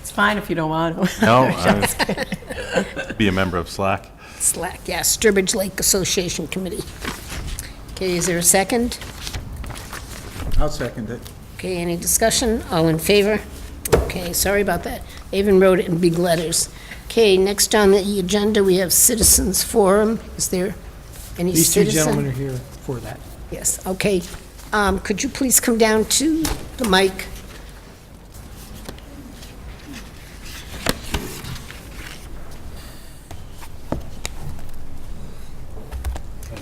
It's fine if you don't want to. be a member of Slack. Slack, yeah, Sturbridge Lake Association Committee. Okay, is there a second? I'll second it. Okay, any discussion? All in favor? Okay, sorry about that. They even wrote it in big letters. Okay, next on the agenda, we have Citizens Forum. Is there any These two citizen? gentlemen are here for that. Yes, okay. Could you please come down to the mic?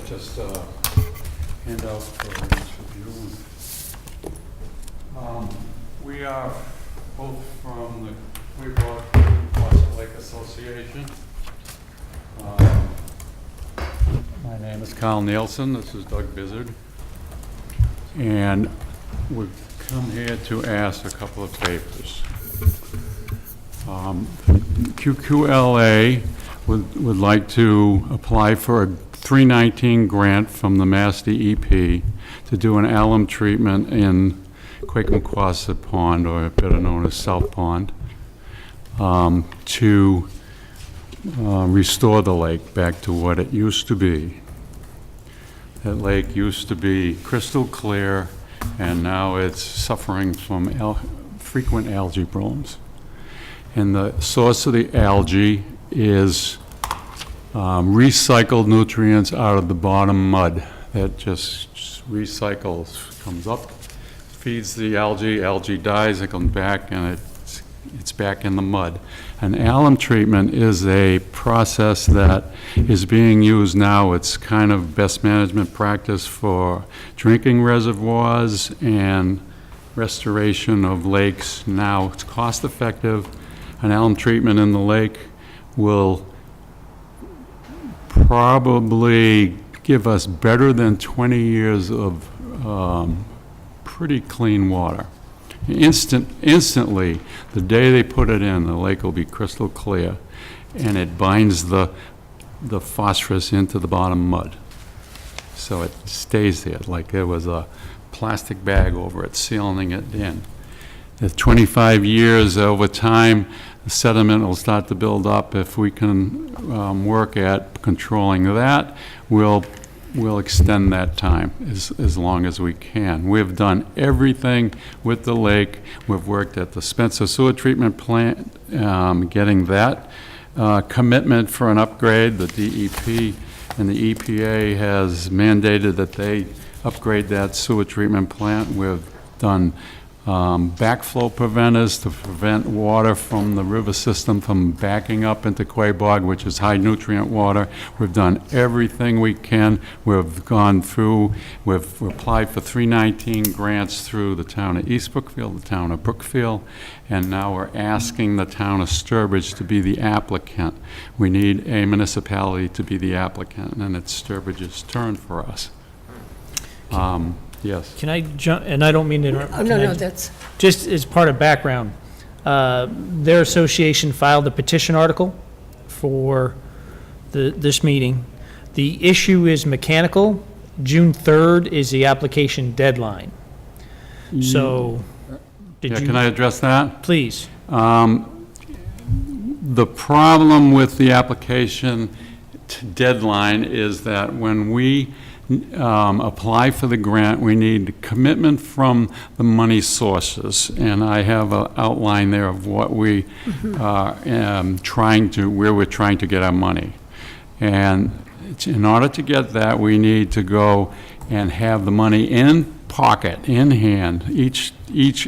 Just hand out for each of you. We are both from the Clearwater Lake Association. My name is Kyle Nielsen. This is Doug Bizzard. And we've come here to ask a couple of favors. QQLA would like to apply for a 319 grant from the Mass DEP to do an alum treatment in Quakenquasset Pond, or better known as South Pond, to restore the lake back to what it used to be. That lake used to be crystal clear, and now it's suffering from frequent algae blooms. And the source of the algae is recycled nutrients out of the bottom mud that just recycles, comes up, feeds the algae dies, it comes back, and it's back in the mud. An alum treatment is a process that is being used now. It's kind of best management practice for drinking reservoirs and restoration of lakes. Now, it's cost effective. An alum treatment in the lake will probably give us better than 20 years of pretty clean water. Instantly, the day they put it in, the lake will be crystal clear, and it binds the phosphorus into the bottom mud. So it stays there, like there was a plastic bag over it, sealing it in. The 25 years over time, the sediment will start to build up. If we can work at controlling that, we'll extend that time as long as we can. We've done everything with the lake. We've worked at the Spencer Sewer Treatment Plant, getting that commitment for an upgrade. The DEP and the EPA has mandated that they upgrade that sewer treatment plant. We've done backflow preventers to prevent water from the river system from backing up into Quabog, which is high nutrient water. We've done everything we can. We've gone through, we've applied for 319 grants through the town of East Brookfield, the town of Brookfield, and now we're asking the town of Sturbridge to be the applicant. We need a municipality to be the applicant, and it's Sturbridge's turn for us. Yes. Can I jump, and I don't mean to interrupt. Oh, no, that's... Just as part of background, their association filed a petition article for this meeting. The issue is mechanical. June 3rd is the application deadline. So, Can I address that? Please. The problem with the application deadline is that when we apply for the grant, we need commitment from the money sources, and I have an outline there of what we where we're trying to get our money. And in order to get that, we need to go and have the money in pocket, in hand. Each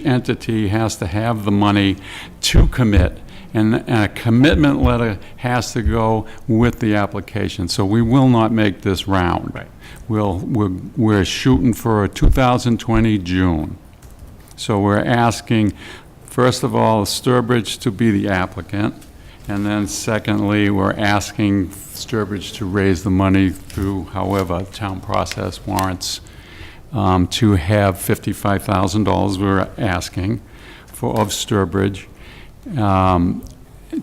entity has to have the money to commit. And a commitment letter has to go with the application. So we will not make this round. Right. We're shooting for 2020 June. So we're asking, first of all, Sturbridge to be the applicant. And then secondly, we're asking Sturbridge to raise the money through however town process warrants to have $55,000 we're asking of Sturbridge.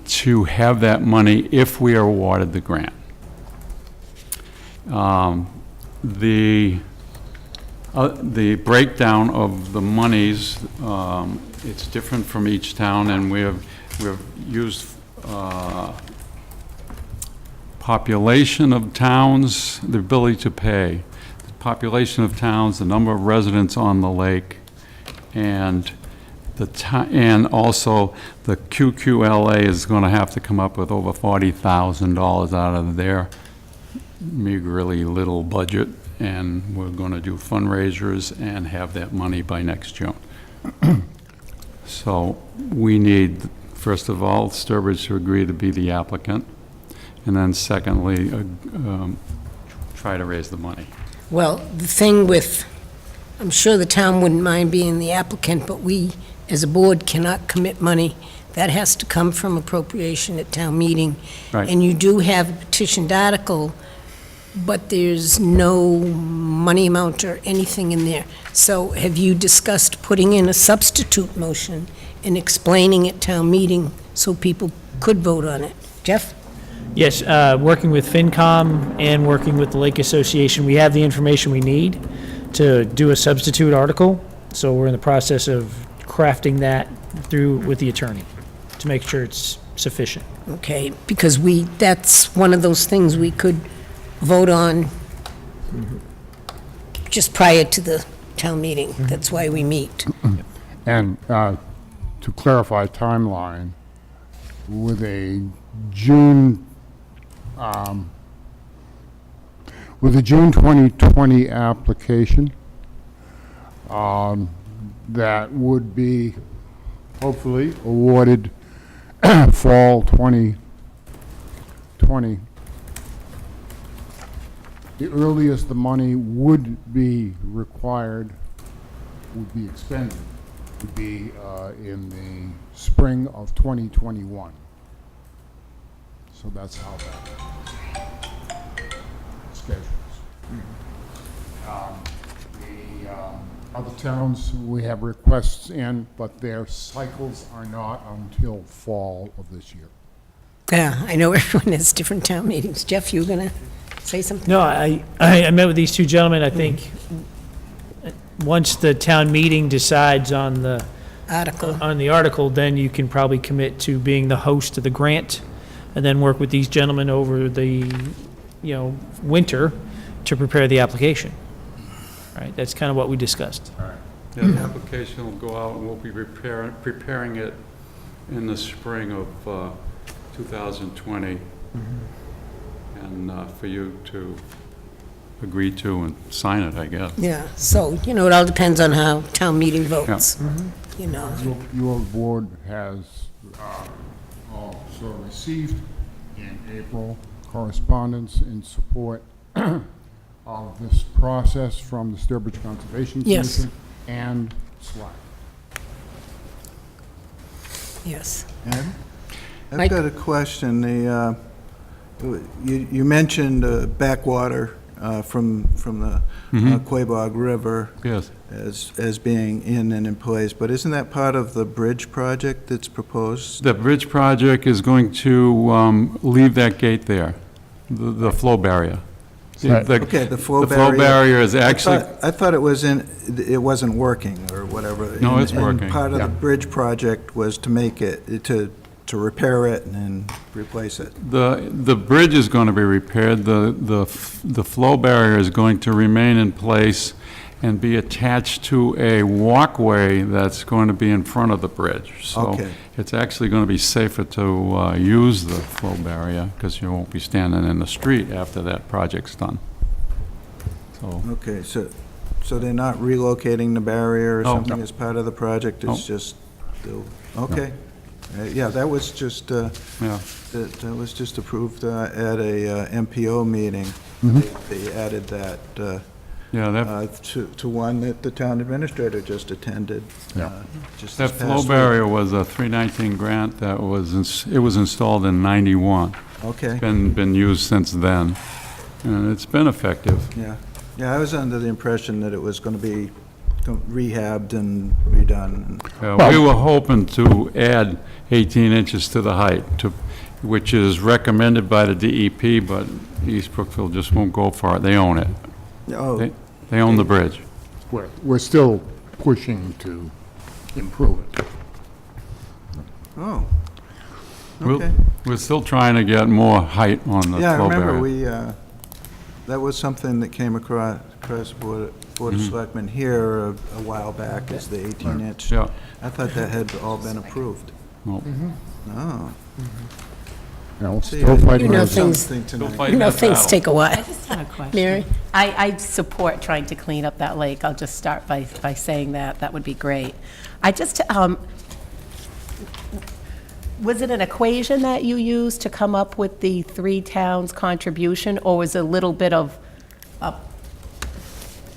To have that money if we are awarded the grant. The breakdown of the monies, it's different from each town, and we've used population of towns, the ability to pay, the population of towns, the number of residents on the lake, and and also the QQLA is going to have to come up with over $40,000 out of their meagerly little budget, and we're going to do fundraisers and have that money by next June. So we need, first of all, Sturbridge to agree to be the applicant, and then secondly, try to raise the money. Well, the thing with, I'm sure the town wouldn't mind being the applicant, but we, as a board, cannot commit money. That has to come from appropriation at town meeting. Right. And you do have a petitioned article, but there's no money amount or anything in there. So have you discussed putting in a substitute motion and explaining at town meeting so people could vote on it? Jeff? Yes, working with FinCom and working with the Lake Association, we have the information we need to do a substitute article. So we're in the process of crafting that through with the attorney to make sure it's sufficient. Okay, because that's one of those things we could vote on just prior to the town meeting. That's why we meet. And to clarify timeline, with a June 2020 application, that would be hopefully awarded fall 2020. The earliest the money would be required, would be expended, would be in the spring of 2021. So that's how that schedules. Other towns, we have requests in, but their cycles are not until fall of this year. Yeah, I know everyone has different town meetings. Jeff, you were going to say something? No, I met with these two gentlemen. I think once the town meeting decides on the Article. on the article, then you can probably commit to being the host of the grant, and then work with these gentlemen over the, winter to prepare the application. Right, that's kind of what we discussed. Yeah, the application will go out and we'll be preparing it in the spring of 2020. And for you to agree to and sign it, I guess. Yeah, so, it all depends on how town meeting votes, Your board has also received in April correspondence in support of this process from the Sturbridge Conservation Yes. Commission and SLAC. Yes. Ed? Mike? I've got a question. You mentioned backwater from the Quabog River Yes. as being in and in place, but isn't that part of the bridge project that's proposed? The bridge project is going to leave that gate there, the flow barrier. Right. Okay, the flow The flow barrier is actually, I thought it wasn't working or whatever. No, it's And working. part of Yeah. the bridge project was to make it, to repair it and then replace it. the bridge is going to be repaired. The flow barrier is going to remain in place and be attached to a walkway that's going to be in front of the bridge. So Okay. it's actually going to be safer to use the flow barrier because you won't be standing in the street after that project's done. So, Okay, so they're not relocating the barrier or No. something as part of the project? It's No. just, okay. Yeah, that was just, yeah. that was just approved at a MPO meeting. They added that Yeah, that, to one that the town administrator just attended. Yeah. Just that this flow past week. barrier was a 319 grant that it was installed in 91. Okay, Been used since then, and it's been effective. yeah. Yeah, I was under the impression that it was going to be rehabbed and redone. We were hoping to add 18 inches to the height, which is recommended by the DEP, but East Brookfield just won't go for it. They own it. Oh, They own the bridge. We're still pushing to improve it. oh, We'll- okay. We're still trying to get more height on the Yeah, I flow remember barrier. that was something that came across the Board of Selectmen here a while back, is the 18-inch. Yeah. I thought that had all been approved. Well, Oh. See, Still fighting those. things, something tonight. fighting that things battle. take a while. I just have a question. Mary? I support trying to clean up that lake. I'll just start by saying that. That would be great. I just, was it an equation that you used to come up with the three towns' contribution, or was it a little bit of,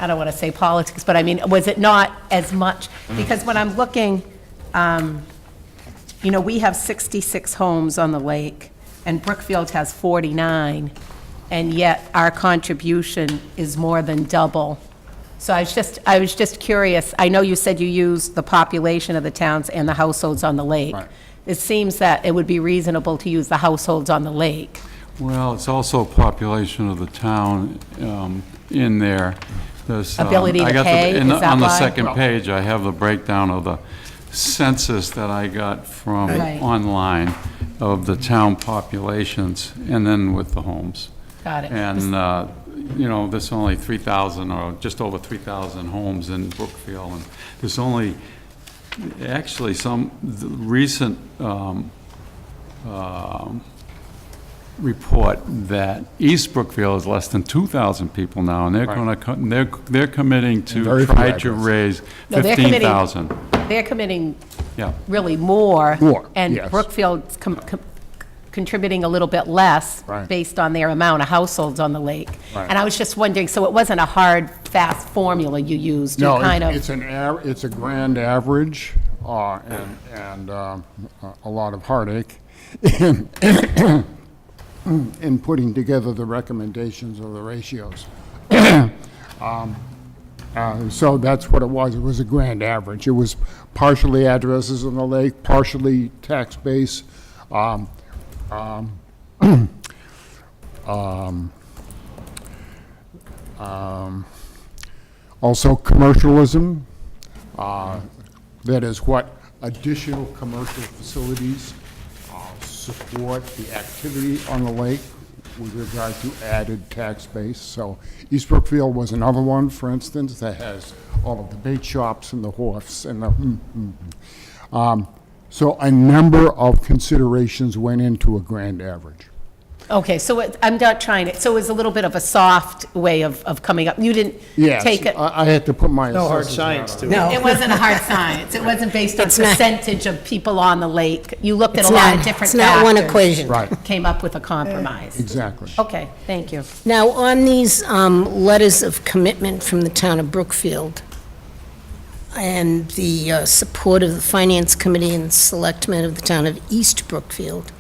I don't want to say politics, but I mean, was it not as much? Because when I'm looking, we have 66 homes on the lake, and Brookfield has 49, and yet our contribution is more than double. So I was just curious. I know you said you use the population of the towns and the households on the lake. Right. It seems that it would be reasonable to use the households on the lake. Well, it's also a population of the town in there. There's, Ability to I got the- pay, in the- is that On the why? second page, I have the breakdown of the census that I got from Right. online of the town populations, and then with the homes. Got it. And, there's only 3,000 or just over 3,000 homes in Brookfield, and there's only, actually, the recent report that East Brookfield is less than 2,000 people now, and they're they're committing to Very try few to addresses. raise No, they're committing- 15,000. They're committing Yeah. really more. More, And yes. Brookfield's contributing a little bit less Right. based on their amount of households on the lake. Right. And I was just wondering, so it wasn't a hard, fast formula you used? You No, kind of. it's a grand average, and a lot of heartache in putting together the recommendations of the ratios. So that's what it was. It was a grand average. It was partially addresses on the lake, partially tax base, also commercialism. That is what additional commercial facilities support the activity on the lake with regard to added tax base. So East Brookfield was another one, for instance, that has all of the bait shops and the wharfs and the, so a number of considerations went into a grand average. Okay, so I'm not trying to, so it was a little bit of a soft way of coming up. You didn't Yes, take it. I had to put my. No hard assessors science hat to on it. No. It wasn't a hard science. It wasn't based on It's not- percentage of people on the lake. You looked at It's a lot not- of different it's not one factors. equation. Right, Came up with a compromise. exactly. Okay, thank you. Now, on these letters of commitment from the town of Brookfield and the support of the Finance Committee and Selectmen of the town of East Brookfield,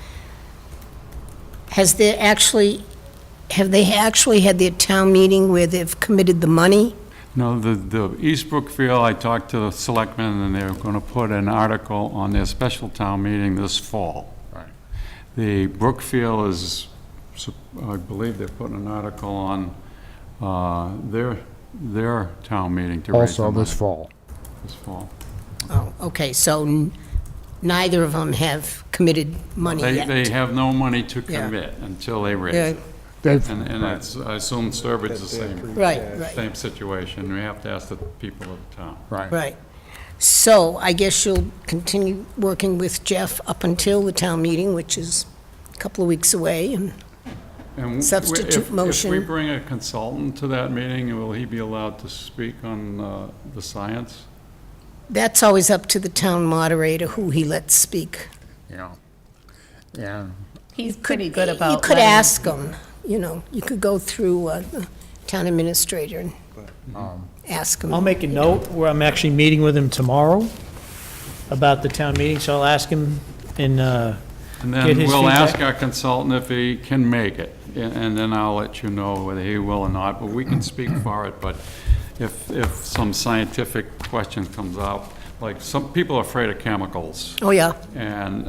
have they actually had their town meeting where they've committed the money? No, the East Brookfield, I talked to the selectmen, and they're going to put an article on their special town meeting this fall. Right. The Brookfield is, I believe they're putting an article on their town meeting to raise the Also money. this fall. This fall. Oh, okay, so neither of them have committed money yet? They have no money to Yeah. commit until they raise Yeah, it. They've, And it's, I assume Sturbridge's the same. Right, right. Same situation. We have to ask the people of the town. right. right. So I guess you'll continue working with Jeff up until the town meeting, which is a couple of weeks away, and And Substitute if we motion. bring a consultant to that meeting, will he be allowed to speak on the science? that's always up to the town moderator who he lets speak. Yeah. Yeah. He's pretty good about. You could letting- ask him, you could go through the town administrator and ask him. I'll make a note where I'm actually meeting with him tomorrow about the town meeting, so I'll ask him and And get then his we'll ask feedback. our consultant if he can make it, and then I'll let you know whether he will or not, but we can speak for it, but if some scientific question comes up, like some people are afraid of chemicals, Oh, yeah, and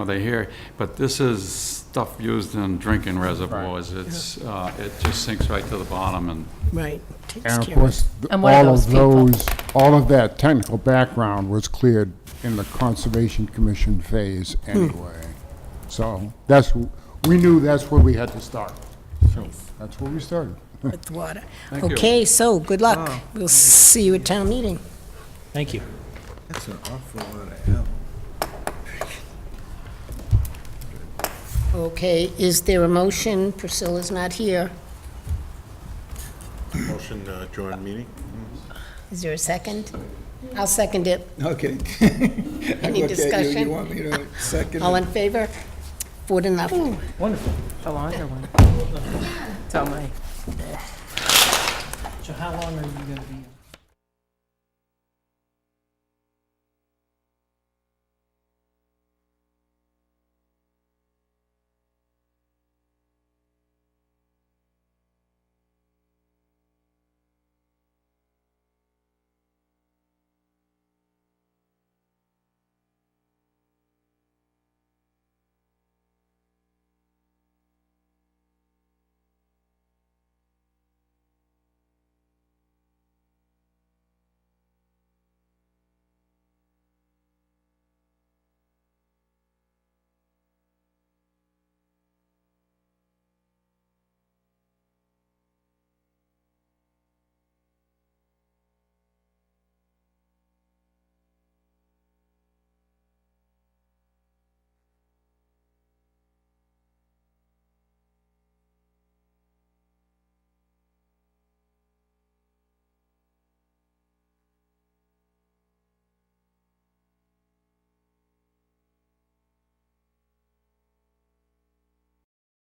they hear, but this is stuff used in drinking reservoirs. It's, it just sinks right to the bottom, and right. Takes And of care course, And what are all those of people? all of that technical background was cleared in the Conservation Commission phase anyway. So we knew that's where we had to start. So that's where we started. with water. Thank you. Okay, so, good luck. We'll see you at town meeting. thank you. That's an awful lot of help. Okay, is there a motion? Priscilla's not here. Motion to adjourn meeting? Is there a second? I'll second it. Okay. Any discussion? You want me to second All it? in favor? 4-0. Wonderful. The longer one. It's all my. So how long are you going to be?